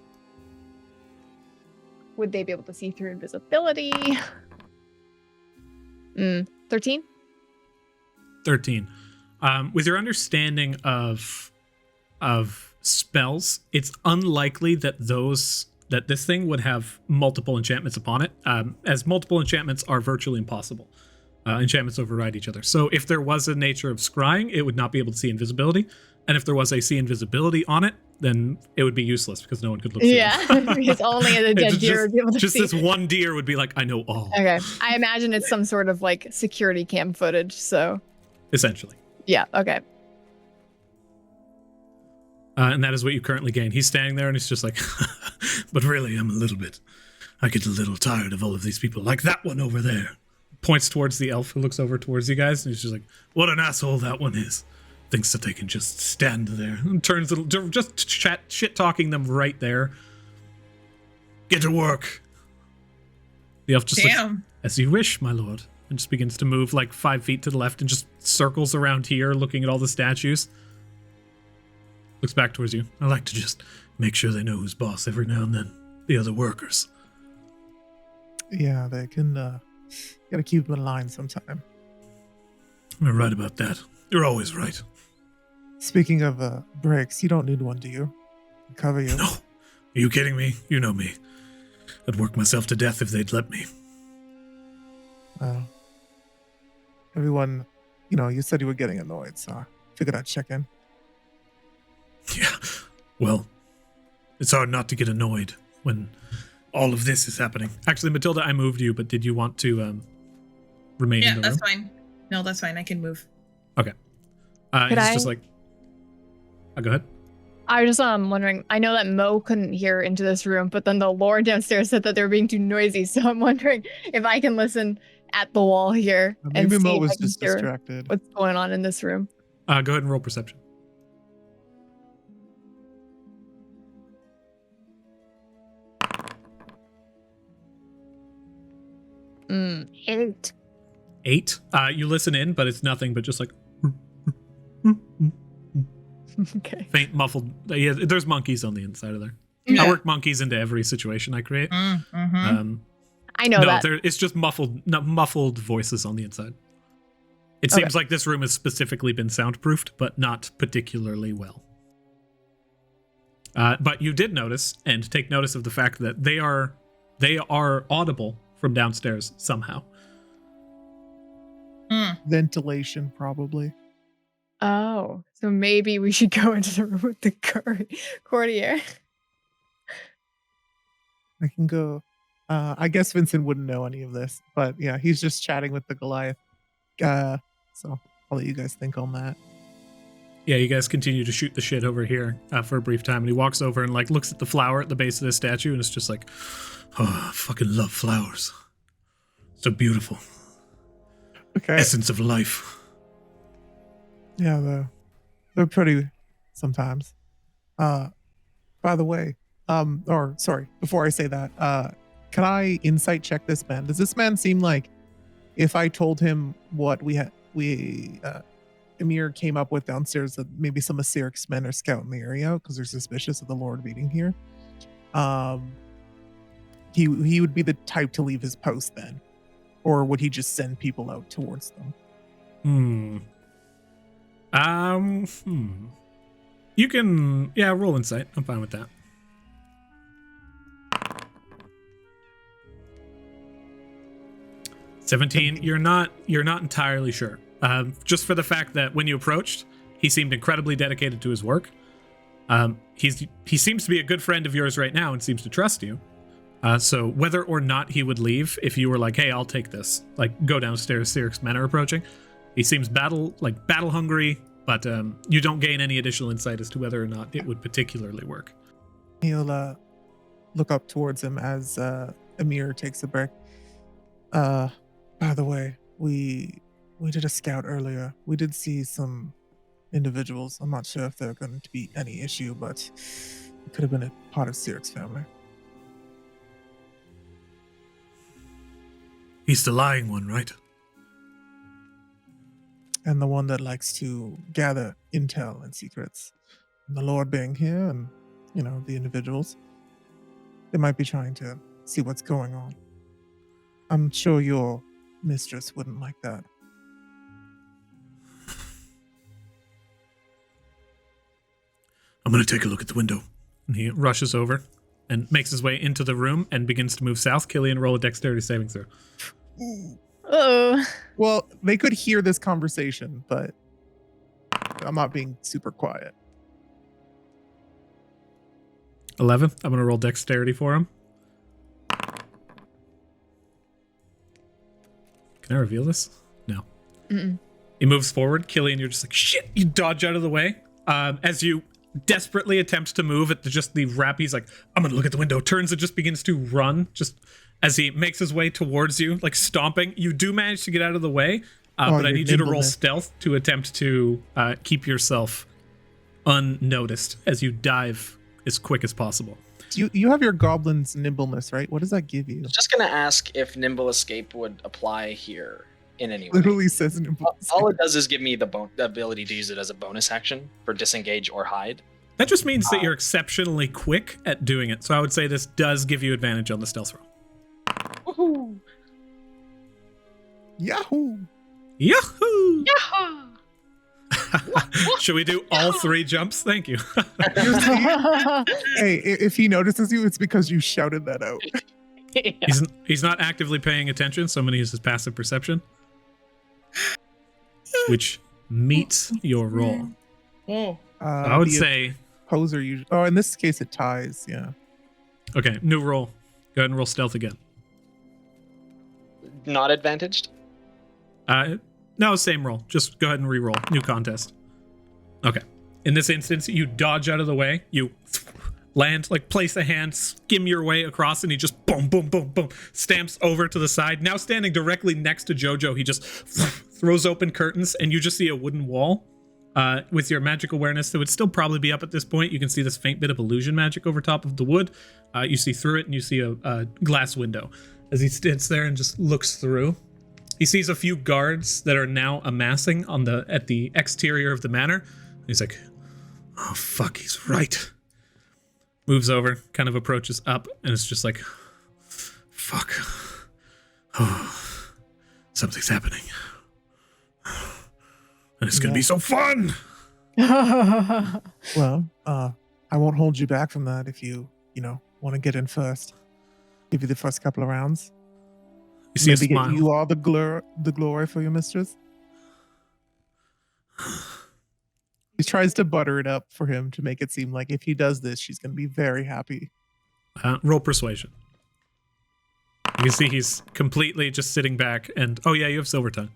Would they be able to see through invisibility? 13? 13. With your understanding of spells, it's unlikely that this thing would have multiple enchantments upon it, as multiple enchantments are virtually impossible. Enchantments override each other. So if there was a nature of scrying, it would not be able to see invisibility. And if there was a see invisibility on it, then it would be useless because no one could look through it. Because only a dead deer would be able to just see. this one deer would be like, I know all. Okay. I imagine it's some sort of like security cam footage, so. Essentially. Yeah, okay. And that is what you currently gain. He's standing there and he's just like, but really, I get a little tired of all of these people, like that one over there. Points towards the elf who looks over towards you guys, and he's just like, what an asshole that one is. Thinks that they can just stand there. And turns, just shit-talking them right there. Get to work. The elf just looks, as you wish, my lord. And just begins to move like 5 feet to the left and just circles around here, looking at all the statues. Looks back towards you. I like to just make sure they know who's boss every now and then. The other workers. Yeah, they can, gotta keep them in line sometime. You're right about that. You're always right. Speaking of breaks, you don't need one, do you? Cover you. No. Are you kidding me? You know me. I'd work myself to death if they'd let me. Everyone, you said you were getting annoyed, so I figured I'd check in. Yeah, well, it's hard not to get annoyed when all of this is happening. Actually, Matilda, I moved you, but did you want to remain in the room? Yeah, that's fine. No, that's fine. I can move. Okay. Just like... go ahead. I was just wondering, I know that Mo couldn't hear into this room, but then the Lord downstairs said that they were being too noisy, so I'm wondering if I can listen at the wall here and Maybe see Mo if was I can just hear distracted. what's going on in this room. Go ahead and roll perception. Eight. 8. You listen in, but it's nothing but just like... Okay. faint, muffled... Yeah, there's monkeys on the inside of there. Yeah. I work monkeys into every situation I create. Mm-hmm. I know that. It's just muffled voices on the inside. It seems like this room has specifically been soundproofed, but not particularly well. But you did notice, and take notice of the fact that they are audible from downstairs somehow. Ventilation, probably. Oh, so maybe we should go into the room with the courtier. I can go. I guess Vincent wouldn't know any of this, but yeah, he's just chatting with the Goliath. So I'll let you guys think on that. Yeah, you guys continue to shoot the shit over here for a brief time, and he walks over and like looks at the flower at the base of the statue, and it's just like, oh, I fucking love flowers. So beautiful. Okay. Essence of life. Yeah, they're pretty sometimes. By the way, before I say that, can I insight check this man? Does this man seem like if I told him what Emir came up with downstairs, that maybe some of Sirik's men are scouting the area because they're suspicious of the Lord being here, he would be the type to leave his post then? Or would he just send people out towards them? You can, roll insight. I'm fine with that. 17. You're not entirely sure. Just for the fact that when you approached, he seemed incredibly dedicated to his work. He seems to be a good friend of yours right now and seems to trust you. So whether or not he would leave, if you were like, hey, I'll take this, like go downstairs, Sirik's men are approaching. He seems battle hungry, but you don't gain any additional insight as to whether or not it would particularly work. He'll look up towards him as Emir takes a break. By the way, we did a scout earlier. We did see some individuals. I'm not sure if they're going to be any issue, but it could have been a part of Sirik's family. He's the lying one, right? And the one that likes to gather intel and secrets. And the Lord being here and, the individuals, they might be trying to see what's going on. I'm sure your mistress wouldn't like that. I'm going to take a look at the window. And he rushes over and makes his way into the room and begins to move south. Killian, roll a dexterity saving throw. Oh. Well, they could hear this conversation, but I'm not being super quiet. 11. I'm going to roll dexterity for him. Can I reveal this? No. Mm-mm. He moves forward. Killian, you're just like, shit! You dodge out of the way. As you desperately attempt to move at just the wrap, he's like, I'm going to look at the window. Turns and just begins to run. Just as he makes his way towards you, like stomping. You do manage to get out of the way, but I need you to roll stealth to attempt to keep yourself unnoticed as you dive as quick as possible. You have your goblin's nimbleness, right? What does that give you? I was just gonna ask if nimble escape would apply here in any way. Literally says nimble. All it does is give me the ability to use it as a bonus action for disengage or hide. That just means that you're exceptionally quick at doing it. So I would say this does give you advantage on the stealth roll. Woohoo! Yahoo! Yahoo! Should we do all 3 jumps? Thank you. Hey, if he notices you, it's because you shouted that out. He's not actively paying attention, so I'm going to use his passive perception, which meets your roll. Oh. I would say Poser usually. Oh, in this case, it ties. Yeah. Okay, new roll. Go ahead and roll stealth again. Not advantaged? No, same roll. Just go ahead and re-roll. New contest. Okay. In this instance, you dodge out of the way. You land, like place a hand, skim your way across, and he just boom, boom, boom, boom, stamps over to the side. Now standing directly next to Jojo, he just throws open curtains, and you just see a wooden wall. With your magic awareness, that would still probably be up at this point. You can see this faint bit of illusion magic over top of the wood. You see through it, and you see a glass window. As he sits there and just looks through, he sees a few guards that are now amassing at the exterior of the manor. He's like, oh, fuck, he's right. Moves over, kind of approaches up, and it's just like, fuck. Oh, something's happening. And it's going to be so fun. Well, I won't hold you back from that if you want to get in first. Give you the first couple of rounds. You see Maybe a smile. get you all the glory for your mistress. He tries to butter it up for him to make it seem like if he does this, she's going to be very happy. Roll persuasion. You can see he's completely just sitting back and, oh yeah, you have silver tongue.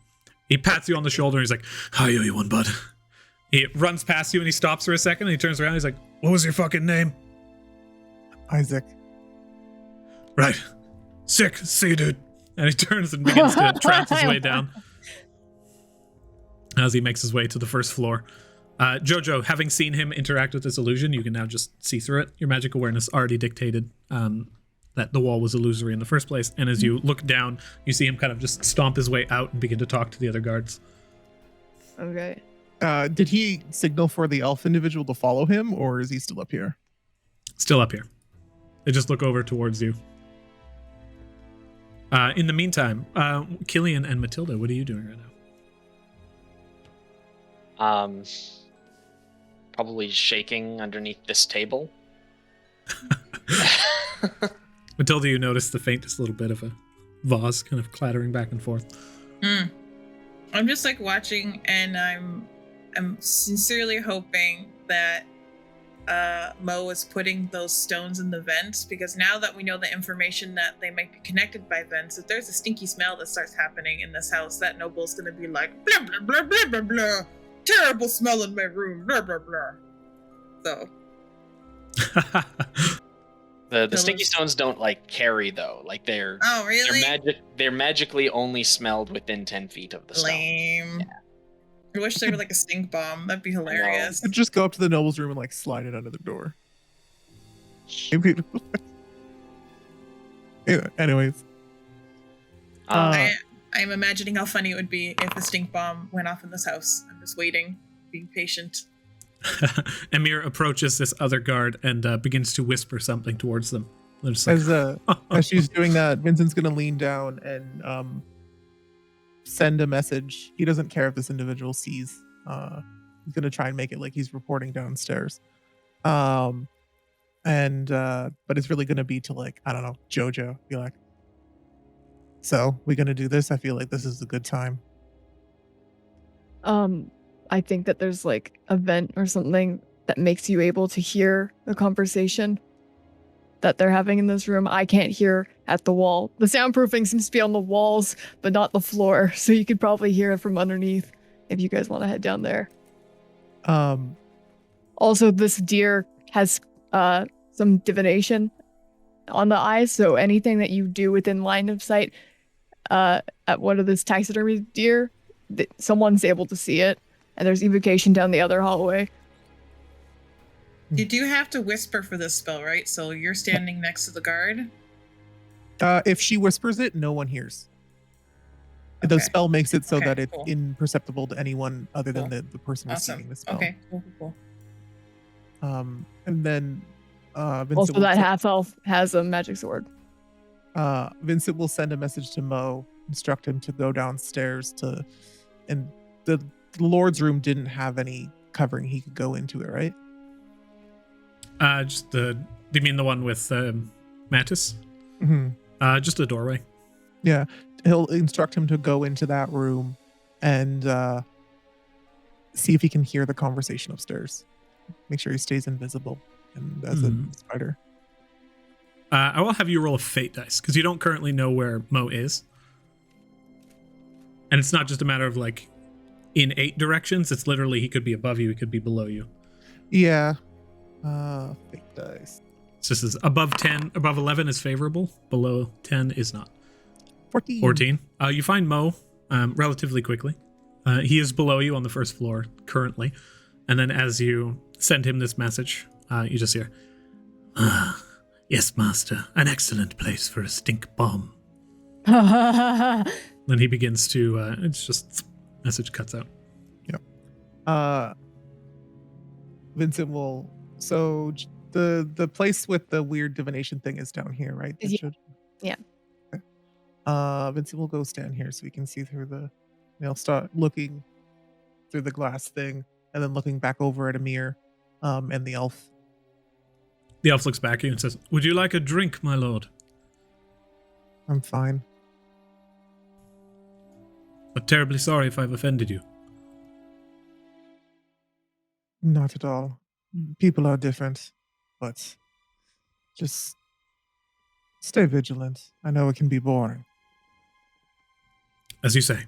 He pats you on the shoulder and he's like, I owe you one, bud. He runs past you and he stops for a second and he turns around and he's like, what was your fucking name? Isaac. Right. Sick. See you, dude. And he turns and begins to trance his way down as he makes his way to the first floor. Jojo, having seen him interact with this illusion, you can now just see through it. Your magic awareness already dictated that the wall was illusory in the first place. And as you look down, you see him kind of just stomp his way out and begin to talk to the other guards. Okay. Did he signal for the elf individual to follow him, or is he still up here? Still up here. They just look over towards you. In the meantime, Killian and Matilda, what are you doing right now? Probably shaking underneath this table. Matilda, you notice the faintest little bit of a vase kind of clattering back and forth. I'm just like watching, and I'm sincerely hoping that Mo is putting those stones in the vents, because now that we know the information that they might be connected by vents, if there's a stinky smell that starts happening in this house, that noble's gonna be like, blah, blah, blah, blah, blah, blah. Terrible smell in my room, blah, blah, blah. So. The stinky stones don't like carry though. Like they're they're magically only smelled within 10 feet of the stone. Lame. Yeah. I wish they were like a stink bomb. That'd be hilarious. Just go up to the noble's room and like slide it under the door. Anyways. I'm imagining how funny it would be if a stink bomb went off in this house. I'm just waiting, being patient. Emir approaches this other guard and begins to whisper something towards them. Like, as she's doing that, Vincent's gonna lean down and send a message. He doesn't care if this individual sees. He's gonna try and make it like he's reporting downstairs. But it's really going to be to like, I don't know, Jojo be like, so we're going to do this. I feel like this is a good time. I think that there's like a vent or something that makes you able to hear the conversation that they're having in this room. I can't hear at the wall. The soundproofing seems to be on the walls, but not the floor. So you could probably hear it from underneath if you guys want to head down there. Also, this deer has some divination on the eyes, so anything that you do within line of sight at one of this taxidermy deer, someone's able to see it, and there's evocation down the other hallway. You do have to whisper for this spell, right? So you're standing next to the guard? If she whispers it, no one hears. Okay. The spell makes it so that it's imperceptible to anyone other than the person receiving the spell. Okay, cool. And then Vincent also, that half-elf has a magic sword. Vincent will send a message to Mo, instruct him to go downstairs and the Lord's room didn't have any covering. He could go into it, right? Do you mean the one with Mattis? Mm-hmm. Just a doorway. Yeah. He'll instruct him to go into that room and see if he can hear the conversation upstairs. Make sure he stays invisible and as a spider. I will have you roll a fate dice because you don't currently know where Mo is. And it's not just a matter of like in 8 directions. It's literally he could be above you, he could be below you. Yeah. Fate dice. So this is above 10, above 11 is favorable, below 10 is not. 14. You find Mo relatively quickly. He is below you on the first floor currently. And then as you send him this message, you just hear, yes, master, an excellent place for a stink bomb. Then he begins to, it's just, message cuts out. Yep. Vincent will, so the place with the weird divination thing is down here, right? Yeah. Okay. Vincent will go stand here so we can see through he'll start looking through the glass thing and then looking back over at Emir and the elf. The elf looks back at you and says, would you like a drink, my lord? I'm fine. But terribly sorry if I've offended you. Not at all. People are different, but just stay vigilant. I know it can be boring. As you say.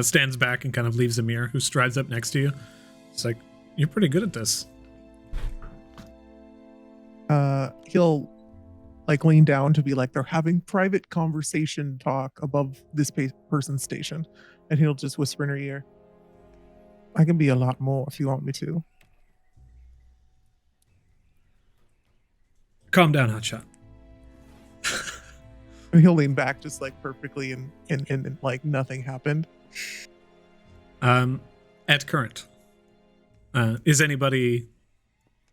Stands back and kind of leaves Emir, who strides up next to you. It's like, you're pretty good at this. He'll like lean down to be like, they're having private conversation talk above this person's station. And he'll just whisper in her ear, I can be a lot more if you want me to. Calm down, Hotshot. And he'll lean back just like perfectly and like nothing happened. At current, is anybody,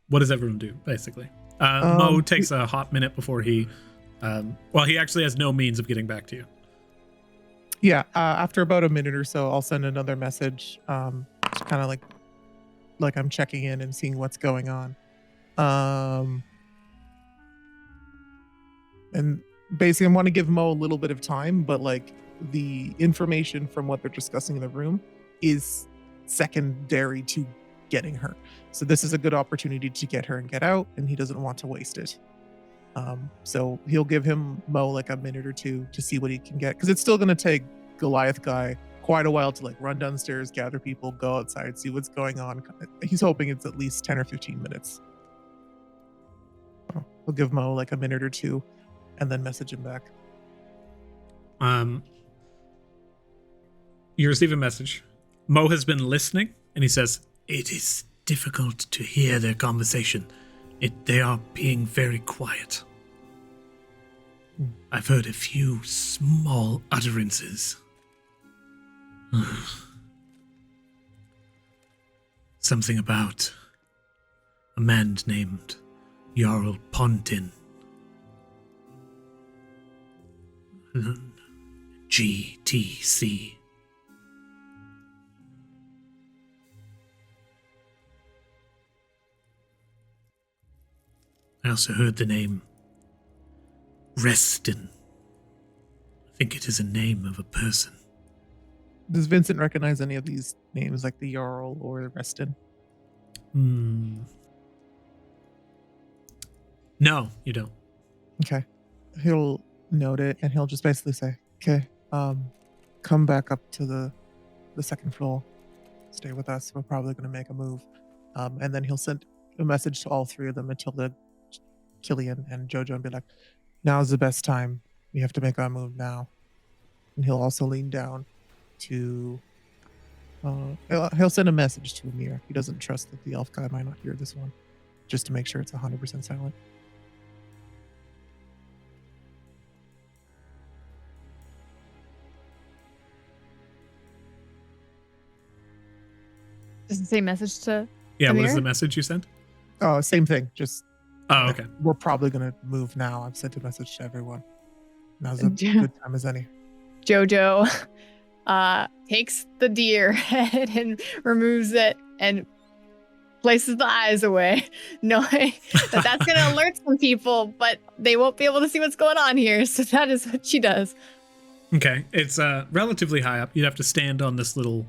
what does everyone do, basically? Mo takes a hot minute before he actually has no means of getting back to you. Yeah, after about a minute or so, I'll send another message, kind of like I'm checking in and seeing what's going on. And basically I want to give Mo a little bit of time, but like the information from what they're discussing in the room is secondary to getting her. So this is a good opportunity to get her and get out, and he doesn't want to waste it. So he'll give Mo like a minute or two to see what he can get, because it's still going to take Goliath guy quite a while to like run downstairs, gather people, go outside, see what's going on. He's hoping it's at least 10 or 15 minutes. So we'll give Mo like a minute or two and then message him back. You receive a message. Mo has been listening, and he says, it is difficult to hear their conversation. They are being very quiet. I've heard a few small utterances. Something about a man named Jarl Pontin. GTC. I also heard the name Reston. I think it is a name of a person. Does Vincent recognize any of these names, like the Jarl or the Reston? No, you don't. Okay. He'll note it, and he'll just basically say, okay, come back up to the second floor. Stay with us. We're probably going to make a move. And then he'll send a message to all three of them, Matilda, Killian, and Jojo, and be like, now's the best time. We have to make our move now. And he'll also lean down to... he'll send a message to Emir. He doesn't trust that the elf guy might not hear this one, just to make sure it's 100% silent. Does it say message to Yeah, what Emir? is the message you sent? Oh, same thing. Just Oh, okay. we're probably going to move now. I've sent a message to everyone. Now's a good time as any. Jojo takes the deer head and removes it and places the eyes away, knowing that that's going to alert some people, but they won't be able to see what's going on here. So that is what she does. Okay, it's relatively high up. You'd have to stand on this little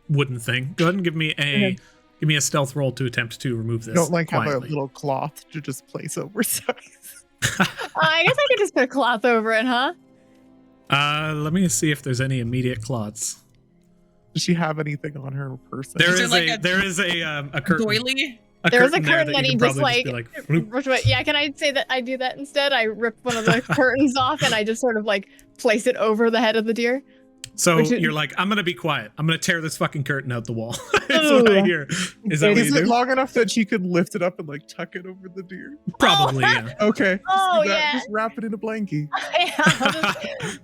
wooden thing. Go ahead and give me a stealth roll to attempt to remove this. You don't like quietly. have a little cloth to just place over size. I guess I could just put a cloth over it, huh? Let me see if there's any immediate cloths. Does she have anything on her person? There Is is there like there is a curtain. Doily? There was a there curtain that and you he can just probably like, be like, brush away. Yeah, can I say that I do that instead? I rip one of the curtains off and I just sort of like place it over the head of the deer. So Which is- you're like, I'm gonna be quiet. I'm gonna tear this fucking curtain out the wall. That's what I hear. Is that what Is you it do? long enough that she could lift it up and like tuck it over the deer? Probably, Oh. yeah. Okay. just Oh, do that. yeah. Just wrap it in a blankie.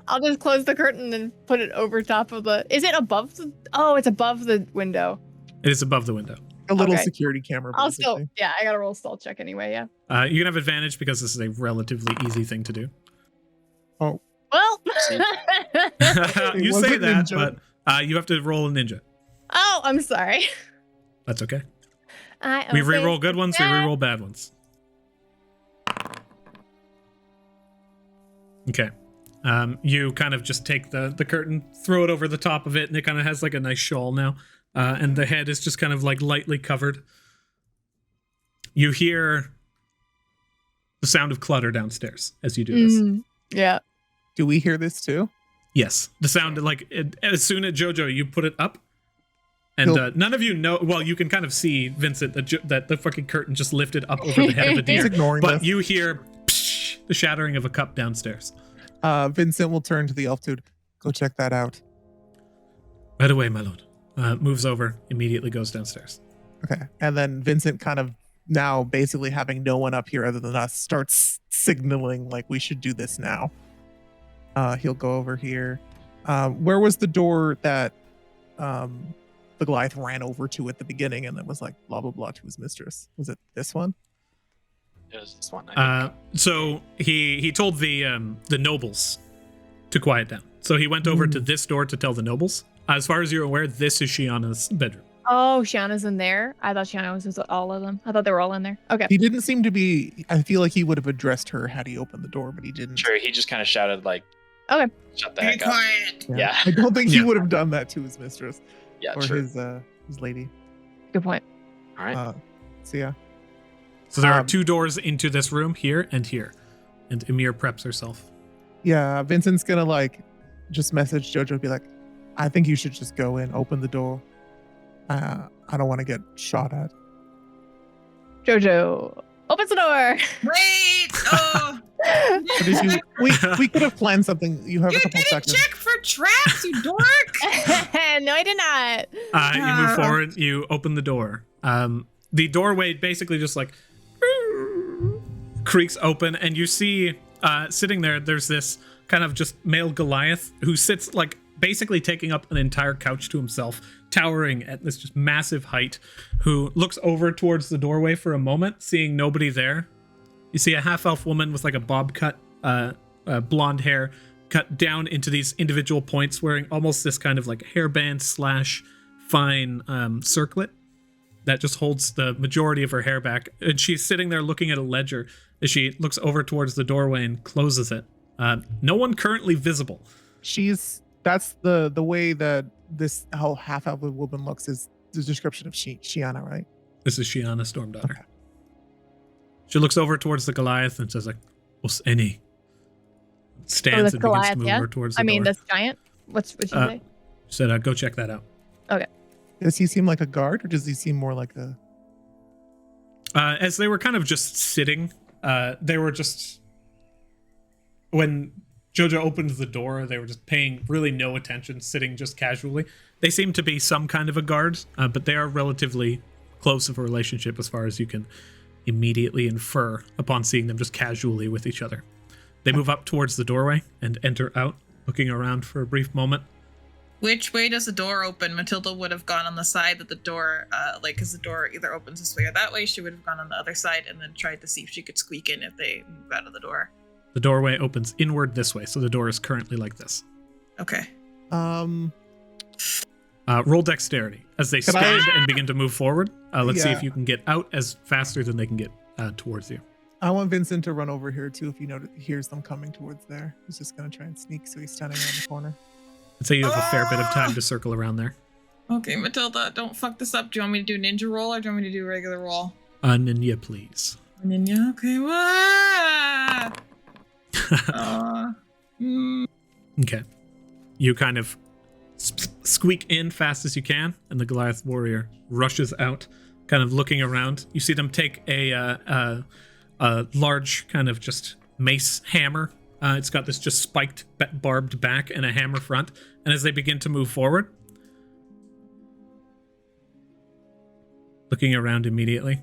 I'll just close the curtain and put it over top of the. Is it above the? Oh, it's above the window. It is above the window. A little Okay. security camera. I'll Basically. still. Yeah, I gotta roll stealth check anyway. Yeah. You can have advantage because this is a relatively easy thing to do. Oh, Well. You was say it that, ninja? but you have to roll a ninja. Oh, I'm sorry. That's okay. I We am saying re-roll good ones, we that. re-roll bad ones. Okay. You kind of just take the curtain, throw it over the top of it, and it kind of has like a nice shawl now. And the head is just kind of like lightly covered. You hear the sound of clutter downstairs as you do this. Yeah. do we hear this too? Yes. The sound, like, as soon as Jojo, you put it up, and none of you know. Well, you can kind of see, Vincent, that the fucking curtain just lifted up over the head of a He's deer. ignoring But this. you hear psh, the shattering of a cup downstairs. Vincent will turn to the elf dude. Go check that out. Right away, my lord. Moves over, immediately goes downstairs. Okay. And then Vincent, kind of now basically having no one up here other than us, starts signaling like we should do this now. He'll go over here. Where was the door that the Goliath ran over to at the beginning and then was like blah blah blah to his mistress? Was it this one? It was this one. I think. So he told the nobles to quiet down. So he went over to this door to tell the nobles. As far as you're aware, this is Xiana's bedroom. Oh, Xiana's in there. I thought Xiana was with all of them. I thought they were all in there. Okay. He didn't seem to be. I feel like he would have addressed her had he opened the door, but he didn't. Sure, he just kind of shouted like, Okay. "Shut the Be heck up!" quiet. Yeah. I don't think he Yeah. would have done that to his mistress Yeah, or true. his lady. Good point. All right. So yeah. So there are Um, 2 doors into this room, here and here. And Emir preps herself. Yeah, Vincent's gonna like just message Jojo, be like, I think you should just go in, open the door. I don't want to get shot at. Jojo opens the door. Wait! Oh, But if you, we could have planned something. You have you a couple didn't seconds. check for traps, you dork! No, I did not. You move forward, you open the door. The doorway basically just like creaks open, and you see sitting there's this kind of just male Goliath who sits like basically taking up an entire couch to himself, towering at this just massive height, who looks over towards the doorway for a moment, seeing nobody there. You see a half-elf woman with like a bob cut, blonde hair cut down into these individual points, wearing almost this kind of like hairband / fine circlet. that just holds the majority of her hair back. And she's sitting there looking at a ledger as she looks over towards the doorway and closes it. No one currently visible. That's the way that this how half of a woman looks is the description of Xiana, right? This is Xiana Stormdotr. Okay. She looks over towards the Goliath and says like, "What's any?" Stands and begins to move over towards the door. this giant. What'd you say? She said, "Go check that out." Okay. Does he seem like a guard, or does he seem more like a? As they were kind of just sitting, they were just when Jojo opened the door, they were just paying really no attention, sitting just casually. They seem to be some kind of a guard, but they are relatively close of a relationship as far as you can immediately infer upon seeing them just casually with each other. They move up towards the doorway and enter out, looking around for a brief moment. Which way does the door open? Matilda would have gone on the side that the door, because the door either opens this way or that way. She would have gone on the other side and then tried to see if she could squeak in if they move out of the door. The doorway opens inward this way, so the door is currently like this. Okay. Roll dexterity as they stand and begin to move forward. Let's see if you can get out as faster than they can get towards you. I want Vincent to run over here too if he hears them coming towards there. He's just going to try and sneak, so he's standing around the corner. I'd say you have a fair bit of time to circle around there. Okay, Matilda, don't fuck this up. Do you want me to do ninja roll or do you want me to do a regular roll? Ninja, please. Ninja, okay. Okay. You kind of squeak in fast as you can, and the Goliath warrior rushes out, kind of looking around. You see them take a large kind of just mace hammer. It's got this just spiked barbed back and a hammer front. And as they begin to move forward, looking around immediately,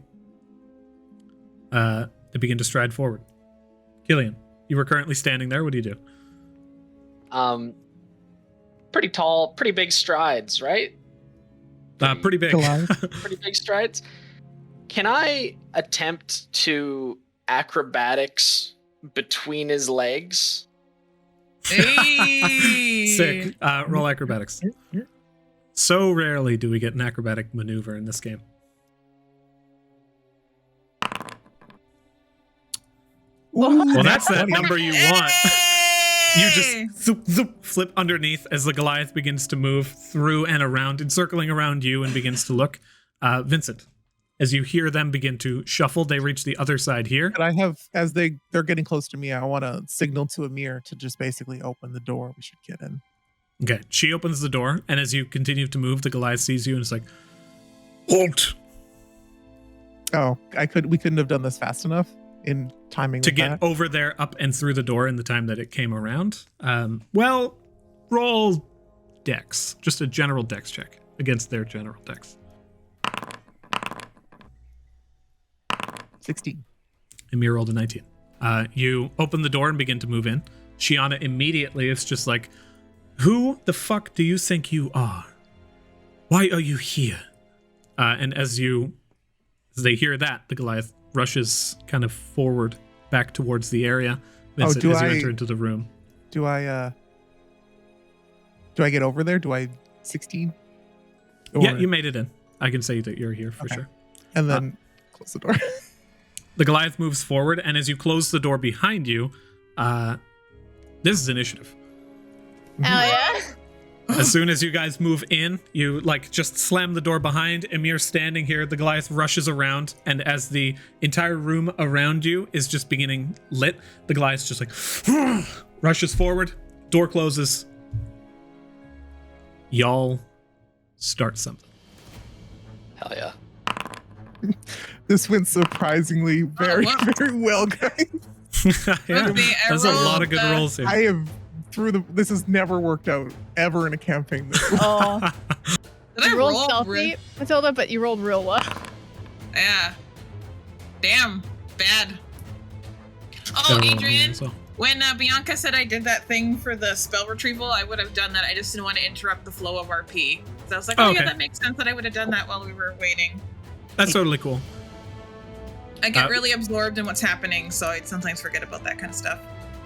they begin to stride forward. Killian, you were currently standing there. What do you do? Pretty tall, pretty big strides, right? Pretty big. Pretty big strides. Can I attempt to acrobatics between his legs? Hey! Sick. Roll acrobatics. So rarely do we get an acrobatic maneuver in this game. Well, that's that number you want. You just zoop, zoop, flip underneath as the Goliath begins to move through and around, encircling around you and begins to look. Vincent, as you hear them begin to shuffle, they reach the other side here. And I have, as they're getting close to me, I want to signal to Emir to just basically open the door. We should get in. Okay, she opens the door, and as you continue to move, the Goliath sees you and is like, "Halt!" Oh, we couldn't have done this fast enough in timing to get over there, up and through the door in the time that it came around. Well, roll dex, just a general dex check against their general dex. 16. Emir rolled a 19. You open the door and begin to move in. Xiana immediately is just like, "Who the fuck do you think you are? Why are you here?" And as they hear that, the Goliath rushes kind of forward back towards the area. Vincent, as you enter into the room. Do I get over there? Do I 16? Yeah, you made it in. I can say that you're here for sure. And then close the door. The Goliath moves forward, and as you close the door behind you, this is initiative. Hell yeah. As soon as you guys move in, you just slam the door behind. Emir standing here, the Goliath rushes around, and as the entire room around you is just beginning lit, the Goliath just rushes forward, door closes. Y'all start something. Hell yeah. This went surprisingly very well, guys. Yeah, there's a lot of good rolls here. I have this has never worked out ever in a campaign. Oh. Did You I rolled roll stealthy, Matilda, but you rolled real well. Yeah. Damn. Bad. Oh, Adrian, when Bianca said I did that thing for the spell retrieval, I would have done that. I just didn't want to interrupt the flow of RP. So I was like, yeah, that makes sense that I would have done that while we were waiting. That's totally cool. I get really absorbed in what's happening, so I sometimes forget about that kind of stuff.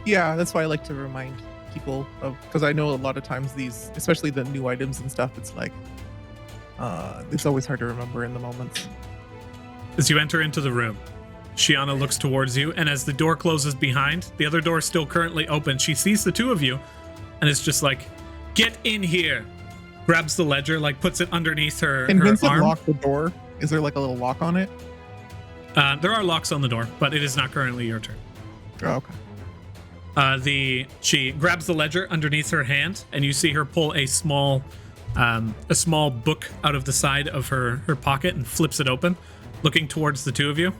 Yeah, that's why I like to remind people of, because I know a lot of times these, especially the new items and stuff, it's like It's always hard to remember in the moment. As you enter into the room, Xiana looks towards you, and as the door closes behind, the other door is still currently open. She sees the two of you, and it's just like, "Get in here!" Grabs the ledger, like puts it underneath her, Can her Vincent arm. lock the door? Is there like a little lock on it? There are locks on the door, but it is not currently your turn. Oh, okay. She grabs the ledger underneath her hand, and you see her pull a small book out of the side of her pocket and flips it open, looking towards the two of you.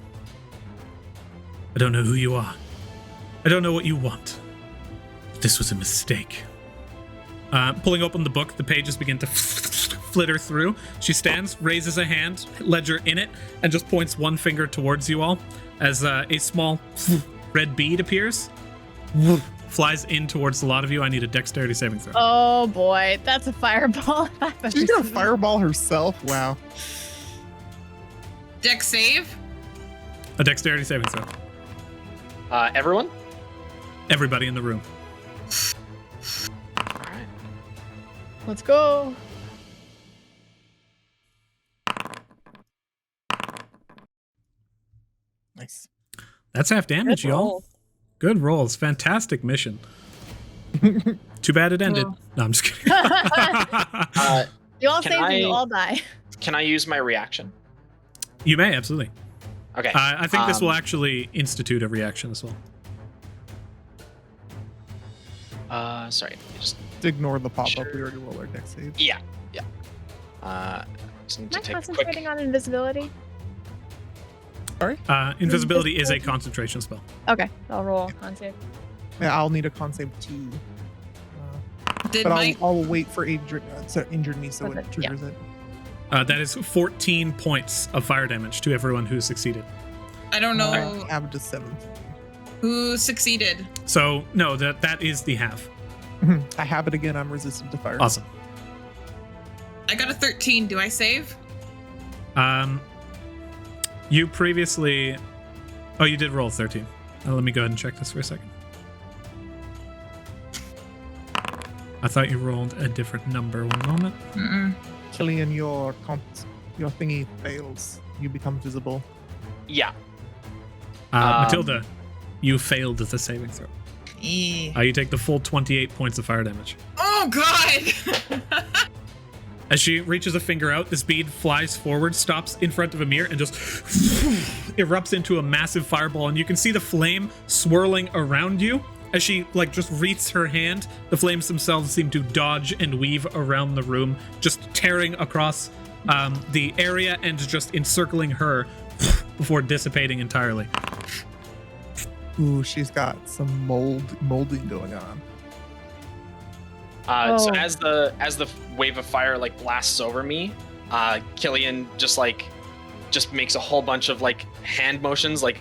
"I don't know who you are. I don't know what you want. This was a mistake." Pulling open the book, the pages begin to flitter through. She stands, raises a hand, ledger in it, and just points one finger towards you all as a small red bead appears. Flies in towards a lot of you. I need a dexterity saving throw. Oh boy, that's a fireball. She's gonna fireball herself? Wow. Dex save? A dexterity saving throw. Everyone? Everybody in the room. All right. Let's go. Nice. That's half damage, Good y'all. roll. Good rolls. Fantastic mission. Too bad it ended. Oh. No, I'm just kidding. You all Can saved and you I- all die. Can I use my reaction? You may, absolutely. Okay. I think this will actually institute a reaction as well. Sorry. Let me just. Ignore the pop-up. Sure. We already rolled our deck save. Yeah. Just need Am I to take a concentrating quick. on invisibility? Sorry? Invisibility is a concentration spell. Okay, I'll roll con save. Yeah, I'll need a con save too. Did But my I'll wait for Adrian to injure me so it Okay, triggers it. That is 14 points of fire damage to everyone who succeeded. I don't know I have to 7. who succeeded. So, no, that is the half. I have it again. I'm resistant to fire. Awesome. I got a 13. Do I save? You previously... Oh, you did roll 13. Let me go ahead and check this for a second. I thought you rolled a different number. One moment. Mm-mm. Killian, your thingy fails. You become visible. Yeah. Matilda, you failed the saving throw. You take the full 28 points of fire damage. Oh god! As she reaches a finger out, this bead flies forward, stops in front of Emir, and just erupts into a massive fireball. And you can see the flame swirling around you. As she just wreaths her hand, the flames themselves seem to dodge and weave around the room, just tearing across the area and just encircling her before dissipating entirely. Ooh, she's got some molding going on. So Oh. as the wave of fire blasts over me, Killian just makes a whole bunch of hand motions, like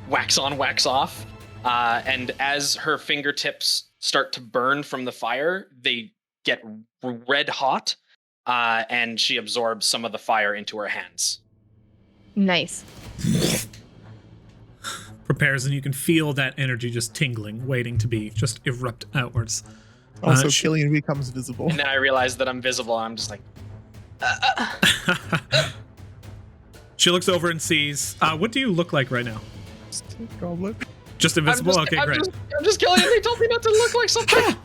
wax on, wax off. And as her fingertips start to burn from the fire, they get red hot, and she absorbs some of the fire into her hands. Nice. Prepares, and you can feel that energy just tingling, waiting to be just erupt outwards. Also, she- Killian becomes visible. And then I realize that I'm visible. I'm just like, She looks over and sees. What do you look like right now? Goblet. Just invisible? Okay, great. I'm just Killian. They told me not to look like something.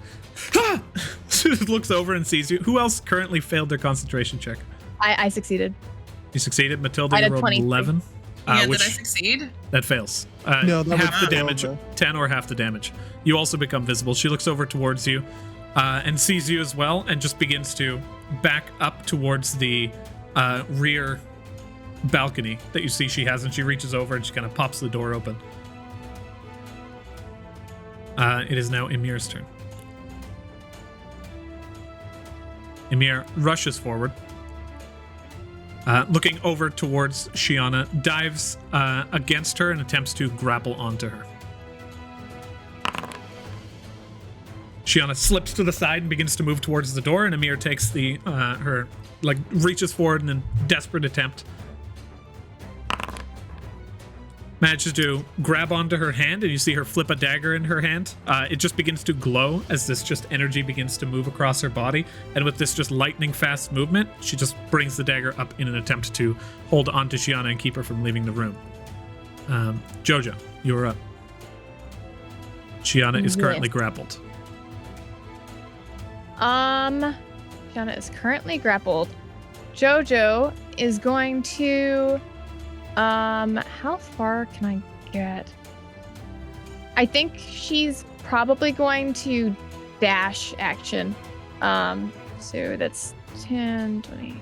She just looks over and sees you. Who else currently failed their concentration check? I succeeded. You succeeded. Matilda, I you did rolled 23. 11. Yeah, Which did I succeed? that fails. No, that half was the damage, 12. 10 or half the damage. You also become visible. She looks over towards you and sees you as well, and just begins to back up towards the rear balcony that you see she has, and she reaches over and she kind of pops the door open. It is now Emir's turn. Emir rushes forward, looking over towards Xiana, dives against her and attempts to grapple onto her. Xiana slips to the side and begins to move towards the door, and Emir takes reaches forward in a desperate attempt. manages to grab onto her hand, and you see her flip a dagger in her hand. It just begins to glow as this just energy begins to move across her body. And with this just lightning fast movement, she just brings the dagger up in an attempt to hold onto Xiana and keep her from leaving the room. Jojo, you're up. Xiana is currently grappled. Xiana is currently grappled. Jojo is going to how far can I get? I think she's probably going to dash action. So that's 10, 20.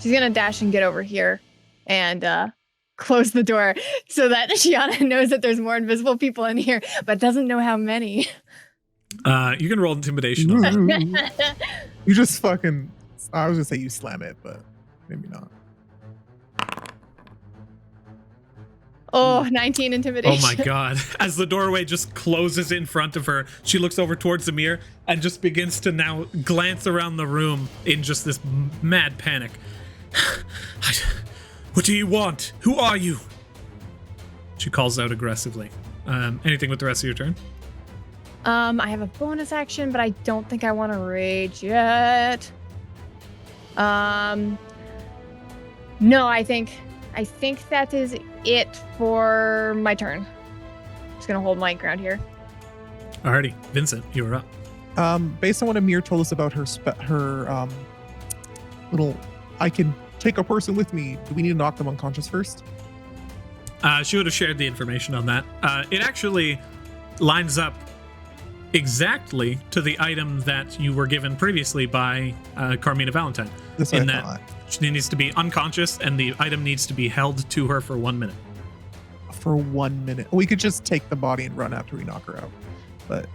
She's gonna dash and get over here and close the door so that Xiana knows that there's more invisible people in here, but doesn't know how many. You can roll intimidation on that. You just fucking. I was gonna say you slam it, but maybe not. Oh, 19 intimidation. Oh my god. As the doorway just closes in front of her, she looks over towards Emir and just begins to now glance around the room in just this mad panic. What do you want? Who are you? She calls out aggressively. Anything with the rest of your turn? I have a bonus action, but I don't think I want to rage yet. No, I think that is it for my turn. Just gonna hold my ground here. Alrighty, Vincent, you are up. Based on what Emir told us about her little, I can take a person with me. Do we need to knock them unconscious first? She would have shared the information on that. It actually lines up exactly to the item that you were given previously by Carmina Valentine. That's in what I that thought. she needs to be unconscious and the item needs to be held to her for 1 minute. For 1 minute. We could just take the body and run after we knock her out. But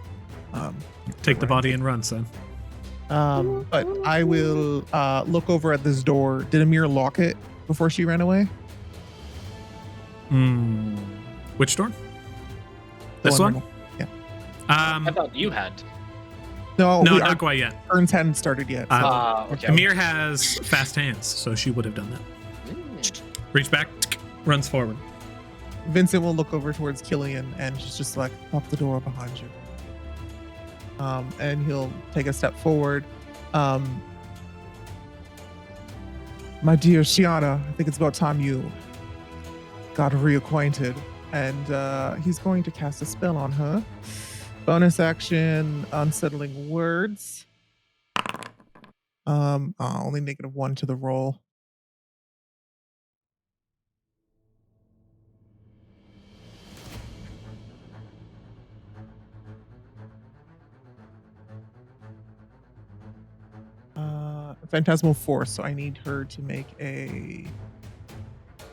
Take the body and run, son. but I will look over at this door. Did Emir lock it before she ran away? Which door? The This one? right now. Yeah. I thought you had. No, No, our not quite yet. turns hadn't started yet. So. Okay. Emir has fast hands, so she would have done that. Reach back, runs forward. Vincent will look over towards Killian and just like lock the door behind you. And he'll take a step forward. My dear Xiana, I think it's about time you got reacquainted. And he's going to cast a spell on her. Bonus action, unsettling words. Only -1 to the roll. Phantasmal Force, so I need her to make a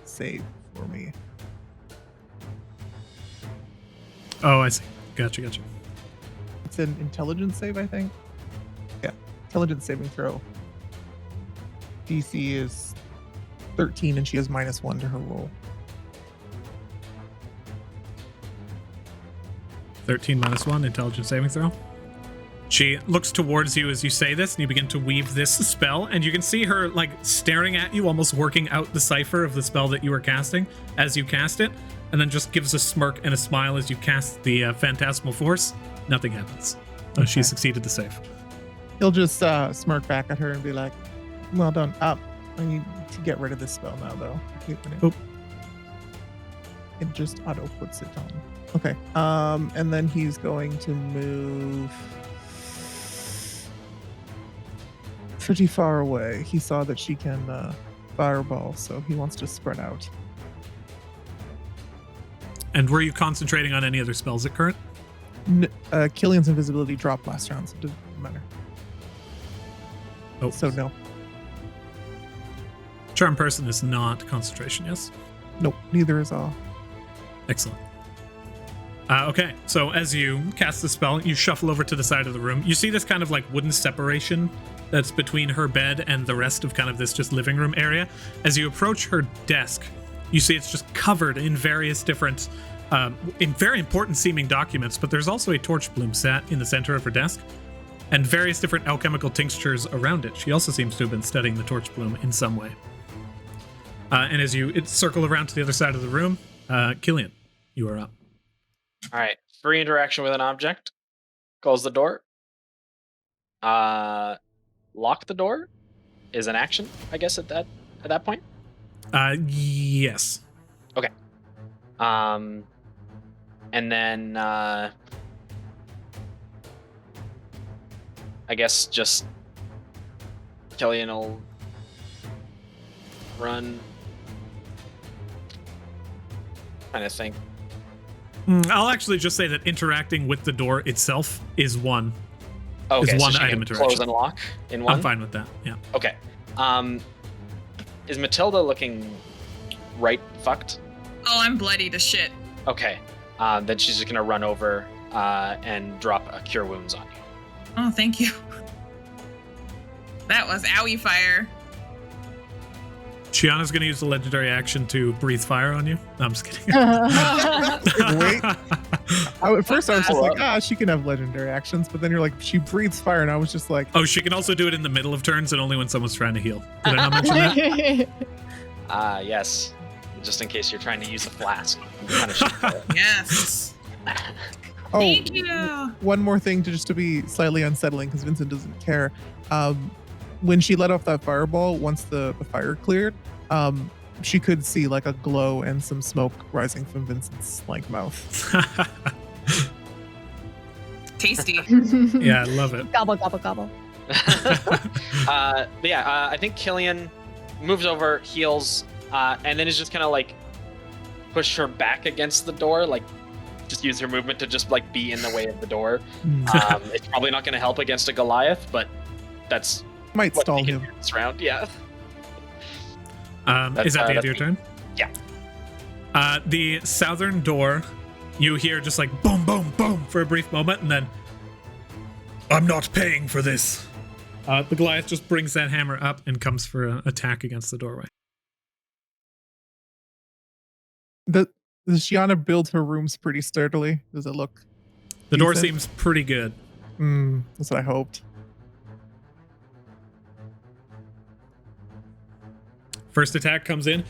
save for me. Oh, I see. Gotcha. It's an intelligence save, I think. Yeah, intelligence saving throw. DC is 13 and she has -1 to her roll. 13 -1, intelligence saving throw. She looks towards you as you say this, and you begin to weave this spell, and you can see her like staring at you, almost working out the cipher of the spell that you were casting as you cast it, and then just gives a smirk and a smile as you cast the Phantasmal Force. Nothing happens. Okay. She succeeded the save. He'll just smirk back at her and be like, well done. I need to get rid of this spell now, though. Oh. It just auto puts it on. Okay. And then he's going to move pretty far away. He saw that she can fireball, so he wants to spread out. And were you concentrating on any other spells at current? Killian's invisibility dropped last round, so it doesn't matter. Oh, So no. Charm Person is not concentration, yes? Nope, neither is all. Excellent. Okay, so as you cast the spell, you shuffle over to the side of the room. You see this kind of like wooden separation that's between her bed and the rest of kind of this just living room area. As you approach her desk, you see it's just covered in various different, in very important seeming documents, but there's also a torch bloom sat in the center of her desk and various different alchemical tinctures around it. She also seems to have been studying the torch bloom in some way. And as you circle around to the other side of the room, Killian, you are up. All right. Free interaction with an object. Close the door. Lock the door is an action, I guess, at that point. Yes. Okay. And then I guess just Killian will run. Kind of think. I'll actually just say that interacting with the door itself is one. Okay, is one so she item can interaction. close and lock in one. I'm fine with that. Yeah. Okay. Is Matilda looking right fucked? Oh, I'm bloody to shit. Okay. Then she's just gonna run over and drop a cure wounds on you. Oh, thank you. That was owie fire. Xiana's going to use the legendary action to breathe fire on you. No, I'm just kidding. Wait. At first I was just like, she can have legendary actions, but then you're like, she breathes fire, and I was just like, Oh, she can also do it in the middle of turns and only when someone's trying to heal. Did I not mention that? Yes. Just in case you're trying to use a flask. Kind of shit. Yes. oh, Thank you. one more thing to be slightly unsettling because Vincent doesn't care. When she let off that fireball, once the fire cleared, she could see like a glow and some smoke rising from Vincent's like mouth. Tasty. Yeah, I love it. Gobble, gobble, gobble. I think Killian moves over, heals, and then is just kind of like push her back against the door, like just use her movement to just like be in the way of the door. It's probably not going to help against a Goliath, but that's Might what stall we can him. do this round. Yeah. Is that the end of your me. turn? Yeah. The southern door, you hear just like boom, boom, boom for a brief moment, and then I'm not paying for this. The Goliath just brings that hammer up and comes for an attack against the doorway. Does Xiana build her rooms pretty sturdily? Does it look? The door decent? seems pretty good. That's what I hoped. First attack comes in,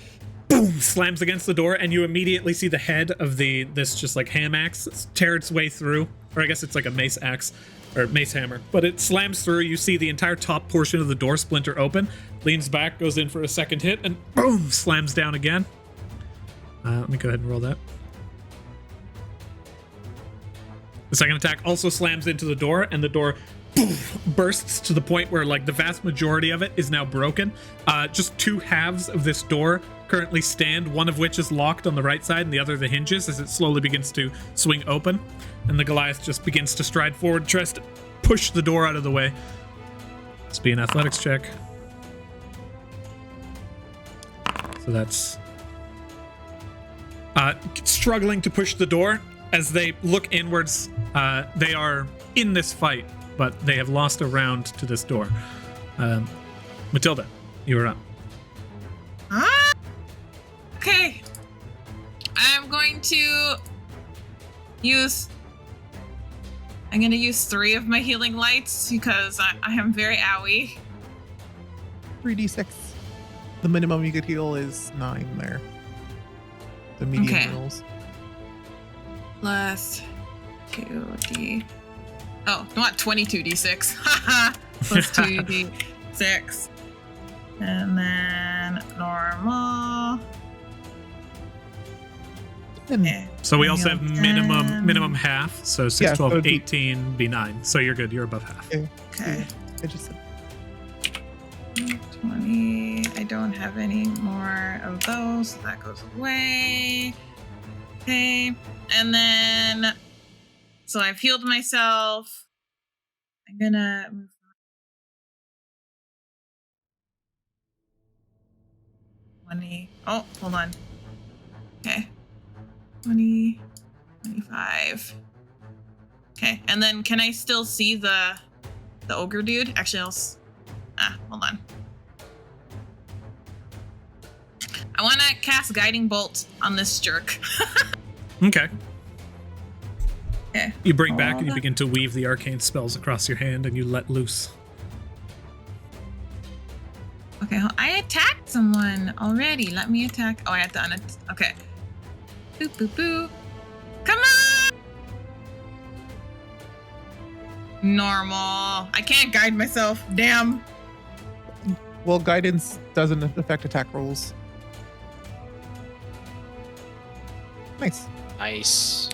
boom, slams against the door, and you immediately see the head of this just like ham axe tear its way through, or I guess it's like a mace axe or mace hammer, but it slams through. You see the entire top portion of the door splinter open, leans back, goes in for a second hit, and boom, slams down again. Let me go ahead and roll that. The second attack also slams into the door, and the door bursts to the point where like the vast majority of it is now broken. Just two halves of this door currently stand, one of which is locked on the right side and the other the hinges as it slowly begins to swing open, and the Goliath just begins to stride forward, tries to push the door out of the way. Let's be an athletics check. So that's struggling to push the door. As they look inwards, they are in this fight, but they have lost a round to this door. Matilda, you are up. Okay. I'm going to use 3 of my healing lights because I am very owie. 3d6. The minimum you could heal is 9 there. The medium Okay. rolls. Plus 2d. Oh, not 22d6. Haha. Plus 2d6. And then normal. And Okay. So we also have Ten. minimum half, so 6, Yeah, 12, so it'd be- 18, be 9. So you're good, you're above half. Okay. I just said 20. I don't have any more of those, so that goes away. Okay. And then, so I've healed myself. I'm gonna move. Oh, hold on. Okay. 20, 25. Okay. And then can I still see the ogre dude? Actually, hold on. I want to cast Guiding Bolt on this jerk. Okay. Okay. You bring back and you begin to weave the arcane spells across your hand and you let loose. Okay, I attacked someone already. Let me attack. Oh, I have to okay. Boop, boop, boop. Come on! Normal. I can't guide myself. Damn. Well, guidance doesn't affect attack rolls. Nice. Nice.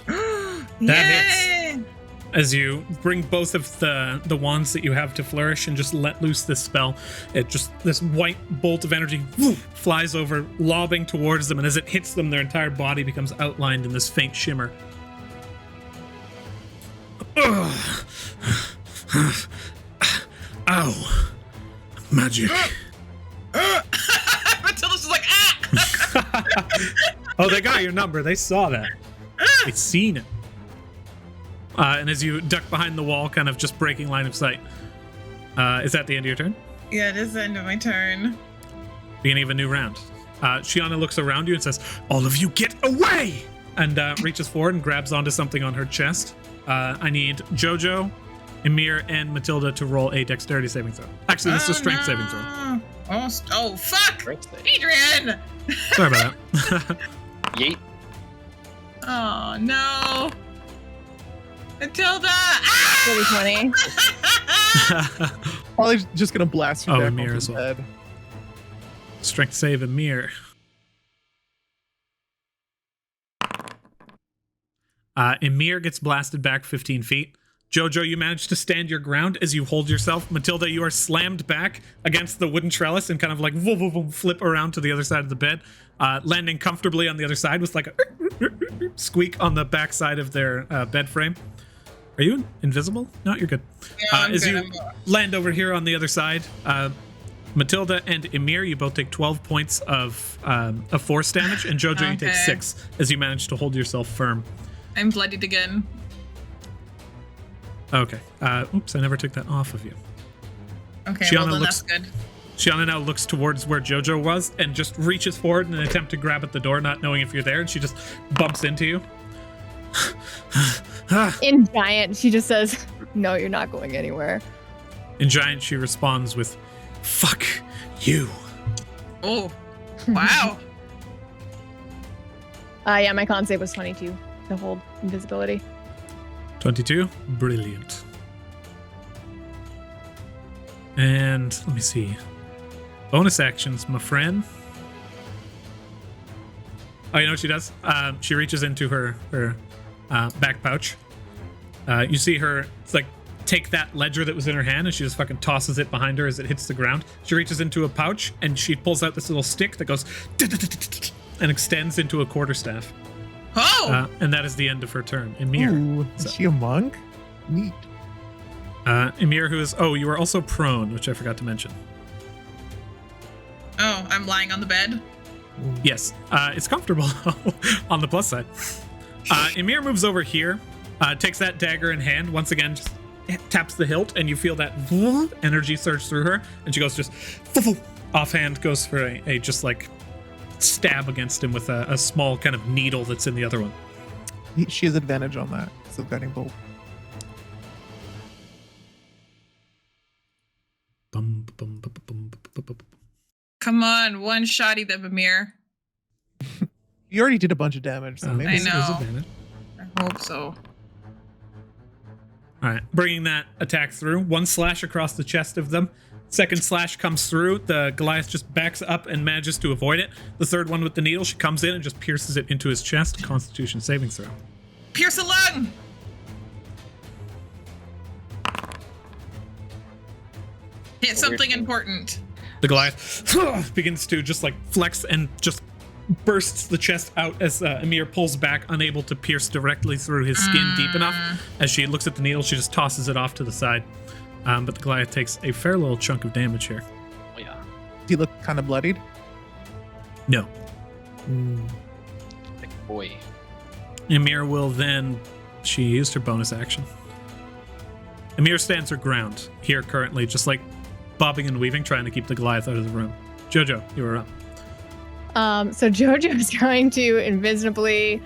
That hits. As you bring both of the wands that you have to flourish and just let loose this spell, this white bolt of energy flies over, lobbing towards them, and as it hits them, their entire body becomes outlined in this faint shimmer. Ow. Magic. Matilda's just like, ah! Oh, they got your number. They saw that. They seen it. And as you duck behind the wall, kind of just breaking line of sight. Is that the end of your turn? Yeah, it is the end of my turn. Beginning of a new round. Xiana looks around you and says, "All of you get away!" And reaches forward and grabs onto something on her chest. I need Jojo, Emir, and Matilda to roll a dexterity saving throw. Actually, this is a strength saving throw. Oh, fuck! Adrian! Sorry about that. Yeet. Oh, no. Matilda! Ah! 2020. Probably just gonna blast you back Emir onto as the well. bed. Strength save, Emir. Emir gets blasted back 15 feet. Jojo, you manage to stand your ground as you hold yourself. Matilda, you are slammed back against the wooden trellis and kind of like flip around to the other side of the bed, landing comfortably on the other side with like a squeak on the back side of their bed frame. Are you invisible? No, you're good. Yeah, As you land over here on the other side, Matilda and Emir, you both take 12 points of force damage, and Jojo, you take 6 as you manage to hold yourself firm. I'm bloodied again. Okay. Oops, I never took that off of you. Okay, Xiana well then looks- that's good. Xiana now looks towards where Jojo was and just reaches forward in an attempt to grab at the door, not knowing if you're there, and she just bumps into you. In Giant, she just says, "No, you're not going anywhere." In Giant, she responds with, "Fuck you." Oh, wow. Yeah, my con save was 22 to hold invisibility. 22. Brilliant. And let me see. Bonus actions, my friend. Oh, you know what she does? She reaches into her back pouch. You see her take that ledger that was in her hand, and she just fucking tosses it behind her as it hits the ground. She reaches into a pouch and she pulls out this little stick that goes and extends into a quarterstaff. Oh! And that is the end of her turn. Emir. Ooh, is she a monk? Neat. Emir, who is... Oh, you are also prone, which I forgot to mention. Oh, I'm lying on the bed? Yes. It's comfortable on the plus side. Emir moves over here, takes that dagger in hand, once again, just taps the hilt, and you feel that energy surge through her, and she goes just... Offhand goes for a just like stab against him with a small kind of needle that's in the other one. She has advantage on that. So guiding bolt. Come on, one shotty them, Emir. You already did a bunch of damage, so maybe I know. Advantage. I hope so. All right, bringing that attack through. One slash across the chest of them. Second slash comes through. The Goliath just backs up and manages to avoid it. The third one with the needle, she comes in and just pierces it into his chest. Constitution saving throw. Pierce a lung! Hit something important. The Goliath begins to just like flex and just bursts the chest out as Emir pulls back, unable to pierce directly through his skin deep enough. As she looks at the needle, she just tosses it off to the side. But the Goliath takes a fair little chunk of damage here. Oh, yeah. Do you look kind of bloodied? No. Big boy. Emir will then... She used her bonus action. Emir stands her ground here currently, just like bobbing and weaving, trying to keep the Goliath out of the room. Jojo, you are up. So Jojo is going to invisibly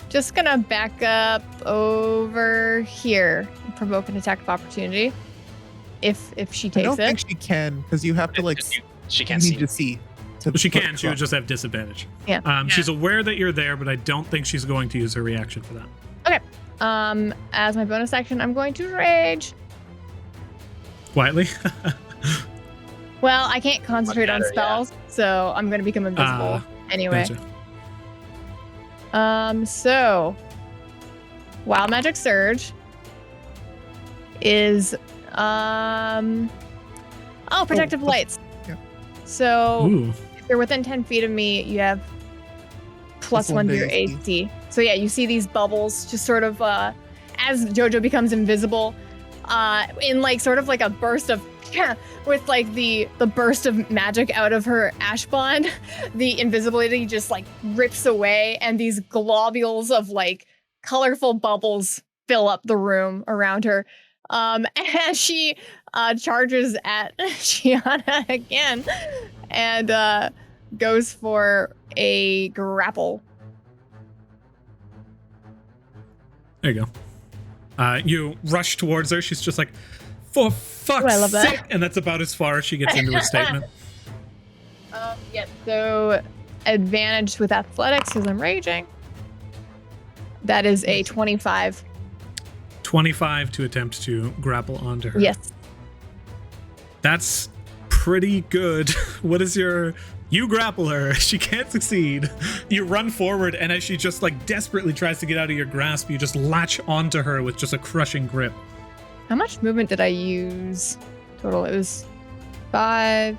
just gonna back up over here, provoke an attack of opportunity. If she I takes don't it. think she can, because you have to like. She You can't need see. to see. She can. She would just have disadvantage. Yeah. She's aware that you're there, but I don't think she's going to use her reaction for that. Okay. As my bonus action, I'm going to rage. Quietly. Well, I can't concentrate on matter, yeah. spells, so I'm going to become invisible anyway. Gotcha. So Wild Magic Surge is Protective Lights. Yeah. So Ooh. if you're within 10 feet of me, you have +1 to your AC. So yeah, you see these bubbles just sort of as Jojo becomes invisible, in like sort of like a burst of with like the burst of magic out of her ash bond, the invisibility just like rips away, and these globules of like colorful bubbles fill up the room around her. And she charges at Xiana again and goes for a grapple. There you go. You rush towards her. She's just like, for fuck's I love that. sake. And that's about as far as she gets into her statement. Yeah, so advantage with athletics because I'm raging. That is a 25. 25 to attempt to grapple onto her. Yes. That's pretty good. What is your... You grapple her. She can't succeed. You run forward, and as she just like desperately tries to get out of your grasp, you just latch onto her with just a crushing grip. How much movement did I use total? It was 5.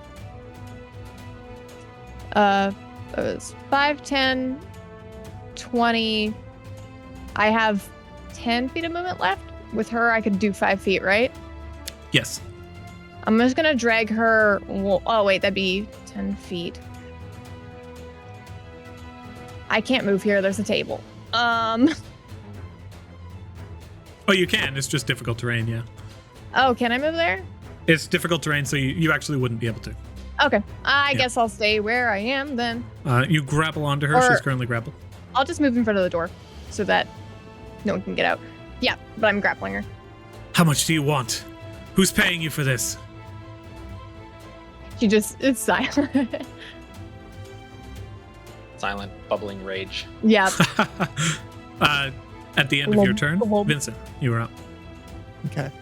It was 5, 10, 20. I have 10 feet of movement left. With her, I could do 5 feet, right? Yes. I'm just gonna drag her. Oh wait, that'd be 10 feet. I can't move here. There's a table. Oh, you can. It's just difficult terrain, yeah. Oh, can I move there? It's difficult terrain, so you actually wouldn't be able to. Okay. I guess I'll stay where I am then. You grapple onto her. Or- She's currently grappled. I'll just move in front of the door so that no one can get out. Yeah, but I'm grappling her. How much do you want? Who's paying you for this? She just is silent. Silent, bubbling rage. Yeah. At the end of your turn, Vincent, you are up. Okay.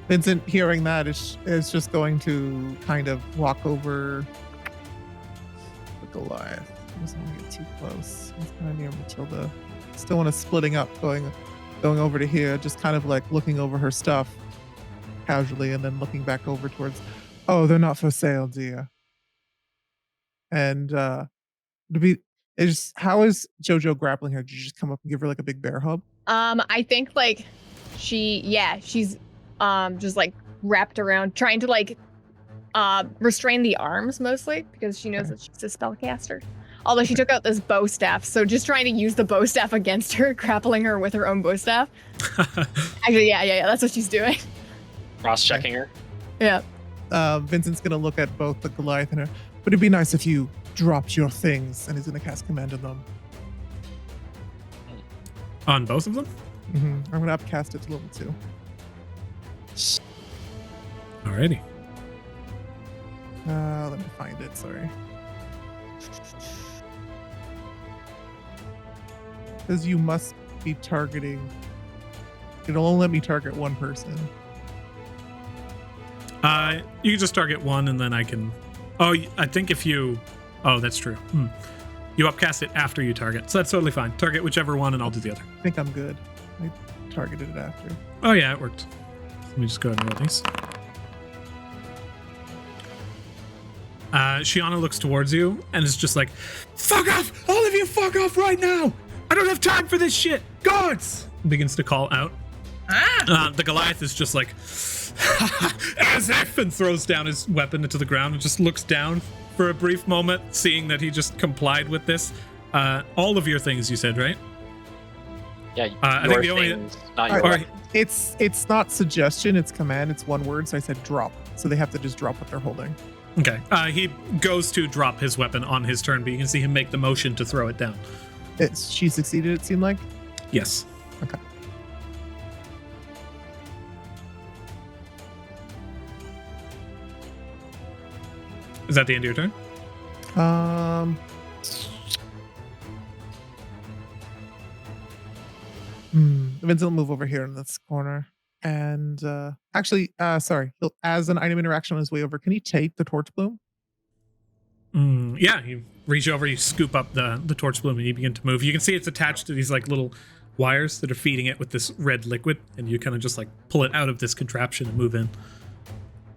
Vincent, hearing that, is just going to kind of walk over the Goliath. I doesn't want to get too close. He's kind of near Matilda. Still want to splitting up, going over to here, just kind of like looking over her stuff casually, and then looking back over towards. Oh, they're not for sale, dear. And how is JoJo grappling her? Did you just come up and give her like a big bear hug? I think like she's just like wrapped around, trying to like restrain the arms mostly because she knows that she's a spellcaster. Although she took out this bow staff, so just trying to use the bow staff against her, grappling her with her own bow staff. Actually, yeah, that's what she's doing. Cross-checking her. Yeah. Vincent's gonna look at both the Goliath and her. But it'd be nice if you dropped your things, and he's gonna cast command on them. On both of them? Mm-hmm. I'm gonna upcast it to level 2. Alrighty. Let me find it. Sorry. Because you must be targeting. It'll only let me target one person. You can just target one, and then I can. Oh, I think if you. Oh, that's true. You upcast it after you target, so that's totally fine. Target whichever one, and I'll do the other. I think I'm good. I targeted it after. Oh yeah, it worked. Let me just go ahead and roll these. Xiana looks towards you and is just like, "Fuck off! All of you, fuck off right now! I don't have time for this shit! Guards!" Begins to call out. The Goliath is just like, as if, and throws down his weapon into the ground and just looks down for a brief moment, seeing that he just complied with this. All of your things, you said, right? Yeah, I think the only. not your Alright. It's not suggestion. It's command. It's one word. So I said drop. So they have to just drop what they're holding. Okay. He goes to drop his weapon on his turn, but you can see him make the motion to throw it down. She succeeded. It seemed like. Yes. Okay. Is that the end of your turn? Vince will move over here in this corner. And actually, sorry, as an item interaction on his way over, can he take the torch bloom? Yeah, you reach over, you scoop up the torch bloom, and you begin to move. You can see it's attached to these like little wires that are feeding it with this red liquid, and you kind of just like pull it out of this contraption and move in.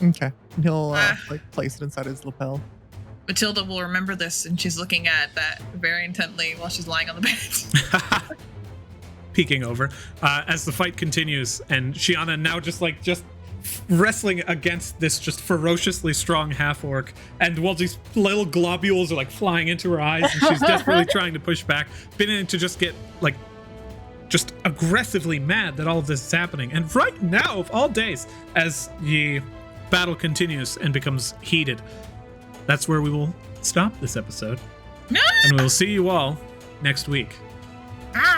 Okay. And he'll like place it inside his lapel. Matilda will remember this, and she's looking at that very intently while she's lying on the bed. Peeking over as the fight continues, and Xiana now just wrestling against this just ferociously strong half orc, and while these little globules are like flying into her eyes, and she's desperately trying to push back, beginning to just get like just aggressively mad that all of this is happening. And right now, of all days, as the battle continues and becomes heated, that's where we will stop this episode. And we'll see you all next week.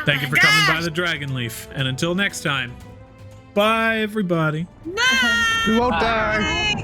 Thank you for coming by the Dragonleaf. And until next time, bye, everybody. No! We won't die.